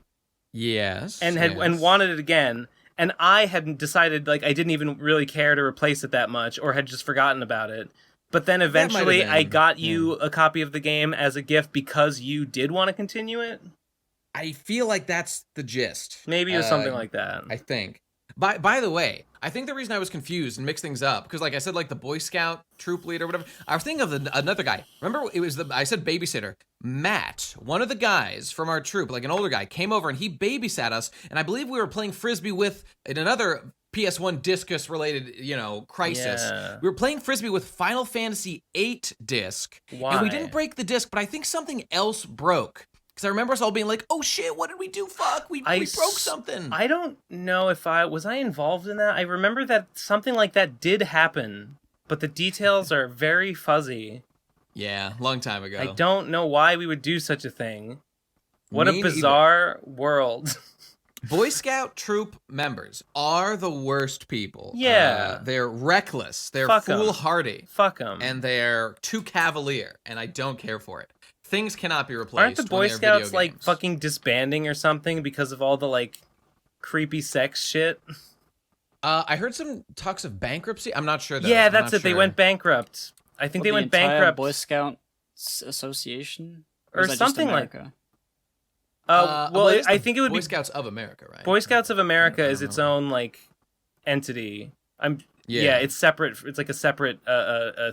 yes, and wanted it again, and I had decided like I didn't even really care to replace it that much, or had just forgotten about it. But then eventually, I got you a copy of the game as a gift because you did want to continue it. I feel like that's the gist. Maybe it was something like that. I think. By the way, I think the reason I was confused and mixed things up, because like I said, like the Boy Scout troop leader or whatever, I was thinking of another guy. Remember, I said babysitter. Matt, one of the guys from our troop, like an older guy, came over and he babysat us, and I believe we were playing Frisbee with in another PS1 discus-related, crisis. Yeah. We were playing Frisbee with Final Fantasy VIII disc, and we didn't break the disc, but I think something else broke. Because I remember us all being like, oh shit, what did we do? Fuck, we broke something. I don't know if was I involved in that? I remember that something like that did happen, but the details are very fuzzy. Yeah, long time ago. I don't know why we would do such a thing. What a bizarre world. Boy Scout troop members are the worst people. Yeah. They're reckless. They're foolhardy. Fuck them. And they're too cavalier, and I don't care for it. Things cannot be replaced. Aren't the Boy Scouts like fucking disbanding or something because of all the like creepy sex shit? I heard some talks of bankruptcy. I'm not sure though. Yeah, that's it. They went bankrupt. I think they went bankrupt. Boy Scout Association or something like that. I think it would be Boy Scouts of America, right? Boy Scouts of America is its own like entity. It's separate. It's like a separate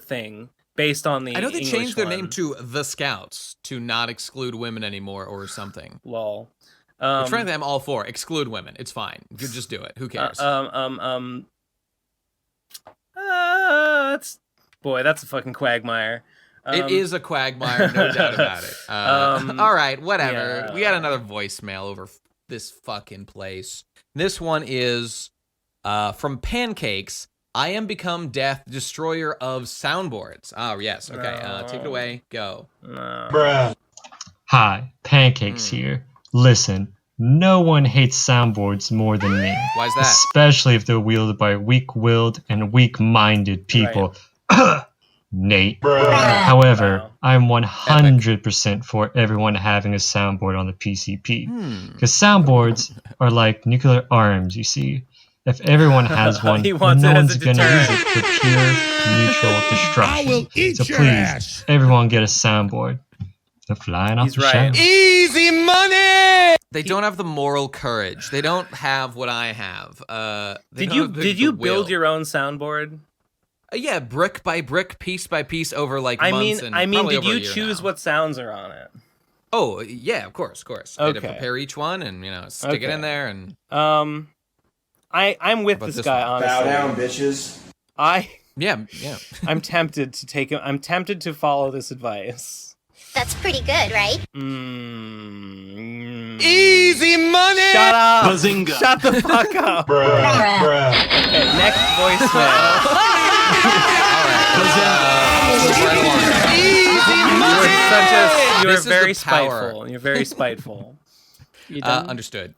thing. Based on the I know they English changed their one. name to the Scouts to not exclude women anymore or something. Lol. Which frankly I'm all for. Exclude women. It's fine. You just do it. Who cares? That's a fucking quagmire. It is a quagmire, no doubt about it. All right, whatever. Yeah. We got another voicemail over this fucking place. This one is from Pancakes. I am become death, destroyer of soundboards. Oh, yes. Okay, take it away. Go. Bruh. Hi, Pancakes here. Listen, no one hates soundboards more than me. Why is that? Especially if they're wielded by weak-willed and weak-minded people. Right. Nate. Bruh. However, I'm 100% for everyone having a soundboard on the PCP. Because soundboards are like nuclear arms, you see. If everyone has one, He then wants no it as one's a going to use it deterrent. for pure neutral destruction. So please, everyone get a soundboard. They're flying off He's the right. shelf. Easy money. They don't have the moral courage. They don't have what I have. Did you build your own soundboard? Yeah, brick by brick, piece by piece, over like months. I mean, did you choose what sounds are on it? Oh yeah, of course. I had to Okay. prepare each one and stick it in there and. I'm with this guy, honestly. Bow down, bitches. Yeah. I'm tempted to take him. I'm tempted to follow this advice. That's pretty good, right? Easy money. Shut up. Bazinga. Shut the fuck up. Bruh. Okay, next voicemail. You are very spiteful. You're very spiteful. Understood.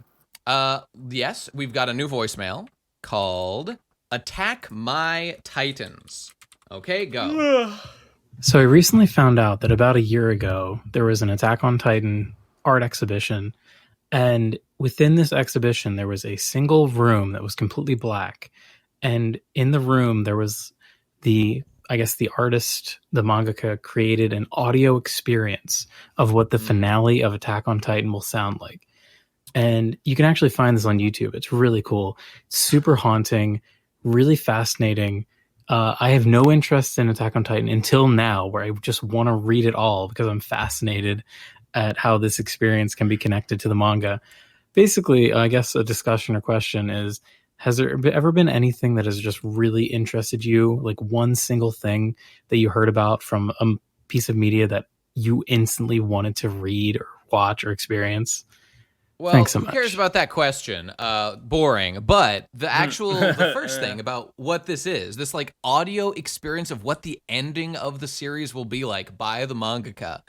Yes, we've got a new voicemail called Attack My Titans. Okay, go. So I recently found out that about a year ago, there was an Attack on Titan art exhibition. And within this exhibition, there was a single room that was completely black. And in the room, there was the artist, the mangaka, created an audio experience of what the finale of Attack on Titan will sound like. And you can actually find this on YouTube. It's really cool. It's super haunting, really fascinating. I have no interest in Attack on Titan until now, where I just want to read it all because I'm fascinated at how this experience can be connected to the manga. Basically, I guess a discussion or question is, has there ever been anything that has just really interested you? Like one single thing that you heard about from a piece of media that you instantly wanted to read or watch or experience? Well, Thanks so who much. cares about that question? Boring. But the first thing about what this is, this like audio experience of what the ending of the series will be like by the mangaka.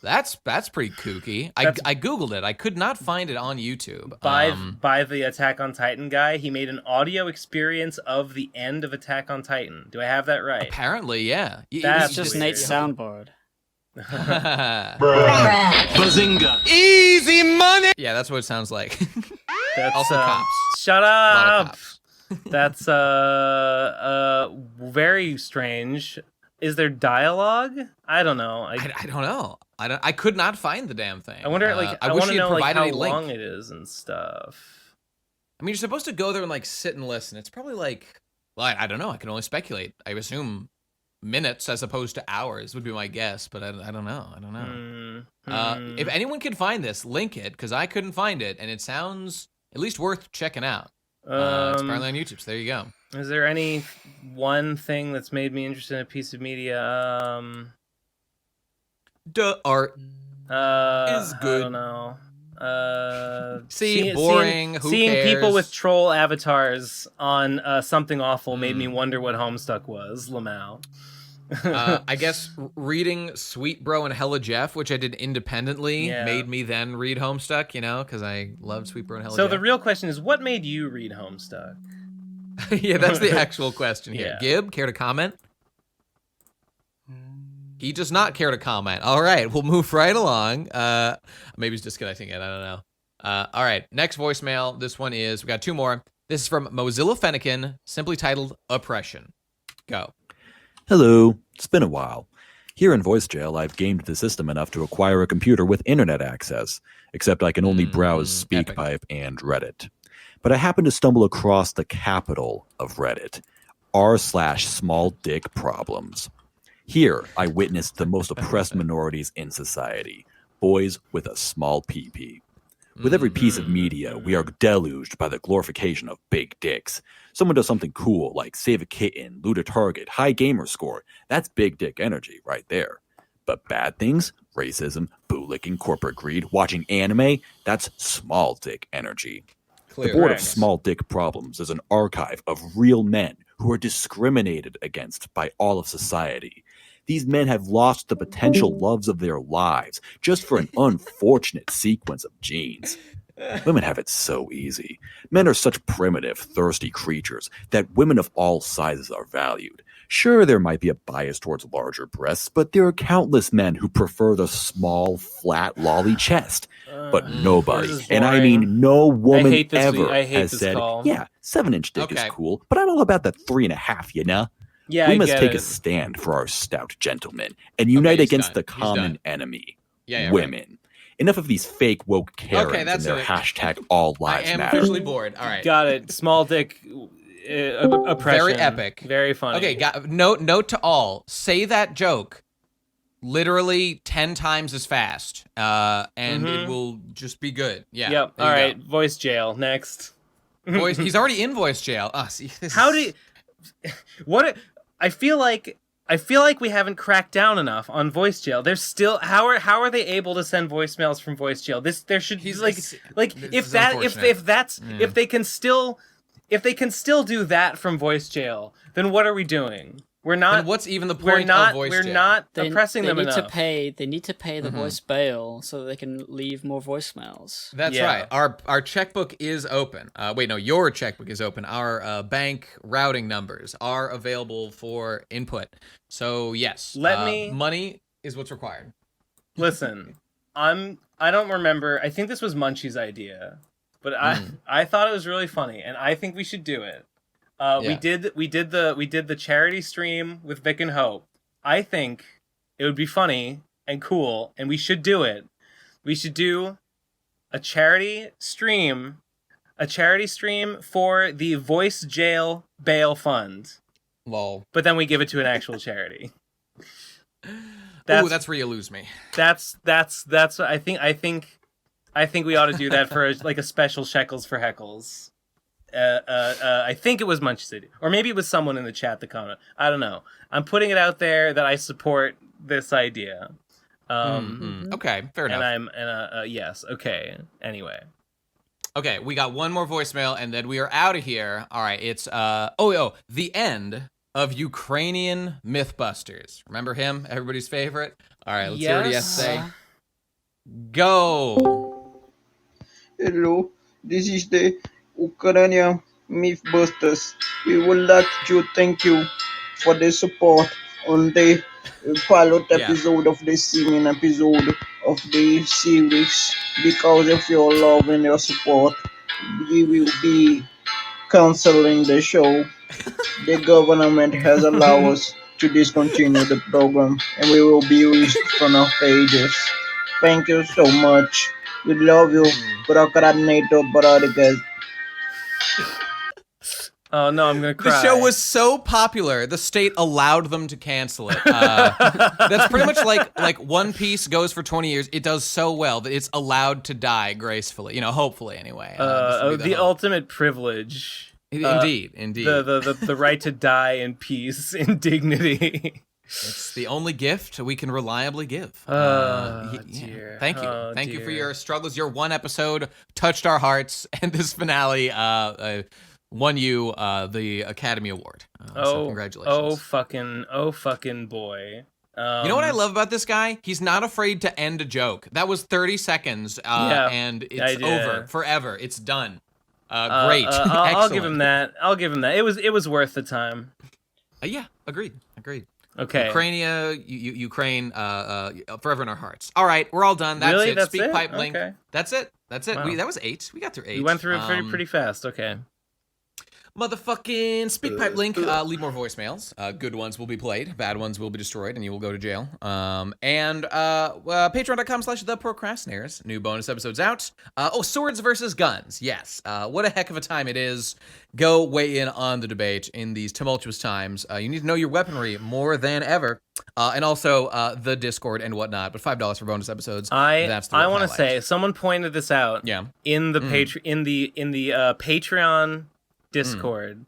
That's pretty kooky. I Googled it. I could not find it on YouTube. By the Attack on Titan guy, he made an audio experience of the end of Attack on Titan. Do I have that right? Apparently, yeah. That's just Nate's soundboard. Bazinga. Easy money. Yeah, that's what it sounds like. That's also cops. Shut A lot up. of cops. That's very strange. Is there dialogue? I don't know. I don't know. I could not find the damn thing. I wonder. I wish want to he had know like provided how a link. long it is and stuff. I mean, you're supposed to go there and like sit and listen. It's probably like, well, I don't know. I can only speculate. I assume minutes as opposed to hours would be my guess, but I don't know. If anyone can find this, link it, because I couldn't find it, and it sounds at least worth checking out. It's apparently on YouTube, so there you go. Is there any one thing that's made me interested in a piece of media? Art is good. I don't know. Boring. Who seeing cares? people with troll avatars on Something Awful made me wonder what Homestuck was. Lamau. I guess reading Sweet Bro and Hella Jeff, which I did independently, made me then read Homestuck, because I love Sweet Bro and Hella Jeff. So the real question is, what made you read Homestuck? Yeah, that's the actual question here. Yeah. Gib, care to comment? He does not care to comment. All right, we'll move right along. Maybe he's disconnecting it. I don't know. All right, next voicemail. This one is, we got two more. This is from Mozilla Fennekin, simply titled Oppression. Go. Hello. It's been a while. Here in Voice Jail, I've gamed the system enough to acquire a computer with internet access, except I can only browse SpeakPipe and Reddit. But I happened to stumble across the capital of Reddit, r/small dick problems. Here, I witnessed the most oppressed minorities in society, boys with a small PP. With every piece of media, we are deluged by the glorification of big dicks. Someone does something cool, like save a kitten, loot a target, high gamer score. That's big dick energy right there. But bad things, racism, bootlicking, corporate greed, watching anime, that's small dick energy. The Board of Small Dick Problems is an archive of real men who are discriminated against by all of society. These men have lost the potential loves of their lives just for an unfortunate sequence of genes. Women have it so easy. Men are such primitive, thirsty creatures that women of all sizes are valued. Sure, there might be a bias towards larger breasts, but there are countless men who prefer the small, flat, lolly chest. but nobody, this is and I boring. mean no woman I hate has this said, call. yeah, 7-inch dick is cool, but I'm all about that 3.5, you know? Yeah, we I must get take it. a stand for our stout gentlemen and unite against the common enemy, women. Right. Enough of these fake woke Karens and their hashtag all lives I am matter. officially bored. All right. Got it. Small dick oppression. Very epic. Very funny. Okay, note to all. Say that joke literally 10 times as fast, and it will just be good. Yeah. Yep. All right. Go. Voice jail. Next. He's already in voice jail. How do you... What... I feel like we haven't cracked down enough on voice jail. There's still how are they able to send voicemails from voice jail? There should be if they can still do that from voice jail, then what are we doing? We're not. And what's even the point of voice jail? We're not oppressing them enough. They need to pay the voice bail so that they can leave more voicemails. That's right. Our checkbook is open. Wait, no, your checkbook is open. Our bank routing numbers are available for input. So yes, money is what's required. Listen, I don't remember. I think this was Munchie's idea, but I thought it was really funny, and I think we should do it. We did the charity stream with Vic and Hope. I think it would be funny and cool, and we should do it. We should do a charity stream for the Voice Jail Bail Fund. Lol. But then we give it to an actual charity. That's where you lose me. That's I think we ought to do that for a special Shekels for Heckles. I think it was Munchie's idea, or maybe it was someone in the chat that commented. I don't know. I'm putting it out there that I support this idea. Okay, fair enough. Yes. Okay. Anyway. Okay, we got one more voicemail, and then we are out of here. All right, it's the end of Ukrainian Mythbusters. Remember him? Everybody's favorite. All right, let's hear what he has to say. Go. Hello, this is the Ukrainian Mythbusters. We would like to thank you for the support on the pilot episode of the second episode of the series. Because of your love and your support, we will be canceling the show. The government has allowed us to discontinue the program, and we will be reached from our pages. Thank you so much. We love you, Pro Crastinators. Oh no, I'm gonna cry. The show was so popular, the state allowed them to cancel it. That's pretty much like One Piece goes for 20 years. It does so well that it's allowed to die gracefully. Hopefully anyway. The ultimate privilege. Indeed. The right to die in peace, in dignity. It's the only gift we can reliably give. Dear. Thank you. Thank you for your struggles. Your one episode touched our hearts, and this finale won you the Academy Award. So congratulations. Oh fucking boy. You know what I love about this guy? He's not afraid to end a joke. That was 30 seconds, and it's over forever. It's done. Great. I'll give him that. It was worth the time. Yeah, agreed. Okay. Ukraine, forever in our hearts. All right, we're all done. That's it. Speak pipe link. Okay. That's it. Wow. That was 8. We got through 8. We went through it pretty fast. Okay. Motherfucking speak pipe link. Leave more voicemails. Good ones will be played. Bad ones will be destroyed, and you will go to jail. And patreon.com/theprocrastinators. New bonus episodes out. Swords versus guns. Yes. What a heck of a time it is. Go weigh in on the debate in these tumultuous times. You need to know your weaponry more than ever. And also the Discord and whatnot. But $5 for bonus episodes. I want to say someone pointed this out. Yeah. In the Patreon Discord,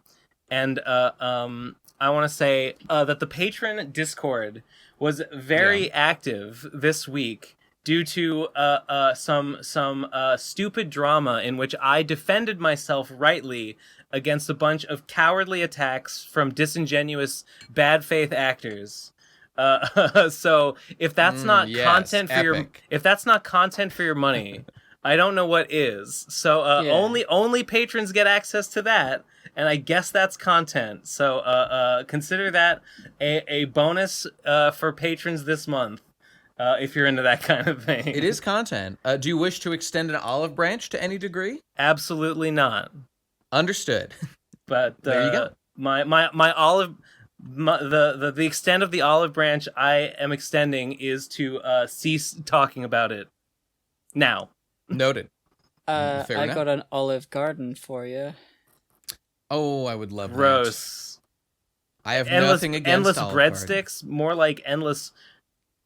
and I want to say that the patron Discord was very active this week due to some stupid drama in which I defended myself rightly against a bunch of cowardly attacks from disingenuous bad faith actors. So if that's not content for your money, I don't know what is. So only patrons get access to that, and I guess that's content. So consider that a bonus for patrons this month. if you're into that kind of thing. It is content. Do you wish to extend an olive branch to any degree? Absolutely not. Understood. But there you go. The extent of the olive branch I am extending is to cease talking about it now. Noted. I got an olive garden for you. Oh, I would love Gross. That. I have nothing against endless olive breadsticks. More like endless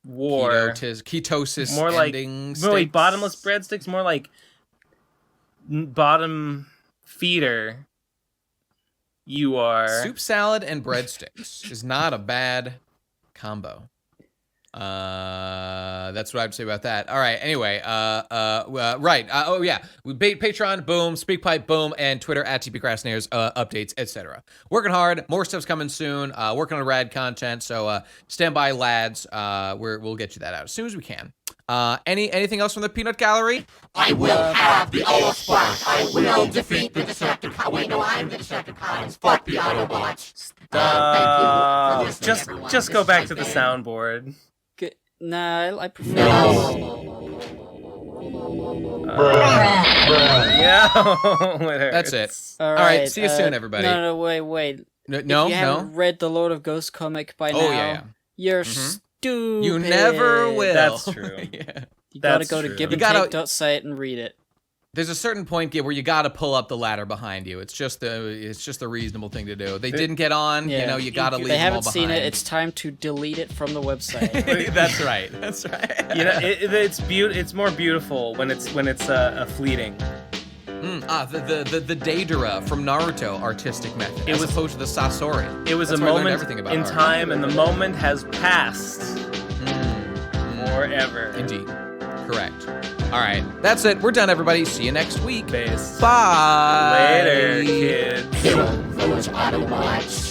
war. Ketosis. More like bottomless breadsticks. More like bottom feeder. You are soup salad and breadsticks is not a bad combo. That's what I'd say about that. All right. Anyway, right. Oh yeah, we Patreon, boom, SpeakPipe, boom, and Twitter at TP Crastinators, updates, etc. Working hard. More stuff's coming soon. Working on rad content. So stand by, lads. We'll get you that out as soon as we can. Anything else from the Peanut Gallery? I will have the Allspark. I will defeat the Decepticons. Wait, no, I'm the Decepticons. Fuck the Autobots. Thank you. Just go back to the soundboard. Nah, I prefer. Yeah. That's it. All right. See you soon, everybody. No, wait. No, if you haven't read the Lord of Ghosts comic by now, you're stupid. You never will. That's true. Yeah. You gotta go to giveandtake.site and read it. There's a certain point where you gotta pull up the ladder behind you. It's just the reasonable thing to do. They didn't get on, you gotta leave them all behind. They haven't seen it. It's time to delete it from the website. That's right. It's more beautiful when it's fleeting. The Deidara from Naruto artistic method, as opposed to the Sasori. It was a moment in time, and the moment has passed forever. Indeed, correct. All right, that's it. We're done, everybody. See you next week. Peace. Bye. Later, kids. Kill those Autobots.